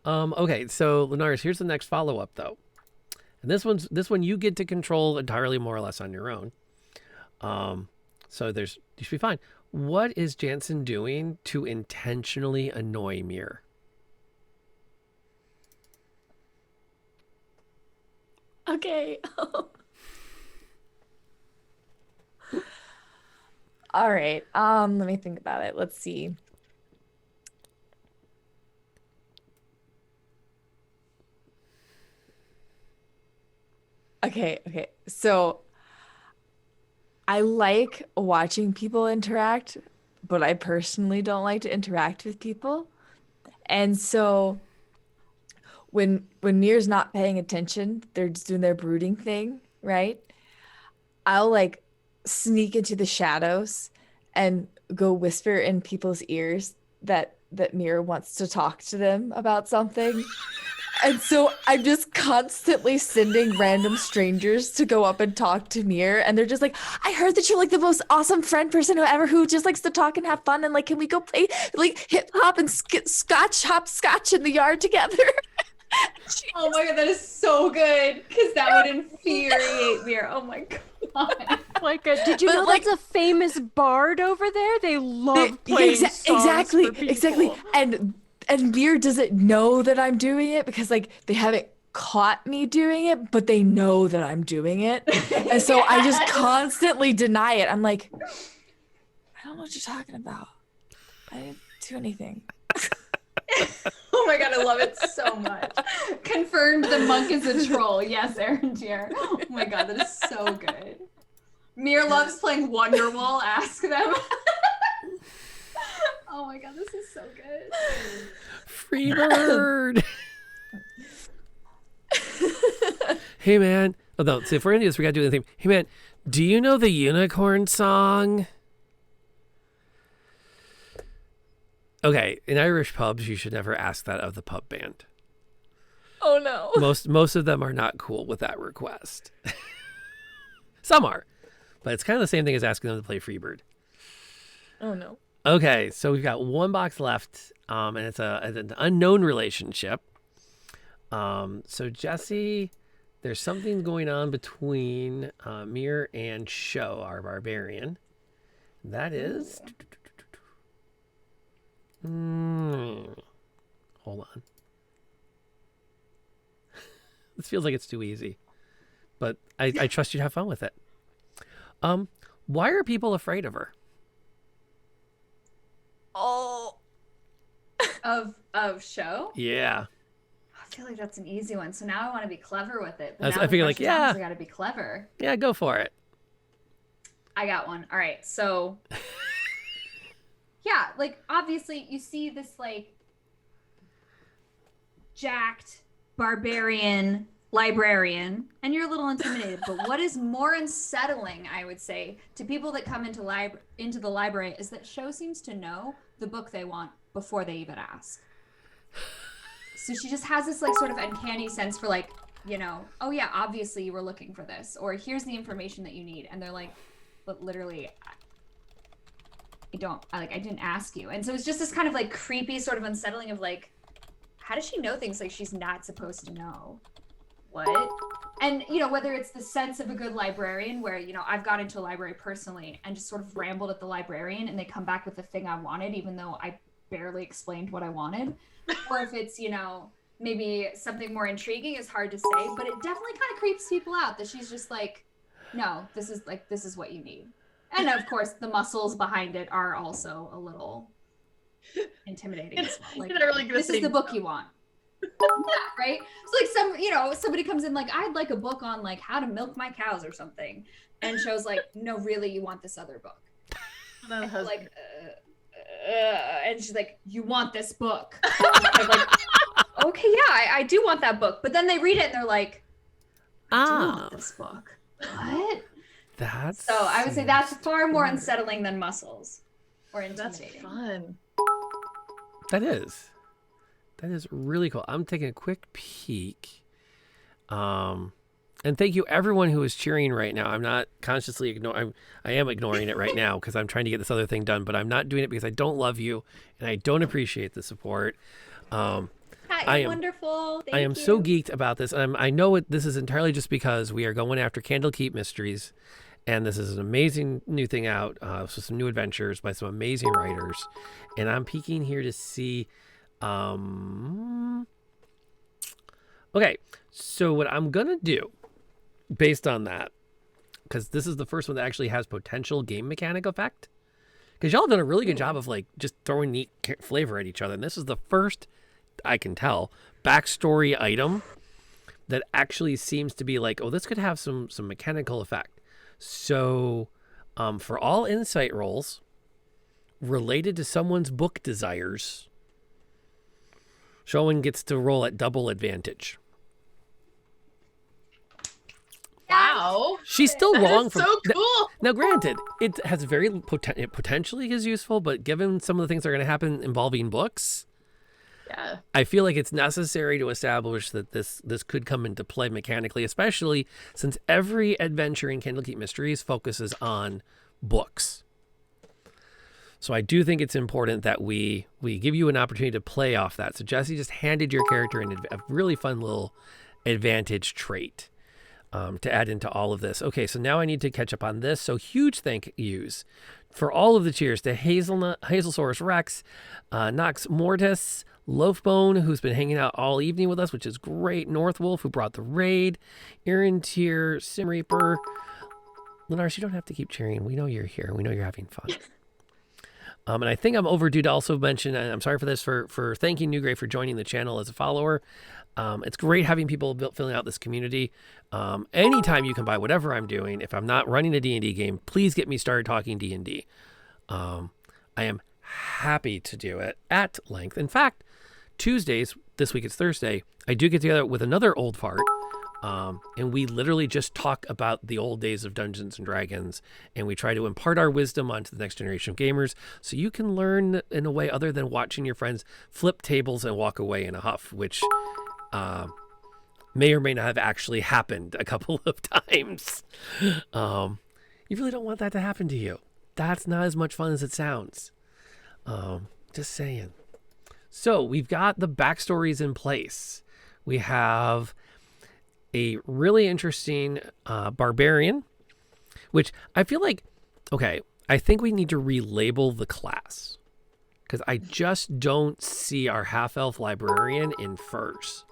Okay, so Linares, here's the next follow-up though. And this one you get to control entirely more or less on your own. So you should be fine. What is Jansen doing to intentionally annoy Mir? Okay. All right. Let me think about it. Let's see. Okay. So I like watching people interact, but I personally don't like to interact with people. And so when Mir's not paying attention, they're just doing their brooding thing, right? I'll like sneak into the shadows and go whisper in people's ears that Mir wants to talk to them about something. And so I'm just constantly sending random strangers to go up and talk to Mir, and they're just like, I heard that you're like the most awesome friend person who just likes to talk and have fun, and like, can we go play like hip hop and hop scotch in the yard together? Oh my god, that is so good, because that would infuriate Mir. Oh my god. Like, did you know that's a famous bard over there? They love playing songs for people. Exactly. And Mir doesn't know that I'm doing it because like they haven't caught me doing it, but they know that I'm doing it. And so I just constantly deny it. I'm like, I don't know what you're talking about. I didn't do anything. Oh my god, I love it so much. Confirmed the monk is a troll. Yes, Aaron Tier. Oh my god, that is so good. Mir loves playing Wonderwall. Ask them. Oh my god, this is so good. Freebird. Hey man. Oh no, so if we're gonna do this, we gotta do the thing. Hey man, do you know the unicorn song? Okay, in Irish pubs, you should never ask that of the pub band. Oh no. Most of them are not cool with that request. Some are, but it's kind of the same thing as asking them to play Freebird. Oh no. Okay, so we've got one box left, and it's an unknown relationship. So Jesse, there's something going on between Mir and Sho, our barbarian. That is... hold on. This feels like it's too easy, but I trust you to have fun with it. Why are people afraid of her? Oh. Of show. Yeah. I feel like that's an easy one. So now I want to be clever with it. But I now figure the like, pressure's on 'cause yeah. I got to be clever. Yeah, go for it. I got one. All right. So yeah, like obviously you see this like jacked barbarian librarian and you're a little intimidated, but what is more unsettling, I would say, to people that come into the library is that show seems to know the book they want before they even ask. So she just has this like sort of uncanny sense for like, you know, oh yeah, obviously you were looking for this, or here's the information that you need, and they're like, but literally I didn't ask you. And so it's just this kind of like creepy sort of unsettling of like, how does she know things like she's not supposed to know? What? And, you know, whether it's the sense of a good librarian where, you know, I've got into a library personally and just sort of rambled at the librarian and they come back with the thing I wanted, even though I barely explained what I wanted. Or if it's, you know, maybe something more intriguing is hard to say, but it definitely kind of creeps people out that she's just like, no, this is what you need. And of course, the muscles behind it are also a little intimidating as well. Like, really this is the book you want. Yeah, right? So like somebody comes in like, I'd like a book on like how to milk my cows or something. And show's like, no, really, you want this other book. And like, and she's like, you want this book. I'm like, okay, yeah, I do want that book. But then they read it and they're like, I do want this book. What? So I would say that's far more unsettling than muscles or intimidating. That's fun. That is really cool. I'm taking a quick peek. And thank you everyone who is cheering right now. I'm not consciously ignoring. I am ignoring it right now because I'm trying to get this other thing done, but I'm not doing it because I don't love you and I don't appreciate the support. Pat, you're wonderful. I am so geeked about this. I know this is entirely just because we are going after Candlekeep Mysteries, and this is an amazing new thing out. So some new adventures by some amazing writers, and I'm peeking here to see. Okay, so what I'm gonna do, based on that, because this is the first one that actually has potential game mechanic effect, because y'all have done a really good job of like just throwing neat flavor at each other, and this is the first, I can tell, backstory item that actually seems to be like, oh, this could have some mechanical effect. So for all insight rolls related to someone's book desires, Showen gets to roll at double advantage. Wow. She's still wrong. So cool. Now, granted, it has it potentially is useful, but given some of the things that are going to happen involving books, yeah, I feel like it's necessary to establish that this could come into play mechanically, especially since every adventure in Candlekeep Mysteries focuses on books. So I do think it's important that we give you an opportunity to play off that. So Jesse just handed your character a really fun little advantage trait to add into all of this. Okay, so now I need to catch up on this. So huge thank yous for all of the cheers to Hazelsaurus Rex, Nox Mortis, Loafbone, who's been hanging out all evening with us, which is great. Northwolf, who brought the raid, Aaron Tier, Sim Reaper. Linaris, you don't have to keep cheering. We know you're here. We know you're having fun. And I think I'm overdue to also mention, and I'm sorry for this, for thanking Newgray for joining the channel as a follower. It's great having people filling out this community. Anytime you can buy whatever I'm doing, if I'm not running a D&D game, please get me started talking D&D. I am happy to do it at length. In fact, Tuesdays, this week it's Thursday, I do get together with another old fart. And we literally just talk about the old days of Dungeons and Dragons, and we try to impart our wisdom onto the next generation of gamers so you can learn in a way other than watching your friends flip tables and walk away in a huff, which may or may not have actually happened a couple of times. You really don't want that to happen to you. That's not as much fun as it sounds. Just saying. So we've got the backstories in place. We have a really interesting barbarian, which I feel like, okay, I think we need to relabel the class because I just don't see our half-elf librarian in furs.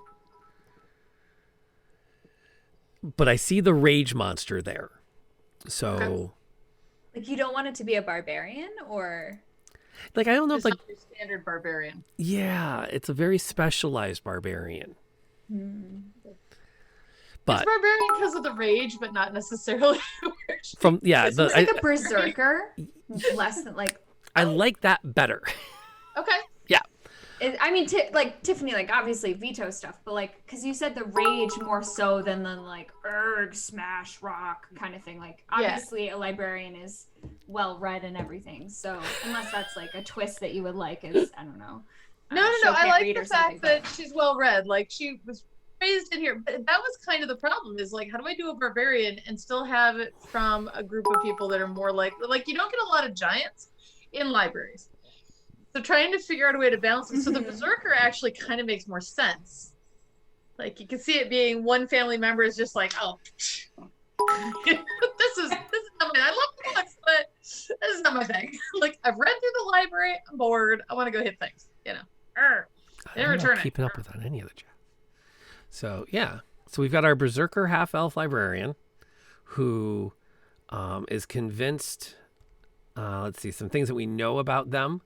But I see the rage monster there. So Like you don't want it to be a barbarian or Like, I don't know if, It's like, not your standard barbarian. yeah, it's a very specialized barbarian. It's But barbarian because of the rage, but not necessarily. from, yeah, it's the, like a berserker, less than like. I like that better. Okay. Yeah. I mean, like Tiffany, like obviously veto stuff, but like, because you said the rage more so than the like erg smash rock kind of thing. Like, obviously, a librarian is well read and everything. So unless that's like a twist that you would like, is I don't know. No. Show I can't like read the or something, fact that she's well read. Like she was raised in here, but that was kind of the problem. Is like, how do I do a barbarian and still have it from a group of people that are more like you don't get a lot of giants in libraries. So trying to figure out a way to balance it. So the berserker actually kind of makes more sense. Like you can see it being one family member is just like, oh, this is not my. I love books, but this is not my thing. Like I've read through the library, I'm bored. I want to go hit things. I'm not keeping up with on any of the chat. So yeah, so we've got our berserker half-elf librarian, who is convinced. Let's see, some things that we know about them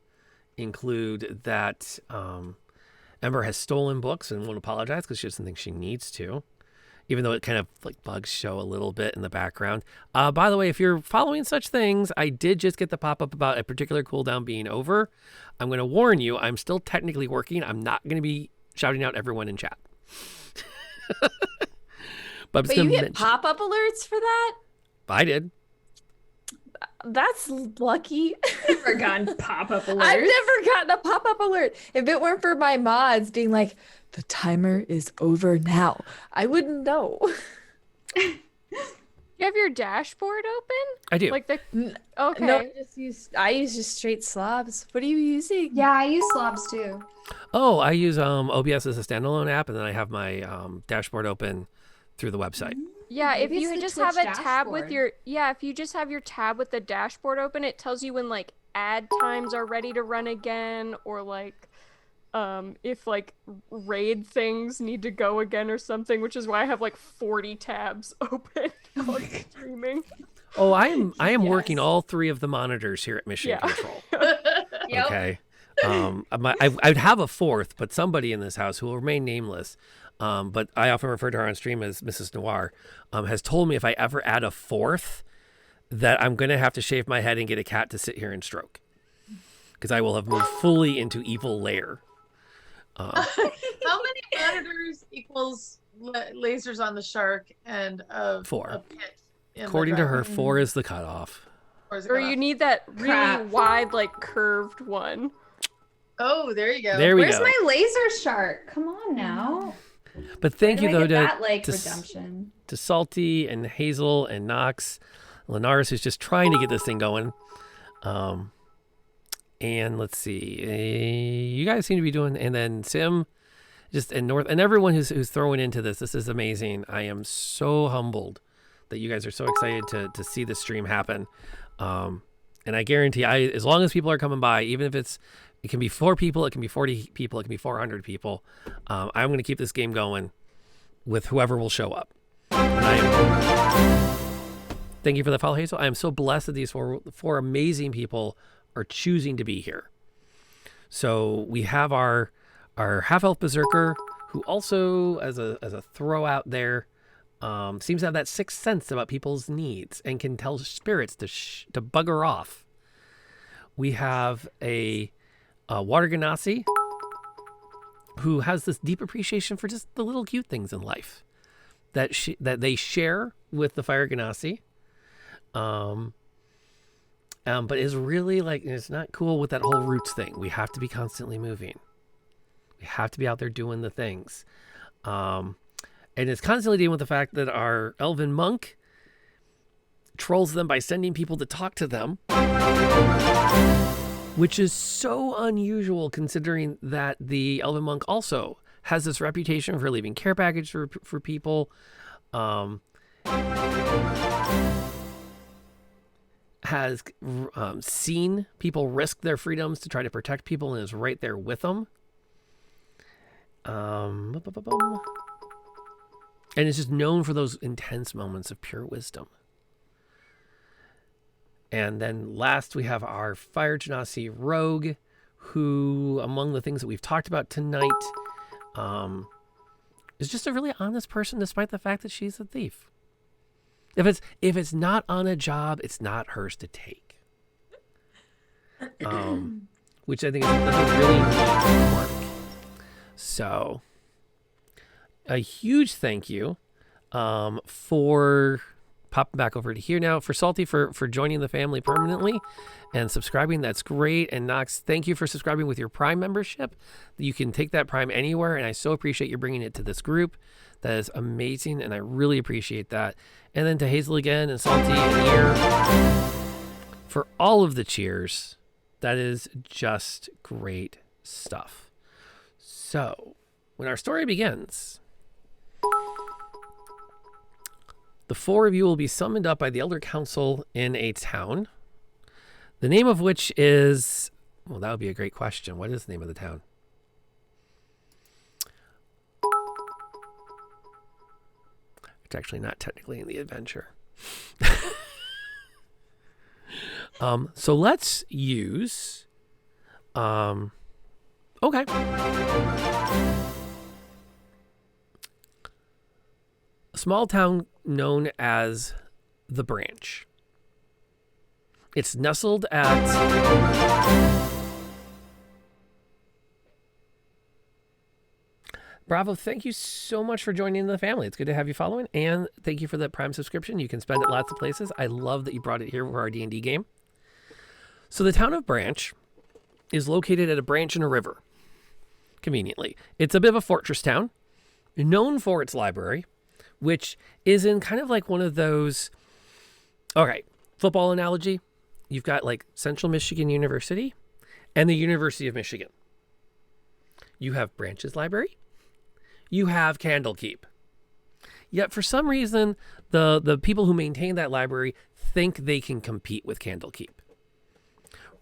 include that Ember has stolen books and won't apologize because she doesn't think she needs to, even though it kind of like bugs show a little bit in the background. By the way, if you're following such things, I did just get the pop-up about a particular cooldown being over. I'm going to warn you, I'm still technically working. I'm not going to be shouting out everyone in chat. But you get pop-up alerts for that? I did. That's lucky. Never gotten pop-up alerts. I've never gotten a pop-up alert. If it weren't for my mods being like, the timer is over now, I wouldn't know. You have your dashboard open? I do. Like the okay. No, I use just straight slobs. What are you using? Yeah, I use slobs too. Oh, I use OBS as a standalone app, and then I have my dashboard open through the website. Yeah, if Maybe you it's the just Twitch have a tab with dashboard. if you just have your tab with the dashboard open, it tells you when like ad times are ready to run again, or like if like raid things need to go again or something, which is why I have like 40 tabs open while streaming. Oh, I am working all three of the monitors here at Mission Control. Yep. Okay. I'd have a fourth, but somebody in this house who will remain nameless, but I often refer to her on stream as Mrs. Noir, has told me if I ever add a fourth, that I'm going to have to shave my head and get a cat to sit here and stroke, because I will have moved fully into evil lair. How many monitors equals lasers on the shark and 4? A pit in According the to her, ground? 4 is the cutoff. Or is it Or cutoff? you need that really Crap. wide, like curved one. Oh, there you go. There we Where's go. my laser shark? Come on now. But thank Where you do I though get that like to redemption. Salty and Hazel and Knox, Linaris, who's just trying to get this thing going. And let's see, you guys seem to be doing, and then Sim, just and North, and everyone who's throwing into this. This is amazing. I am so humbled that you guys are so excited to see this stream happen. And I guarantee, as long as people are coming by, even if it can be 4 people, it can be 40 people, it can be 400 people. I'm going to keep this game going with whoever will show up. Thank you for the follow, Hazel. I am so blessed that these four amazing people are choosing to be here. So we have our half-elf berserker, who also, as a throw out there, seems to have that sixth sense about people's needs and can tell spirits to bugger off. We have a water genasi who has this deep appreciation for just the little cute things in life that they share with the fire genasi. But is really like, it's not cool with that whole roots thing. We have to be constantly moving. We have to be out there doing the things. And it's constantly dealing with the fact that our elven monk trolls them by sending people to talk to them, which is so unusual considering that the elven monk also has this reputation for leaving care package for people. Has seen people risk their freedoms to try to protect people and is right there with them. And is just known for those intense moments of pure wisdom. And then last, we have our Fire Genasi Rogue, who, among the things that we've talked about tonight, is just a really honest person, despite the fact that she's a thief. If it's not on a job, it's not hers to take. Which I think is a really neat quirk. So, a huge thank you for popping back over to here now. For Salty for joining the family permanently and subscribing. That's great. And Nox, thank you for subscribing with your Prime membership. You can take that Prime anywhere, and I so appreciate you bringing it to this group. That is amazing, and I really appreciate that. And then to Hazel again and Salty and Ear for all of the cheers. That is just great stuff. So, when our story begins, the four of you will be summoned up by the Elder Council in a town, the name of which is, well, that would be a great question. What is the name of the town? It's actually not technically in the adventure. So let's use, okay. A small town known as The Branch. It's nestled at... Bravo, thank you so much for joining the family. It's good to have you following, and thank you for the Prime subscription. You can spend it lots of places. I love that you brought it here for our D&D game. So the town of Branch is located at a branch in a river, conveniently. It's a bit of a fortress town, known for its library, which is in kind of like one of those, okay, football analogy. You've got like Central Michigan University and the University of Michigan. You have Branch's library. You have Candlekeep. Yet for some reason, the people who maintain that library think they can compete with Candlekeep.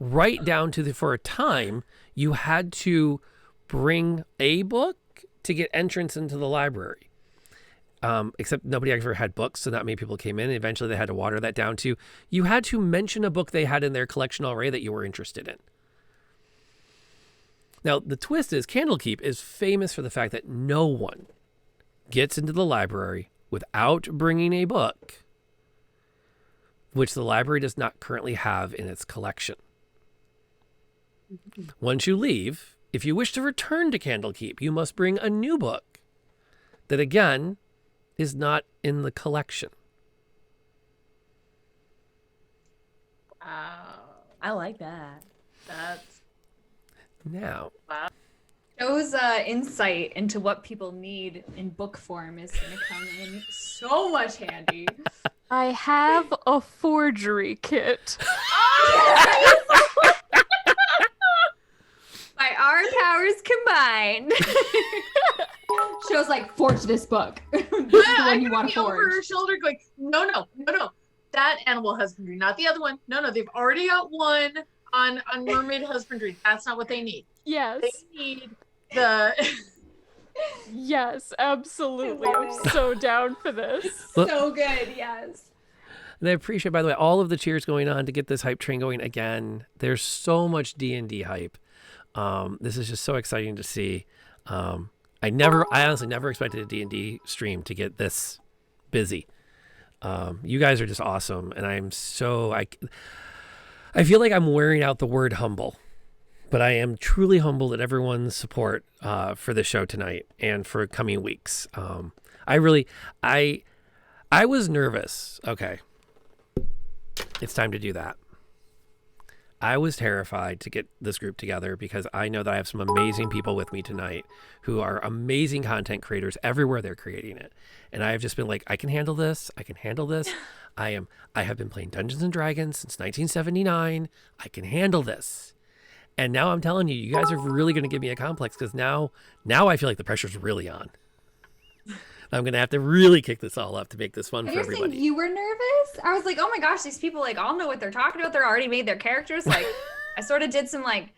Right down to for a time, you had to bring a book to get entrance into the library. Except nobody ever had books, so not many people came in. And eventually they had to water that down to, you had to mention a book they had in their collection already that you were interested in. Now, the twist is Candlekeep is famous for the fact that no one gets into the library without bringing a book, which the library does not currently have in its collection. Once you leave, if you wish to return to Candlekeep, you must bring a new book that, again, is not in the collection. I like that. That's Now, Joe's insight into what people need in book form is going to come in so much handy. I have a forgery kit. By our powers combined. Joe's like, forge this book. This is the one you want to over forge. her shoulder going, no. That animal husbandry, not the other one. No, they've already got one on mermaid husbandry. That's not what they need. Yes. They need the... Yes, absolutely. I'm so down for this. So good, yes. and I appreciate, by the way, all of the cheers going on to get this hype train going again. There's so much D&D hype. This is just so exciting to see. I honestly never expected a D&D stream to get this busy. You guys are just awesome, and I feel like I'm wearing out the word humble, but I am truly humbled at everyone's support for the show tonight and for coming weeks. I was nervous. Okay, it's time to do that. I was terrified to get this group together because I know that I have some amazing people with me tonight who are amazing content creators everywhere they're creating it. And I have just been like, I can handle this. I can handle this. I have been playing Dungeons and Dragons since 1979. I can handle this. And now I'm telling you, you guys are really going to give me a complex because now I feel like the pressure's really on. I'm going to have to really kick this all up to make this fun for You're everybody. saying you were nervous? I was like, oh my gosh, these people like all know what they're talking about. They're already made their characters. Like, I sort of did some like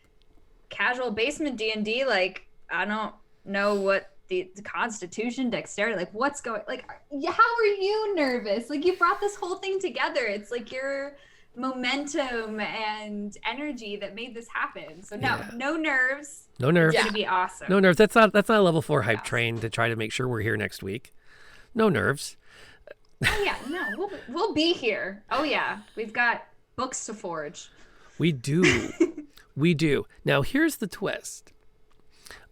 casual basement D&D. Like, I don't know what the constitution, dexterity, like what's going, like, how are you nervous? Like, you brought this whole thing together. It's like you're momentum and energy that made this happen. So no, Yeah. no nerves. No nerves. It's gonna be awesome. No nerves. That's not a level 4 hype train to try to make sure we're here next week. No nerves. Oh yeah, no, we'll be here. Oh yeah, we've got books to forge. We do. We do. Now here's the twist.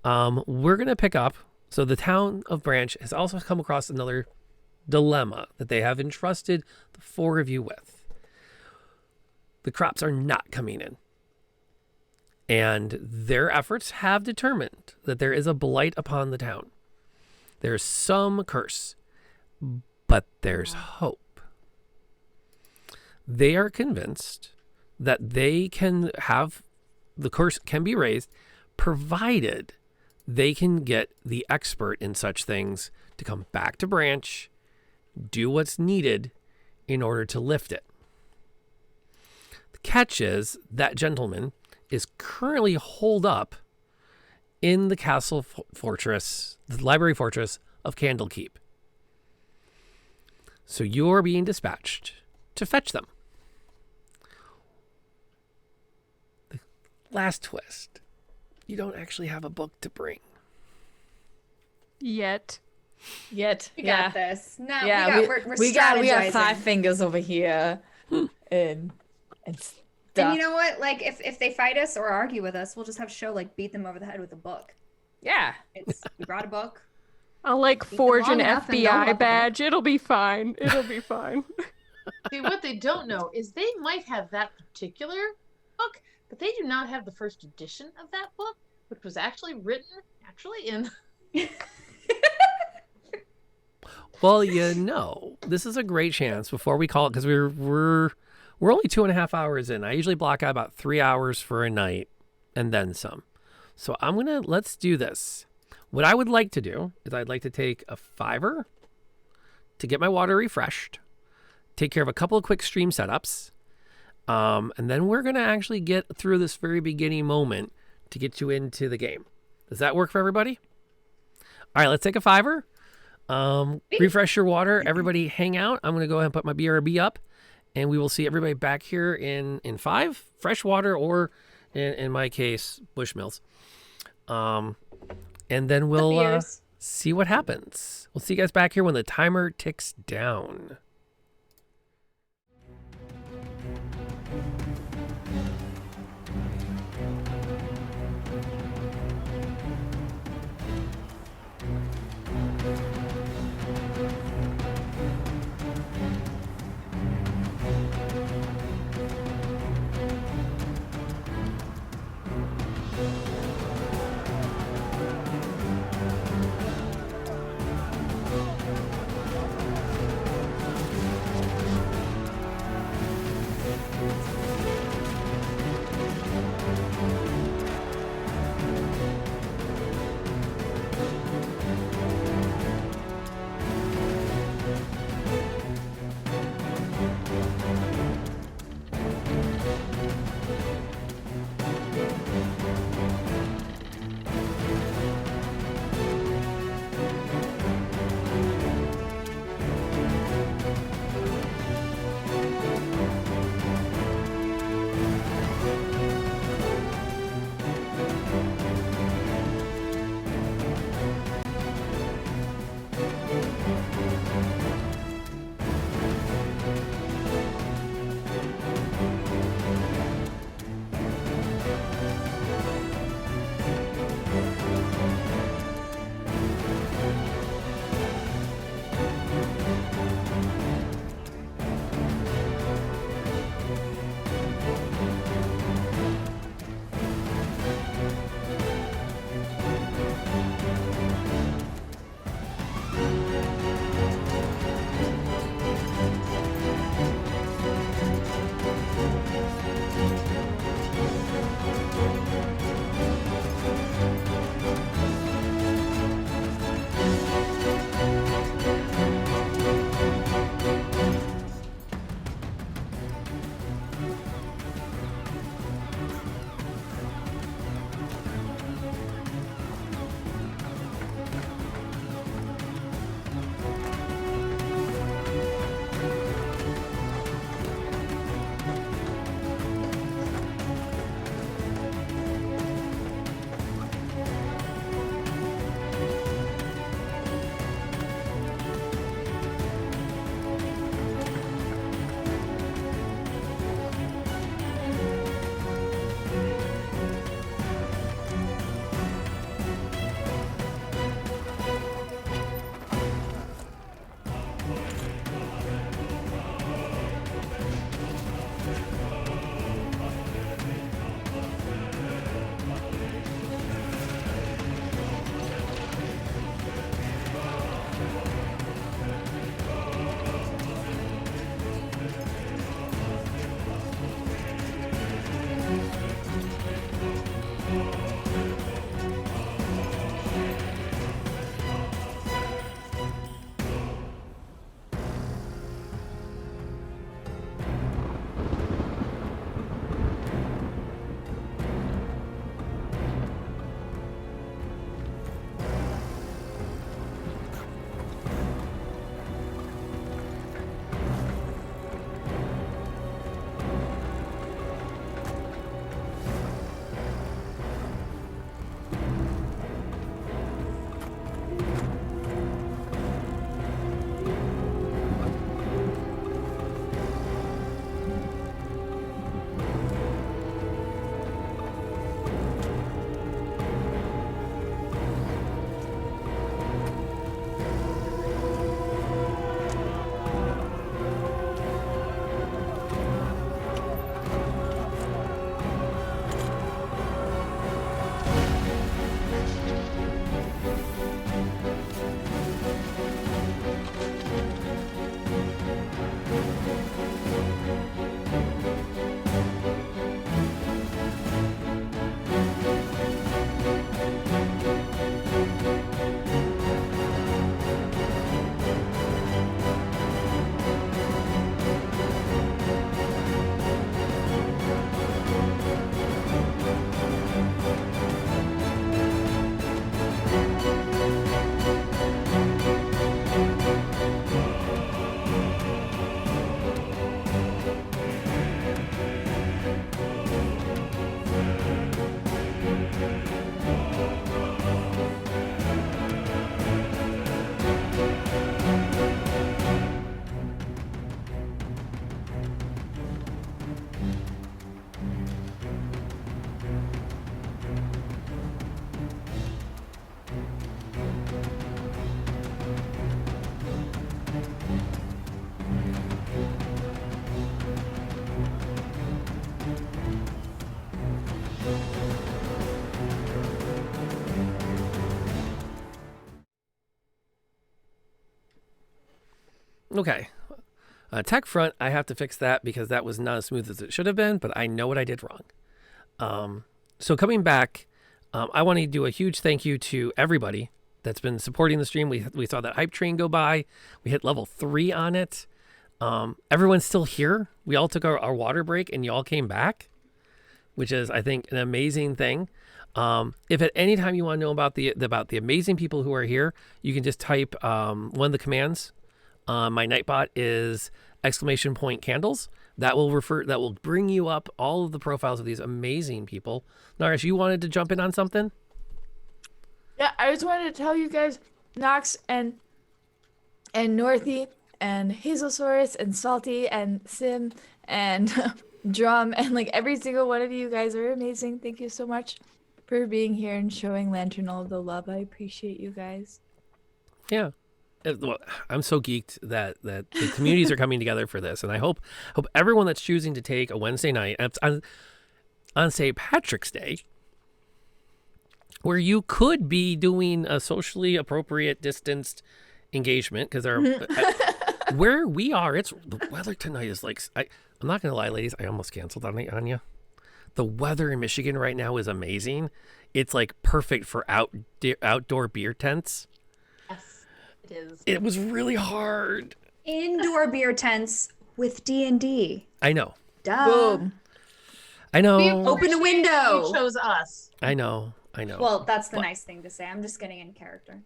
We're gonna pick up. So the town of Branch has also come across another dilemma that they have entrusted the 4 of you with. The crops are not coming in. And their efforts have determined that there is a blight upon the town. There's some curse, but there's hope. They are convinced that they can have the curse can be raised, provided they can get the expert in such things to come back to Branch, do what's needed in order to lift it. The catch is that gentleman is currently holed up in the castle fortress, the library fortress of Candlekeep. So you're being dispatched to fetch them. The last twist. You don't actually have a book to bring. Yet. We got this. No, Yeah, we're we got strategizing. 5 fingers over here, and stuff. And you know what? Like, if they fight us or argue with us, we'll just have Show like beat them over the head with a book. Yeah. We brought a book. I'll like them forge an long enough and they'll FBI look badge. It'll be fine. It'll be fine. See, what they don't know is they might have that particular book, but they do not have the first edition of that book, which was actually written in. Well, this is a great chance before we call it, because we're only 2.5 hours in. I usually block out about 3 hours for a night and then some. So let's do this. What I would like to do is I'd like to take a $5 to get my water refreshed, take care of a couple of quick stream setups, and then we're going to actually get through this very beginning moment to get you into the game. Does that work for everybody? All right, let's take a $5. Refresh your water. Everybody hang out. I'm going to go ahead and put my BRB up, and we will see everybody back here in 5. Fresh water, or in my case, Bushmills. And then we'll see what happens. We'll see you guys back here when the timer ticks down. Okay. Tech front, I have to fix that because that was not as smooth as it should have been, but I know what I did wrong. So coming back, I want to do a huge thank you to everybody that's been supporting the stream. We saw that hype train go by. We hit level 3 on it. Everyone's still here. We all took our water break and you all came back, which is, I think, an amazing thing. If at any time you want to know about the amazing people who are here, you can just type one of the commands. My Nightbot is !candles. That will bring you up all of the profiles of these amazing people. Naresh, you wanted to jump in on something? Yeah, I just wanted to tell you guys, Nox and Northy and Hazelsaurus and Salty and Sim and Drum and like every single one of you guys are amazing. Thank you so much for being here and showing Lantern all of the love. I appreciate you guys. Yeah. Well, I'm so geeked that the communities are coming together for this, and I hope everyone that's choosing to take a Wednesday night on St. Patrick's Day, where you could be doing a socially appropriate distanced engagement, because where we are, the weather tonight is like, I'm not gonna lie, ladies, I almost canceled on you. The weather in Michigan right now is amazing. It's like perfect for outdoor beer tents. It was really hard. Indoor beer tents with D&D. I know. Duh. Boom. I know. Open a window. You chose us. I know. Well, that's the nice thing to say. I'm just getting in character.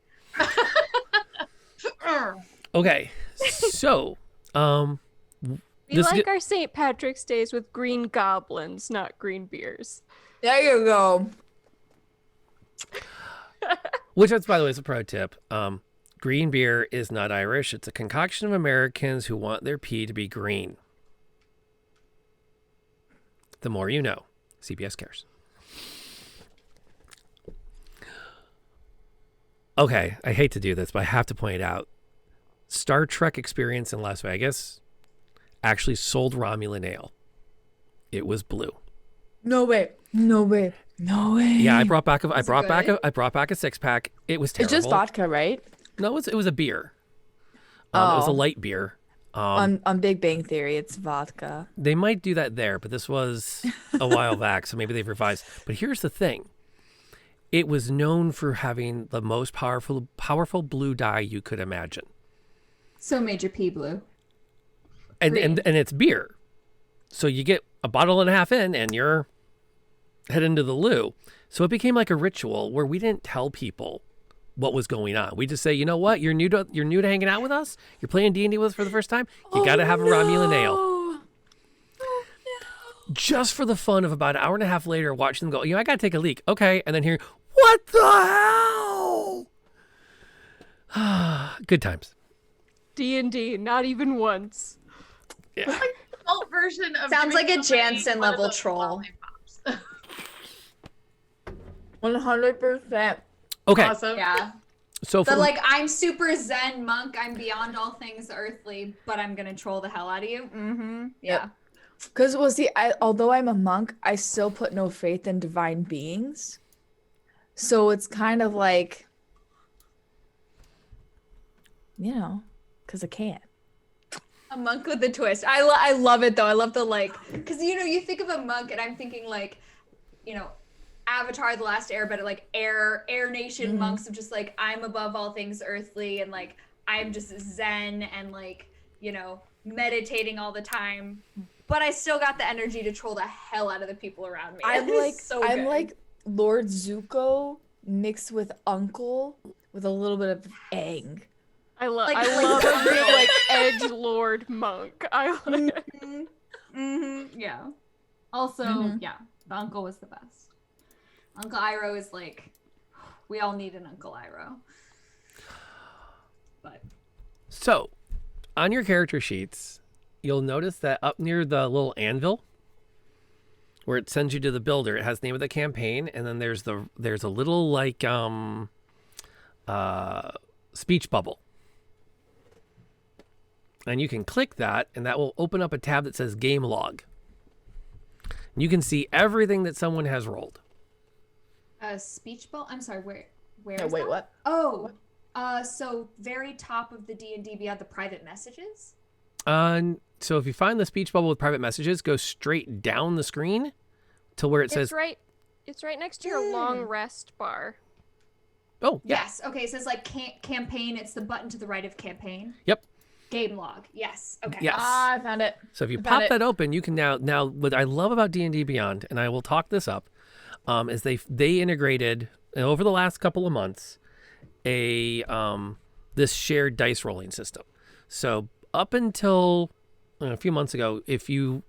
Okay. So, We like our St. Patrick's Days with green goblins, not green beers. There you go. Which is, by the way, is a pro tip. Green beer is not Irish. It's a concoction of Americans who want their pee to be green. The more you know. CBS cares. Okay, I hate to do this, but I have to point it out. Star Trek Experience in Las Vegas actually sold Romulan ale. It was blue. No way. Yeah, I brought back a 6-pack. It was terrible. It's just vodka, right? No, it was a beer. It was a light beer. On Big Bang Theory, it's vodka. They might do that there, but this was a while back, so maybe they've revised. But here's the thing. It was known for having the most powerful blue dye you could imagine. So Major P blue. And it's beer. So you get a bottle and a half in and you're heading to the loo. So it became like a ritual where we didn't tell people what was going on. We just say, you know what? You're new to hanging out with us. You're playing D&D with us for the first time. You got to have a Romulan ale. Oh, no. Just for the fun of about an hour and a half later, watching them go, I got to take a leak. Okay. And then hearing, what the hell? Good times. D&D, not even once. Yeah. Like the adult version of Sounds like a Jansen one of level those troll. lollipops. 100%. Okay. Awesome. Yeah. So But like, I'm super zen monk. I'm beyond all things earthly, but I'm gonna troll the hell out of you. Mm-hmm. Yeah. Because, although I'm a monk, I still put no faith in divine beings. So it's kind of like, because I can't. A monk with a twist. I love it though. I love the because you think of a monk and I'm thinking Avatar: The Last Airbender, like Air Nation monks of just like, I'm above all things earthly and like I'm just zen and meditating all the time, but I still got the energy to troll the hell out of the people around me. I'm good. like Lord Zuko mixed with Uncle with a little bit of Aang. I love a good edgelord monk. Yeah. Also, yeah, the uncle was the best. Uncle Iroh is like, we all need an Uncle Iroh. But So, on your character sheets, you'll notice that up near the little anvil, where it sends you to the builder, it has the name of the campaign, and then there's a little like speech bubble. And you can click that, and that will open up a tab that says Game Log. And you can see everything that someone has rolled. speech bubble. I'm sorry. Where? No, Is wait, that? what? Oh, so very top of the D&D beyond the private messages. So if you find the speech bubble with private messages, go straight down the screen to where it says. It's right next to your long rest bar. Oh, yeah. Yes. Okay. It says like campaign. It's the button to the right of campaign. Yep. Game log. Yes. Okay. Yes. Ah, I found it. So if you I pop found it. that open, you can now what I love about D&D Beyond, and I will talk this up, is they integrated over the last couple of months this shared dice rolling system. So up until a few months ago,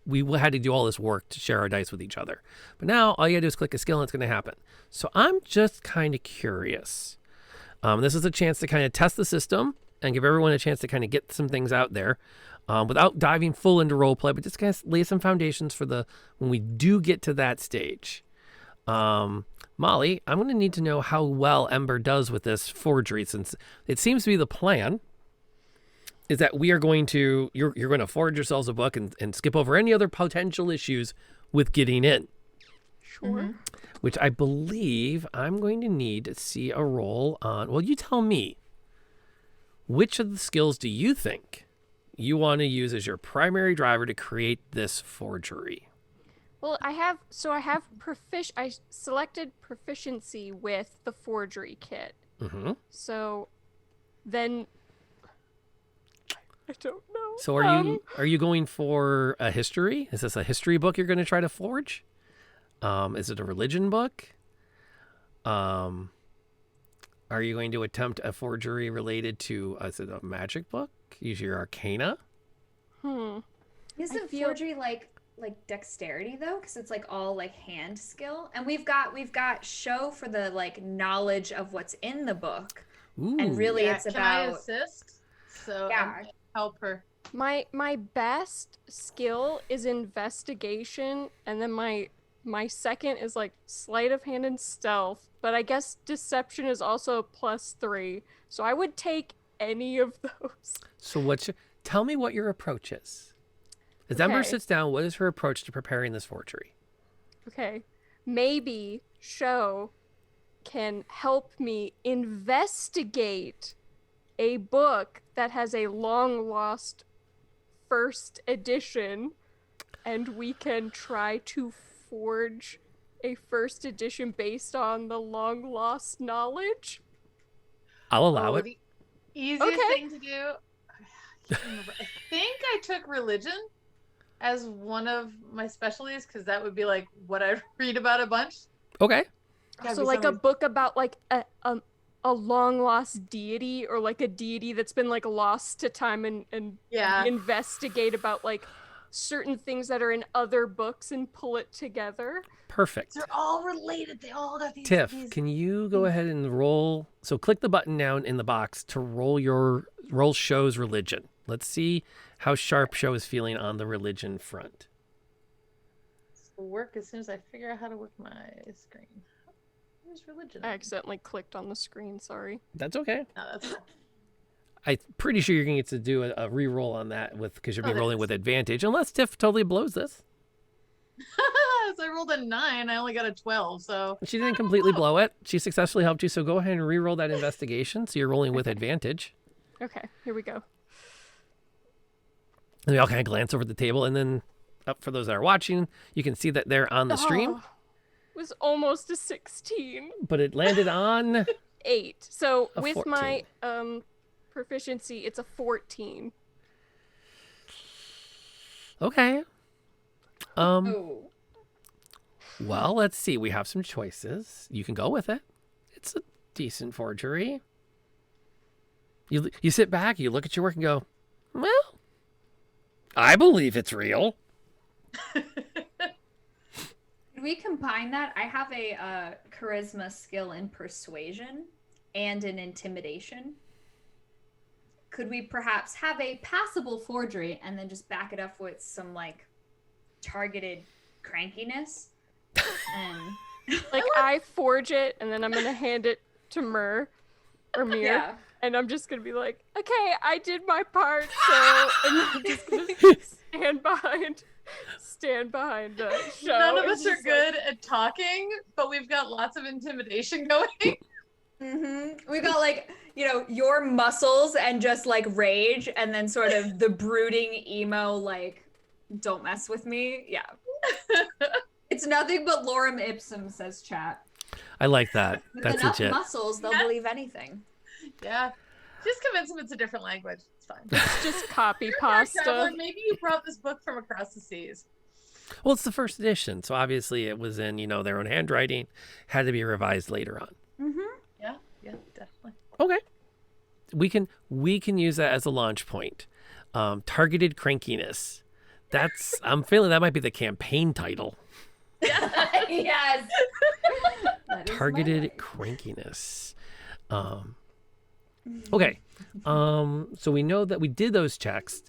we had to do all this work to share our dice with each other. But now all you gotta do is click a skill and it's gonna happen. So I'm just kind of curious. This is a chance to kind of test the system and give everyone a chance to kind of get some things out there without diving full into roleplay, but just kind of lay some foundations for when we do get to that stage. Molly, I'm going to need to know how well Ember does with this forgery, since it seems to be the plan is that you're going to forge yourselves a book and skip over any other potential issues with getting in. Sure. Which I believe I'm going to need to see a roll on. Well, you tell me. Which of the skills do you think you want to use as your primary driver to create this forgery? Well, I selected proficiency with the forgery kit. Mm-hmm. So then I don't know. So are you going for a history? Is this a history book you're going to try to forge? Is it a religion book? Are you going to attempt a forgery related to, is it a magic book? Use your arcana? Isn't forgery like dexterity though? Because it's like all like hand skill, and we've got show for the like knowledge of what's in the book. Ooh. And really, Yeah, it's can about I assist? So Yeah. I'm gonna help her. My best skill is investigation, and then my second is like sleight of hand and stealth, but I guess deception is also a +3. So I would take any of those. So tell me what your approach is. As Ember Okay. sits down, what is her approach to preparing this forgery? Okay. Maybe Show can help me investigate a book that has a long lost first edition, and we can try to forge a first edition based on the long lost knowledge. I'll allow it. The easiest Okay. thing to do. I can't remember. I think I took religion as one of my specialties because that would be like what I read about a bunch. Okay. Gotta So be like a somebody's- book about like a long lost deity, or like a deity that's been like lost to time, and Yeah. investigate about like certain things that are in other books and pull it together. Perfect. They're all related. They all got these. Tiff, these- can you go ahead and roll? So click the button down in the box to roll Show's religion. Let's see how sharp Show is feeling on the religion front. This will work as soon as I figure out how to work my screen. Where's religion? I accidentally clicked on the screen, sorry. That's okay. No, that's I'm pretty sure you're going to get to do a re-roll on that because you'll be there rolling it with advantage, unless Tiff totally blows this. So I rolled a 9. I only got a 12. So She didn't completely blow it. She successfully helped you, so go ahead and re-roll that investigation. So you're rolling with advantage. Okay, here we go. And we all kind of glance over the table, and then up for those that are watching, you can see that they're on the stream, Oh, it was almost a 16. but it landed on 8. So A with 14. my proficiency, it's a 14. okay. oh. Well, let's see. We have some choices. You can go with it. It's a decent forgery. You sit back, you look at your work and go, well, I believe it's real. Did we combine that? I have a charisma skill in persuasion and an intimidation. Could we perhaps have a passable forgery and then just back it up with some like targeted crankiness? And Like I forge it and then I'm gonna hand it to Mir or Mir. yeah. And I'm just gonna be like, okay, I did my part, so and I'm just gonna stand behind the show. None of and us are just, good at talking, but we've got lots of intimidation going. We got like, your muscles and just like rage, and then sort of the brooding emo, like, don't mess with me. Yeah. It's nothing but lorem ipsum, says chat. I like that. With That's enough legit. muscles, they'll believe anything. Yeah. Just convince them it's a different language. It's fine. It's just copy You're a pasta. traveler. Maybe you brought this book from across the seas. Well, it's the first edition, so obviously it was in, their own handwriting, had to be revised later on. Yeah, definitely. Okay. We can use that as a launch point. Targeted crankiness. I'm feeling that might be the campaign title. Yes. Targeted crankiness. Okay. So we know that we did those checks.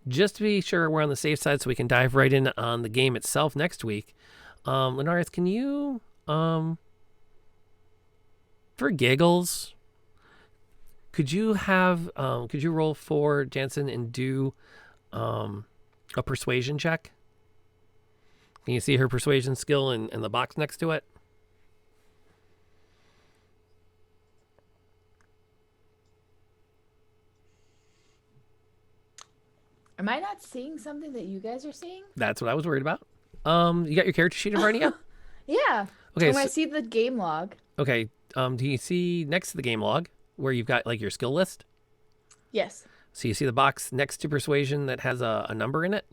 Just to be sure we're on the safe side so we can dive right in on the game itself next week. Lenarius, can you, for giggles, could you roll for Jansen and do a persuasion check? Can you see her persuasion skill in the box next to it? Am I not seeing something that you guys are seeing? That's what I was worried about. You got your character sheet in front of you? Yeah. Okay. So I see the game log. Okay. Do you see next to the game log where you've got like your skill list? Yes. So you see the box next to persuasion that has a number in it?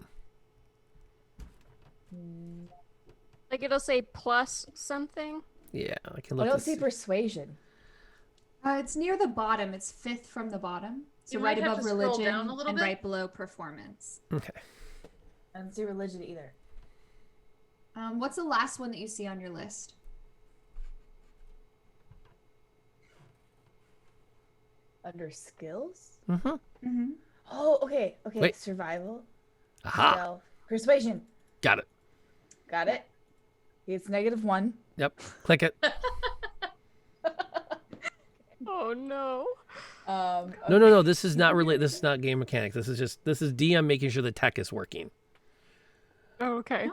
Like it'll say plus something. Yeah, I can I look. don't see persuasion. It's near the bottom. It's 5th from the bottom. So You right might have above to scroll religion down a little and bit. right below performance. Okay. I don't see religion either. What's the last one that you see on your list? Under skills? Mm-hmm. Oh, okay. Okay. Wait. Survival. Aha. Stealth. Persuasion. Got it. Got it. It's -1. Yep. Click it. Oh no. No. This is not This is not game mechanics. This is DM making sure the tech is working. Oh, okay.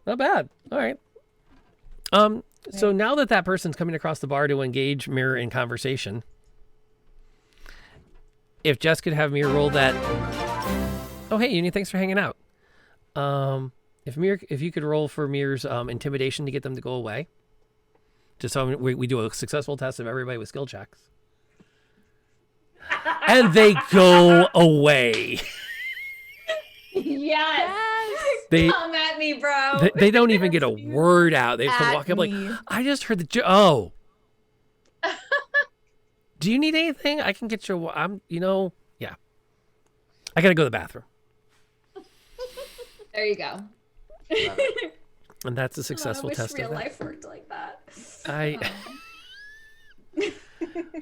Not bad. All right. So now that person's coming across the bar to engage Mirror in conversation, if Jess could have Mirror roll that. Oh, hey, Uni, thanks for hanging out. If you could roll for Mirror's intimidation to get them to go away, just so we do a successful test of everybody with skill checks, and they go away. Yes. They Come at me, bro. they don't even get a word out. They come At walk up like, me. I just heard the oh. Do you need anything? I can get you. Yeah. I gotta go to the bathroom. There you go. And that's a successful I wish test real of that. life worked like that.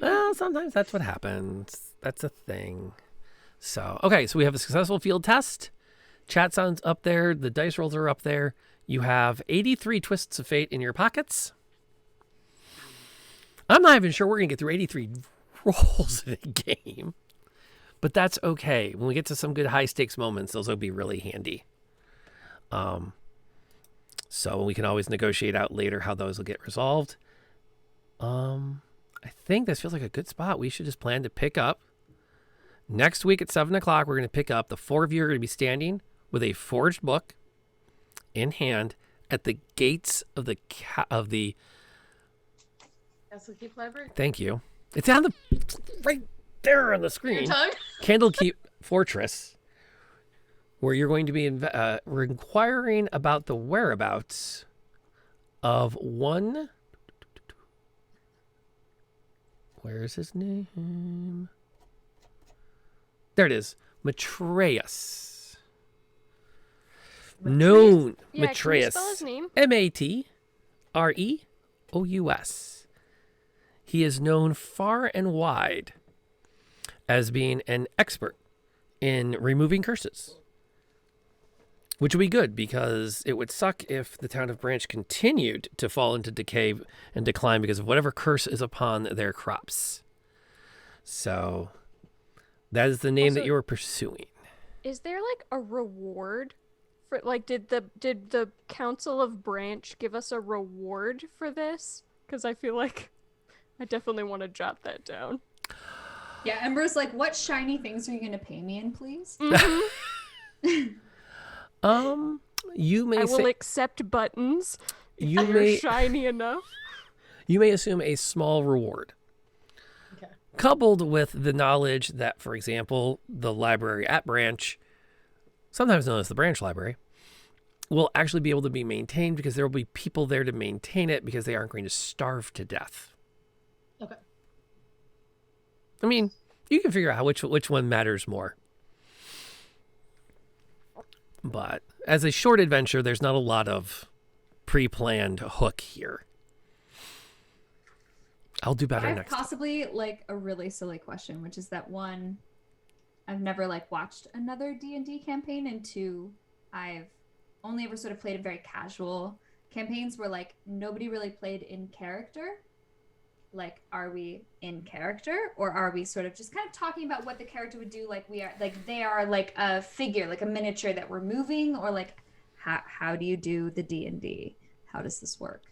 Well, sometimes that's what happens. That's a thing. So, okay, so we have a successful field test. Chat sounds up there. The dice rolls are up there. You have 83 twists of fate in your pockets. I'm not even sure we're going to get through 83 rolls in a game. But that's okay. When we get to some good high stakes moments, those will be really handy. So we can always negotiate out later how those will get resolved. I think this feels like a good spot. We should just plan to pick up. Next week at 7 o'clock, we're going to pick up. The 4 of you are going to be standing with a forged book in hand at the gates of the Candlekeep Library. Thank you. It's on right there on the screen. Tongue? Candlekeep Fortress, where you're going to be inquiring about the whereabouts of one. Where is his name? There it is. Matreus. known Yeah, can you spell Matreus, his name? Matreous. He is known far and wide as being an expert in removing curses, which would be good because it would suck if the town of Branch continued to fall into decay and decline because of whatever curse is upon their crops. So that is the name that Also- you're pursuing. Is there like a reward for like did the Council of Branch give us a reward for this? Because I feel like I definitely want to jot that down. Yeah, Ember's like, what shiny things are you gonna pay me in, please? You may I will say, accept buttons you if they're may shiny enough. you may assume a small reward. Okay. Coupled with the knowledge that, for example, the library at Branch, sometimes known as the Branch Library, will actually be able to be maintained because there will be people there to maintain it because they aren't going to starve to death. Okay. I mean, you can figure out which one matters more. But as a short adventure, there's not a lot of pre-planned hook here. I'll do better I have next time. possibly like a really silly question, which is that one, I've never like watched another D&D campaign, and two, I've only ever sort of played in very casual campaigns where like nobody really played in character. Like, are we in character, or are we sort of just kind of talking about what the character would do? Like we are, like they are like a figure, like a miniature that we're moving, or like how do you do the D&D? How does this work?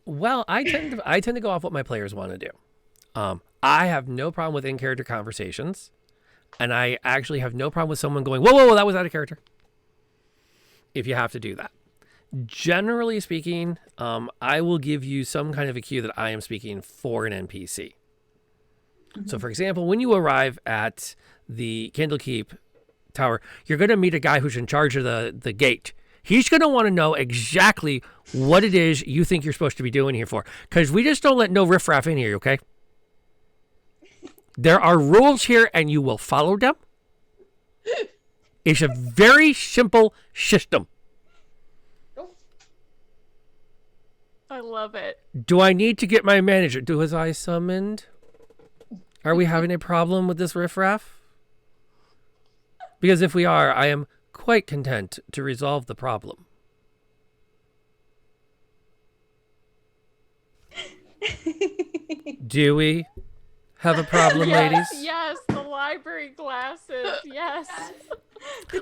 Well, I tend to go off what my players want to do. I have no problem with in-character conversations, and I actually have no problem with someone going, whoa, that was out of character. If you have to do that. Generally speaking, I will give you some kind of a cue that I am speaking for an NPC. So, for example, when you arrive at the Candlekeep Tower, you're going to meet a guy who's in charge of the gate. He's going to want to know exactly what it is you think you're supposed to be doing here for. Because we just don't let no riffraff in here, okay? There are rules here, and you will follow them. It's a very simple system. I love it. Do I need to get my manager? Was I summoned? Are we having a problem with this riffraff? Because if we are, I am quite content to resolve the problem. Do we have a problem, ladies? Yes, the library glasses. Yes.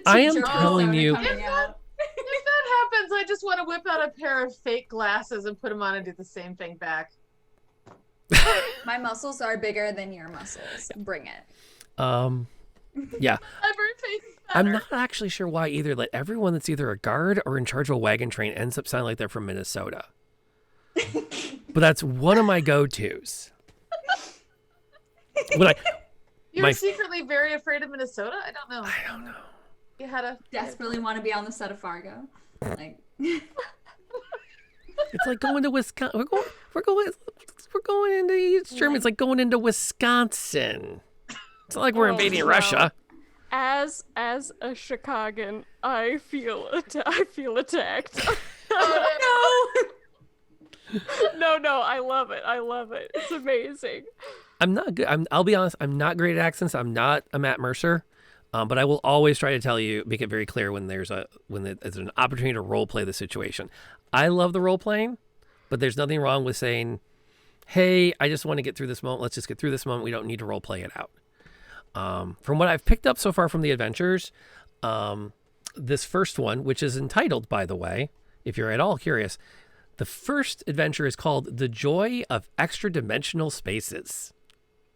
I am Teacher telling persona you. coming out. If that happens, I just want to whip out a pair of fake glasses and put them on and do the same thing back. My muscles are bigger than your muscles. Bring it. Yeah. Library face is I'm better. not actually sure why either. Like everyone that's either a guard or in charge of a wagon train ends up sounding like they're from Minnesota. But that's one of my go-tos. When You're my- secretly very afraid of Minnesota? I don't know. I don't know. You had a Desperately want to be on the set of Fargo. Like, It's like going to Wisconsin. We're going into East Germany. It's like going into Wisconsin. It's not like we're Oh, invading no. Russia. As a Chicagan, I feel attacked. No, I love it. It's amazing. I'm not good. I'll be honest. I'm not great at accents. I'm not a Matt Mercer. But I will always try to tell you, make it very clear when there's an opportunity to role play the situation. I love the role playing, but there's nothing wrong with saying, "Hey, I just want to get through this moment. Let's just get through this moment. We don't need to role play it out." From what I've picked up so far from the adventures, this first one, which is entitled, by the way, if you're at all curious, the first adventure is called "The Joy of Extra Dimensional Spaces."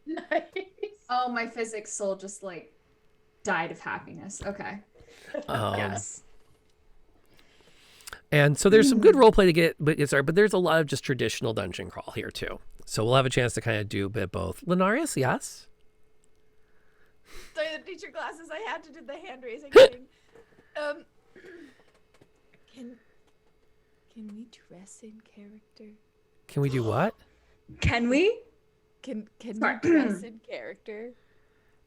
nice. oh, my physics soul just like died of happiness. Okay. Yes. And so there's some good role play to get started, but there's a lot of just traditional dungeon crawl here too. So we'll have a chance to kind of do a bit both. Linarius, yes? Sorry, the teacher classes, I had to do the hand raising thing. Can we dress in character? Can we do what? Can we? Can Sorry. we dress in character?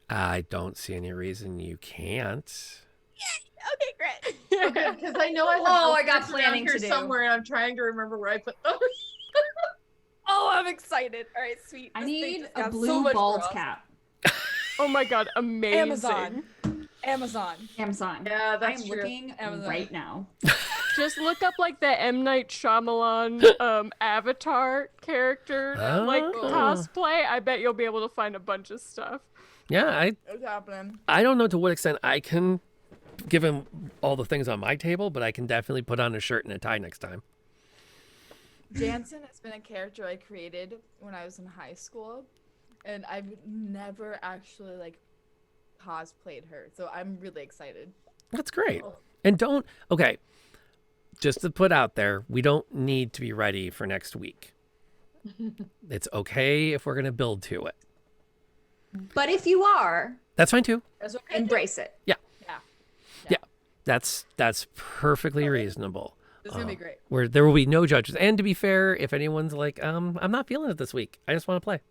I don't see any reason you can't. Okay, great. secret. Okay, because I know I have Oh, I those got bits around planning here to do. somewhere, and I'm trying to remember where I put those. Oh, I'm excited. All right, sweet. I This thing need just a got so blue much bald more cap. Oh my god, amazing. Amazon. Amazon. Yeah, that's I'm true. looking Amazon. right now. Just look up like the M. Night Shyamalan Avatar character like Oh. cosplay. I bet you'll be able to find a bunch of stuff. Yeah, What's happening? I don't know to what extent I can give him all the things on my table, but I can definitely put on a shirt and a tie next time. Jansen has been a character I created when I was in high school, and I've never actually like cosplayed her, so I'm really excited. That's great. And okay, just to put out there, we don't need to be ready for next week. It's okay if we're going to build to it. But if you are, That's fine too. That's okay. embrace it. Yeah. Yeah. That's perfectly reasonable. This is gonna be great. Where there will be no judges. And to be fair, if anyone's like, I'm not feeling it this week, I just want to play.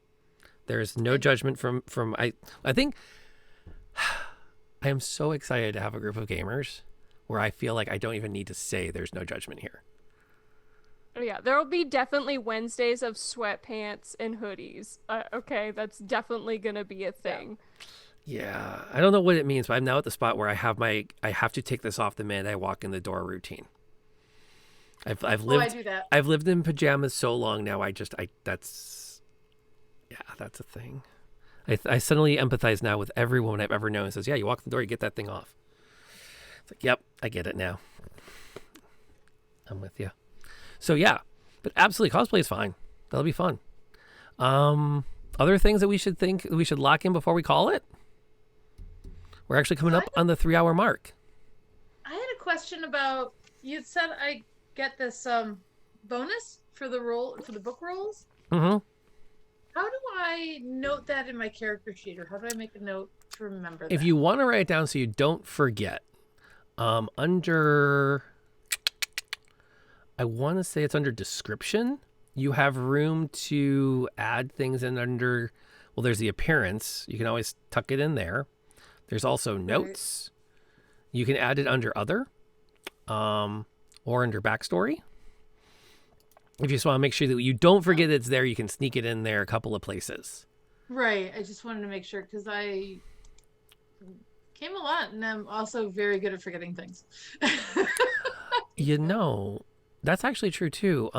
There's no judgment from I think I am so excited to have a group of gamers where I feel like I don't even need to say there's no judgment here. Oh yeah, there will be definitely Wednesdays of sweatpants and hoodies. Okay, that's definitely gonna be a thing. Yeah, I don't know what it means, but I'm now at the spot where I have to take this off the minute I walk in the door routine. I've I lived do that. I've lived in pajamas so long now. That's a thing. I suddenly empathize now with every woman I've ever known who says, yeah, you walk in the door, you get that thing off. It's like, yep, I get it now. I'm with you. So yeah, but absolutely cosplay is fine. That'll be fun. Other things that we should lock in before we call it? We're actually coming up on the 3-hour mark. I had a question about, you said I get this bonus for the book rolls. Mm-hmm. How do I note that in my character sheet, or how do I make a note to remember that? If you want to write it down so you don't forget, under, I want to say it's under description, you have room to add things in under, well, there's the appearance. You can always tuck it in there. There's also notes. You can add it under other, or under backstory. If you just want to make sure that you don't forget it's there, you can sneak it in there a couple of places. Right. I just wanted to make sure, because I came a lot, and I'm also very good at forgetting things. You know, that's actually true too.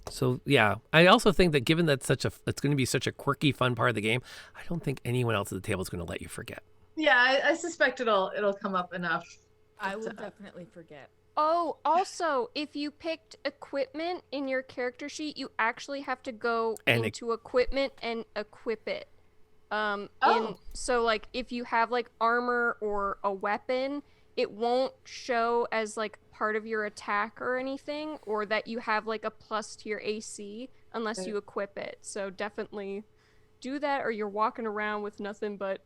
So yeah, I also think that given that it's going to be such a quirky, fun part of the game, I don't think anyone else at the table is going to let you forget. Yeah, I suspect it'll come up enough. I will definitely forget. Oh, also, if you picked equipment in your character sheet, you actually have to go into equipment and equip it. So like if you have like armor or a weapon, it won't show as like part of your attack or anything, or that you have like a plus to your AC unless you equip it. So definitely do that, or you're walking around with nothing but,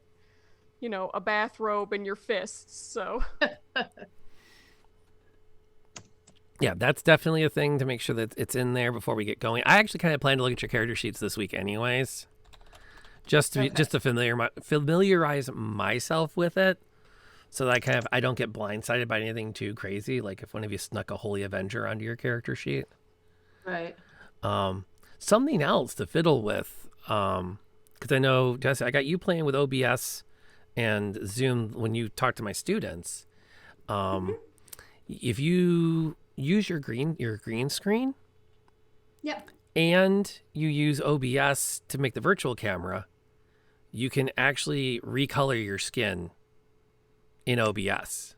you know, a bathrobe and your fists. So yeah, that's definitely a thing to make sure that it's in there before we get going. I actually kind of plan to look at your character sheets this week anyways, just to familiarize myself with it, so that I don't get blindsided by anything too crazy. Like if one of you snuck a Holy Avenger onto your character sheet. Right. Something else to fiddle with, because I know, Jesse, I got you playing with OBS and Zoom when you talk to my students. If you use your green screen, Yep. and you use OBS to make the virtual camera, you can actually recolor your skin in OBS.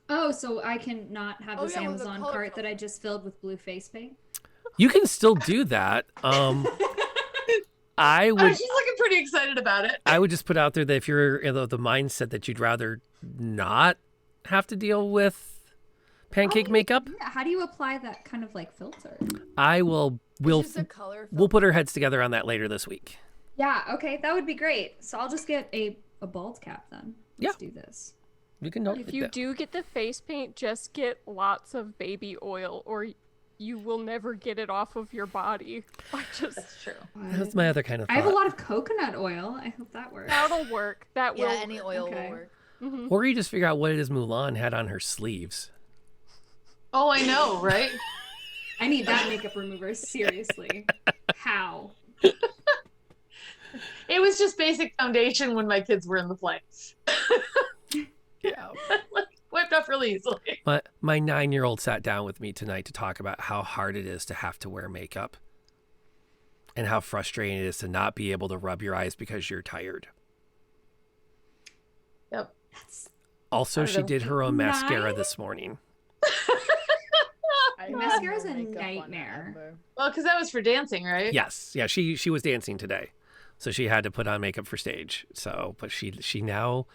Oh, so I can not have this yeah, with the Amazon color cart that I just filled with blue face paint? You can still do that. I would. She's looking pretty excited about it. I would just put out there that if you're in the mindset that you'd rather not have to deal with pancake makeup, Yeah, how do you apply that kind of like filter? we'll Just a color we'll put our heads together on that later this week. Yeah, okay, that would be great. So I'll just get a bald cap then. Let's do this. You can note if you do get the face paint, just get lots of baby oil, or you will never get it off of your body. That's true. That's my other kind of thought. I have a lot of coconut oil. I hope that works. That'll work. That will. any oil will work. Mhm. Or you just figure out what it is Mulan had on her sleeves. Oh, I know, right? I need that makeup remover, seriously. How? It was just basic foundation when my kids were in the play. Yeah. Like, wiped off really easily. My 9-year-old sat down with me tonight to talk about how hard it is to have to wear makeup and how frustrating it is to not be able to rub your eyes because you're tired. Yep. Also, she did her own mascara 9? this morning. Mascara's a nightmare. Well, because that was for dancing, right? Yes. Yeah, she was dancing today. So she had to put on makeup for stage. So, but she now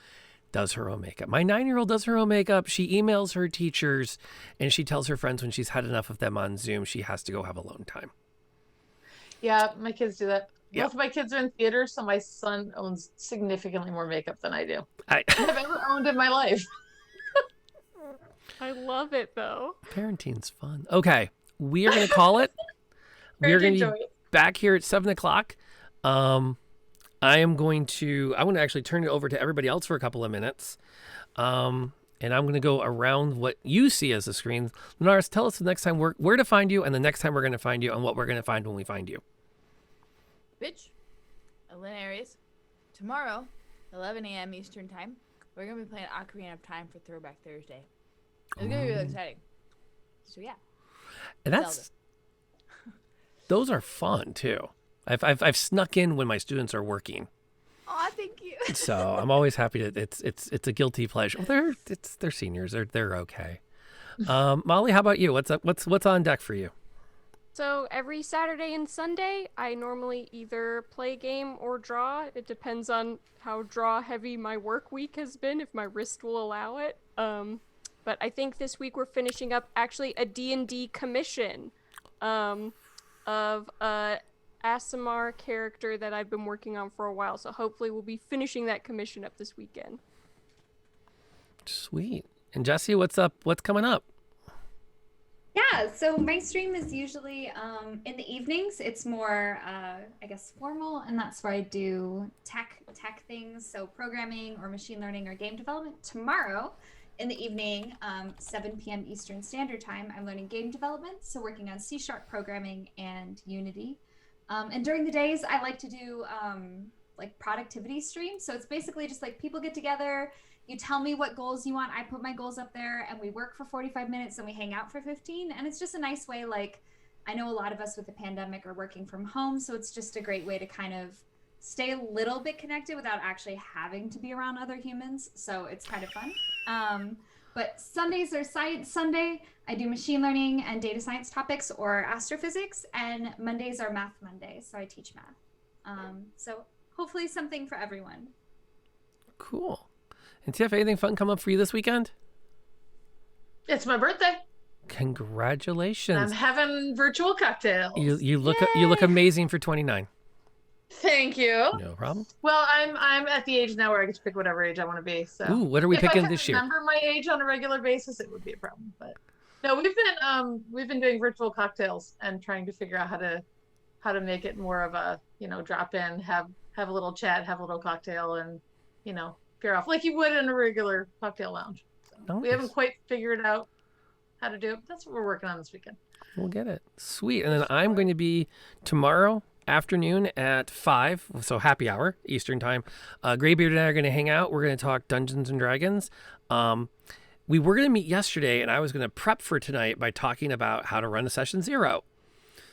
does her own makeup. My 9-year-old does her own makeup. She emails her teachers and she tells her friends when she's had enough of them on Zoom, she has to go have alone time. Yeah, my kids do that. Yeah. Both of my kids are in theater, so my son owns significantly more makeup than I do. I I've ever owned in my life. I love it though. Parenting's fun. Okay, we are going to call it. We are going to be back here at 7:00. I'm going to actually turn it over to everybody else for a couple of minutes. And I'm going to go around what you see as the screen. Linares, tell us the next time where to find you and the next time we're going to find you and what we're going to find when we find you. Bitch, Linares. Tomorrow, 11 a.m. Eastern Time, we're going to be playing Ocarina of Time for Throwback Thursday. It's going to be really exciting. So, yeah. And those are fun too. I've snuck in when my students are working. Oh, thank you. So I'm always happy to. It's a guilty pleasure. Well, they're seniors. They're okay. Molly, how about you? What's on deck for you? So every Saturday and Sunday, I normally either play a game or draw. It depends on how draw heavy my work week has been, if my wrist will allow it. But I think this week we're finishing up actually a D&D commission of a ASMR character that I've been working on for a while. So hopefully we'll be finishing that commission up this weekend. Sweet. And Jesse, what's up? What's coming up? Yeah, so my stream is usually in the evenings. It's more, I guess, formal, and that's where I do tech things, so programming or machine learning or game development. Tomorrow, in the evening, 7 p.m. Eastern Standard Time, I'm learning game development, so working on C# programming and Unity. And during the days, I like to do like productivity streams. So it's basically just like people get together, you tell me what goals you want, I put my goals up there, and we work for 45 minutes and we hang out for 15. And it's just a nice way, like, I know a lot of us with the pandemic are working from home, so it's just a great way to kind of stay a little bit connected without actually having to be around other humans. So it's kind of fun. But Sundays are Science Sunday. I do machine learning and data science topics or astrophysics, and Mondays are Math Mondays, so I teach math. So hopefully something for everyone. Cool. And Tiff, anything fun come up for you this weekend? It's my birthday. Congratulations. I'm having virtual cocktails. You look amazing for 29. Thank you. No problem. Well, I'm at the age now where I get to pick whatever age I want to be. So, Ooh, what are we picking this If year? I remember my age on a regular basis, it would be a problem. But no, we've been doing virtual cocktails and trying to figure out how to make it more of a, drop in, have a little chat, have a little cocktail, and pair off like you would in a regular cocktail lounge. So we haven't quite figured out how to do it. But that's what we're working on this weekend. We'll get it. Sweet. And then I'm going to be tomorrow afternoon at 5, so happy hour Eastern time. Graybeard and I are going to hang out. We're going to talk Dungeons and Dragons. We were going to meet yesterday, and I was going to prep for tonight by talking about how to run a session 0.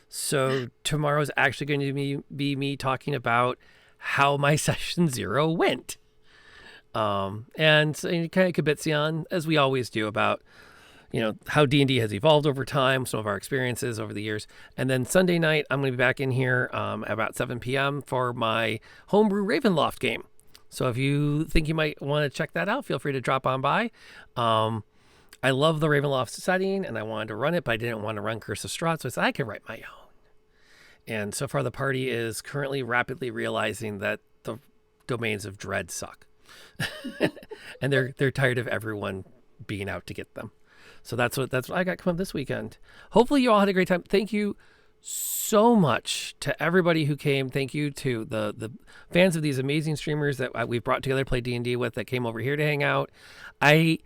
So tomorrow's actually going to be me talking about how my session 0 went. And so kind of kibitzy on, as we always do, about how D&D has evolved over time, some of our experiences over the years. And then Sunday night, I'm going to be back in here about 7 p.m. for my homebrew Ravenloft game. So if you think you might want to check that out, feel free to drop on by. I love the Ravenloft setting, and I wanted to run it, but I didn't want to run Curse of Strahd, so I said I could write my own. And so far, the party is currently rapidly realizing that the domains of dread suck. And they're tired of everyone being out to get them. So that's what I got coming up this weekend. Hopefully you all had a great time. Thank you so much to everybody who came. Thank you to the fans of these amazing streamers that we've brought together to play D&D with that came over here to hang out. I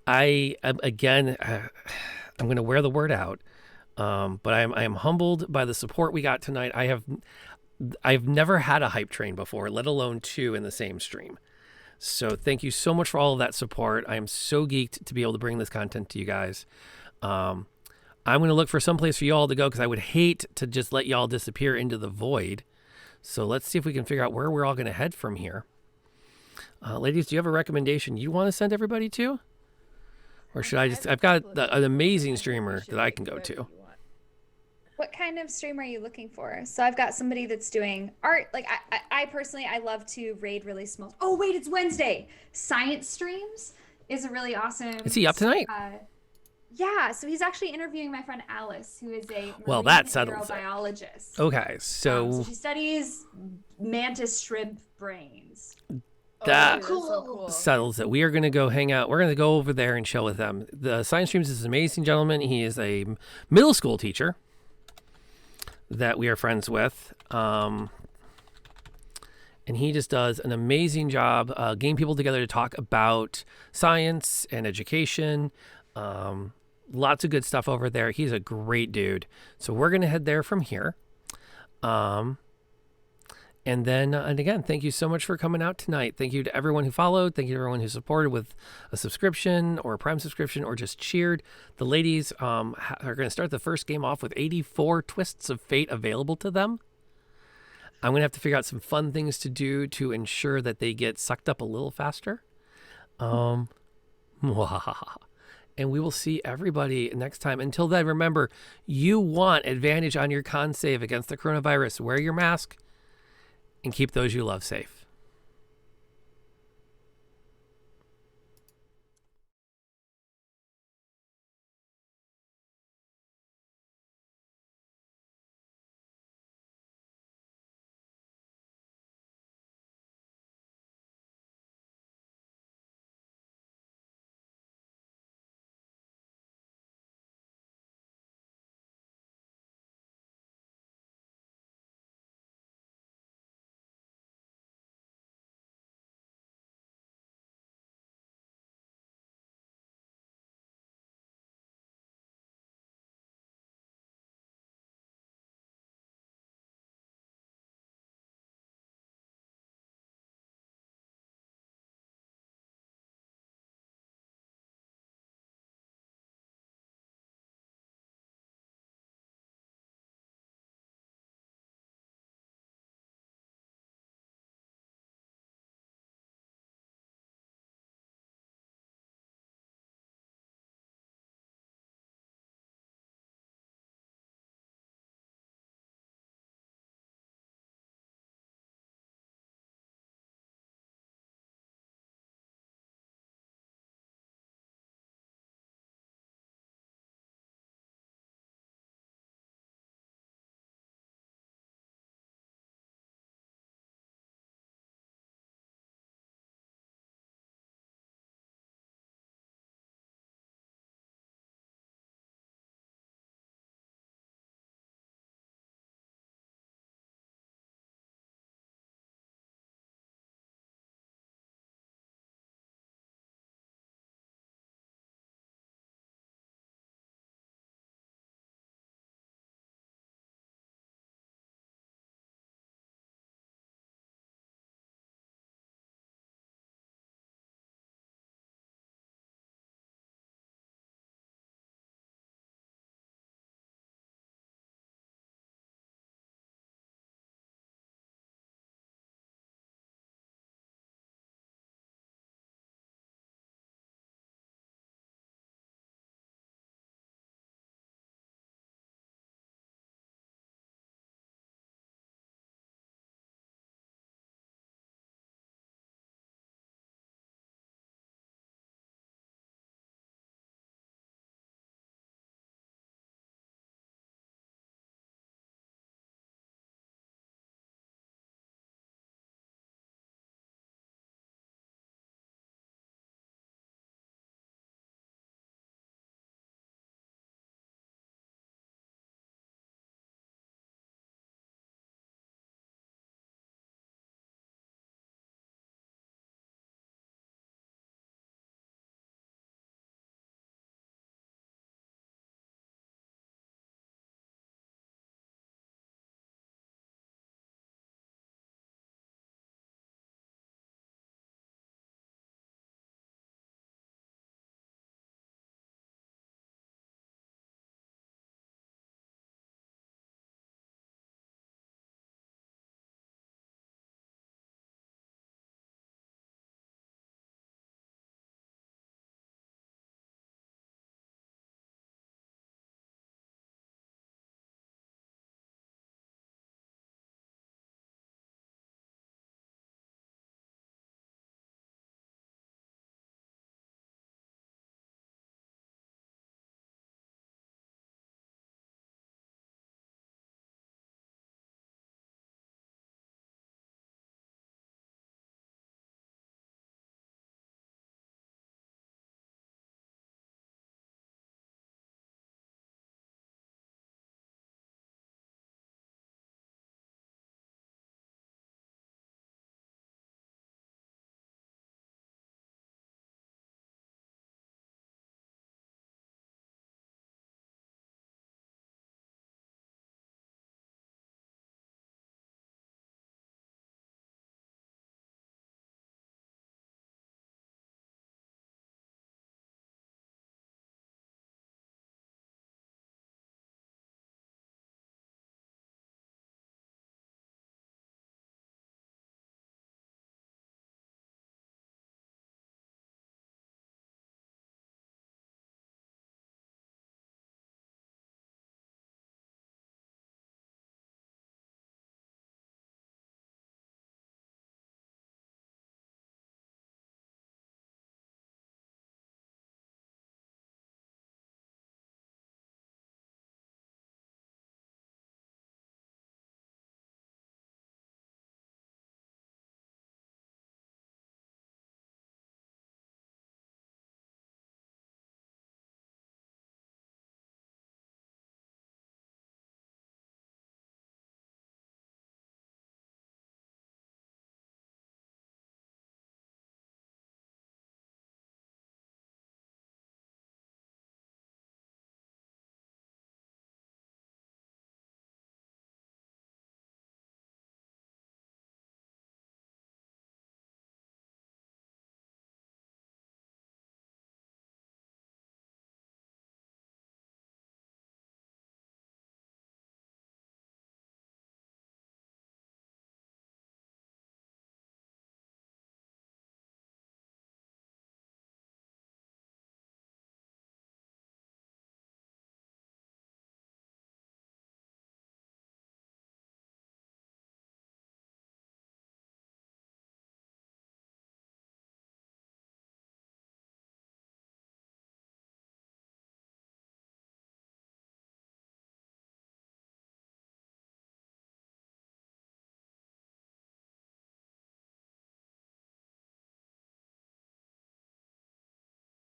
again, I'm going to wear the word out, but I am humbled by the support we got tonight. I've never had a hype train before, let alone 2 in the same stream. So thank you so much for all of that support. I am so geeked to be able to bring this content to you guys. I'm going to look for some place for y'all to go because I would hate to just let y'all disappear into the void. So let's see if we can figure out where we're all going to head from here. Ladies, do you have a recommendation you want to send everybody to? Or should I just... I've got an amazing streamer that I can go to. What kind of stream are you looking for? So I've got somebody that's doing art. Like I personally, I love to raid really small. Oh wait, it's Wednesday. Science streams is a really awesome. Is he up tonight? Yeah, so he's actually interviewing my friend Alice, who is a that settles neurobiologist. Okay, so she studies mantis shrimp brains. That so cool. settles it. We are going to go hang out. We're going to go over there and chill with them. The Science Streams is an amazing gentleman. He is a middle school teacher that we are friends with. And he just does an amazing job getting people together to talk about science and education. Lots of good stuff over there. He's a great dude. So we're going to head there from here. And then, and again, thank you so much for coming out tonight. Thank you to everyone who followed. Thank you to everyone who supported with a subscription or a Prime subscription or just cheered. The ladies are going to start the first game off with 84 Twists of Fate available to them. I'm going to have to figure out some fun things to do to ensure that they get sucked up a little faster. And we will see everybody next time. Until then, remember, you want advantage on your con save against the coronavirus. Wear your mask and keep those you love safe.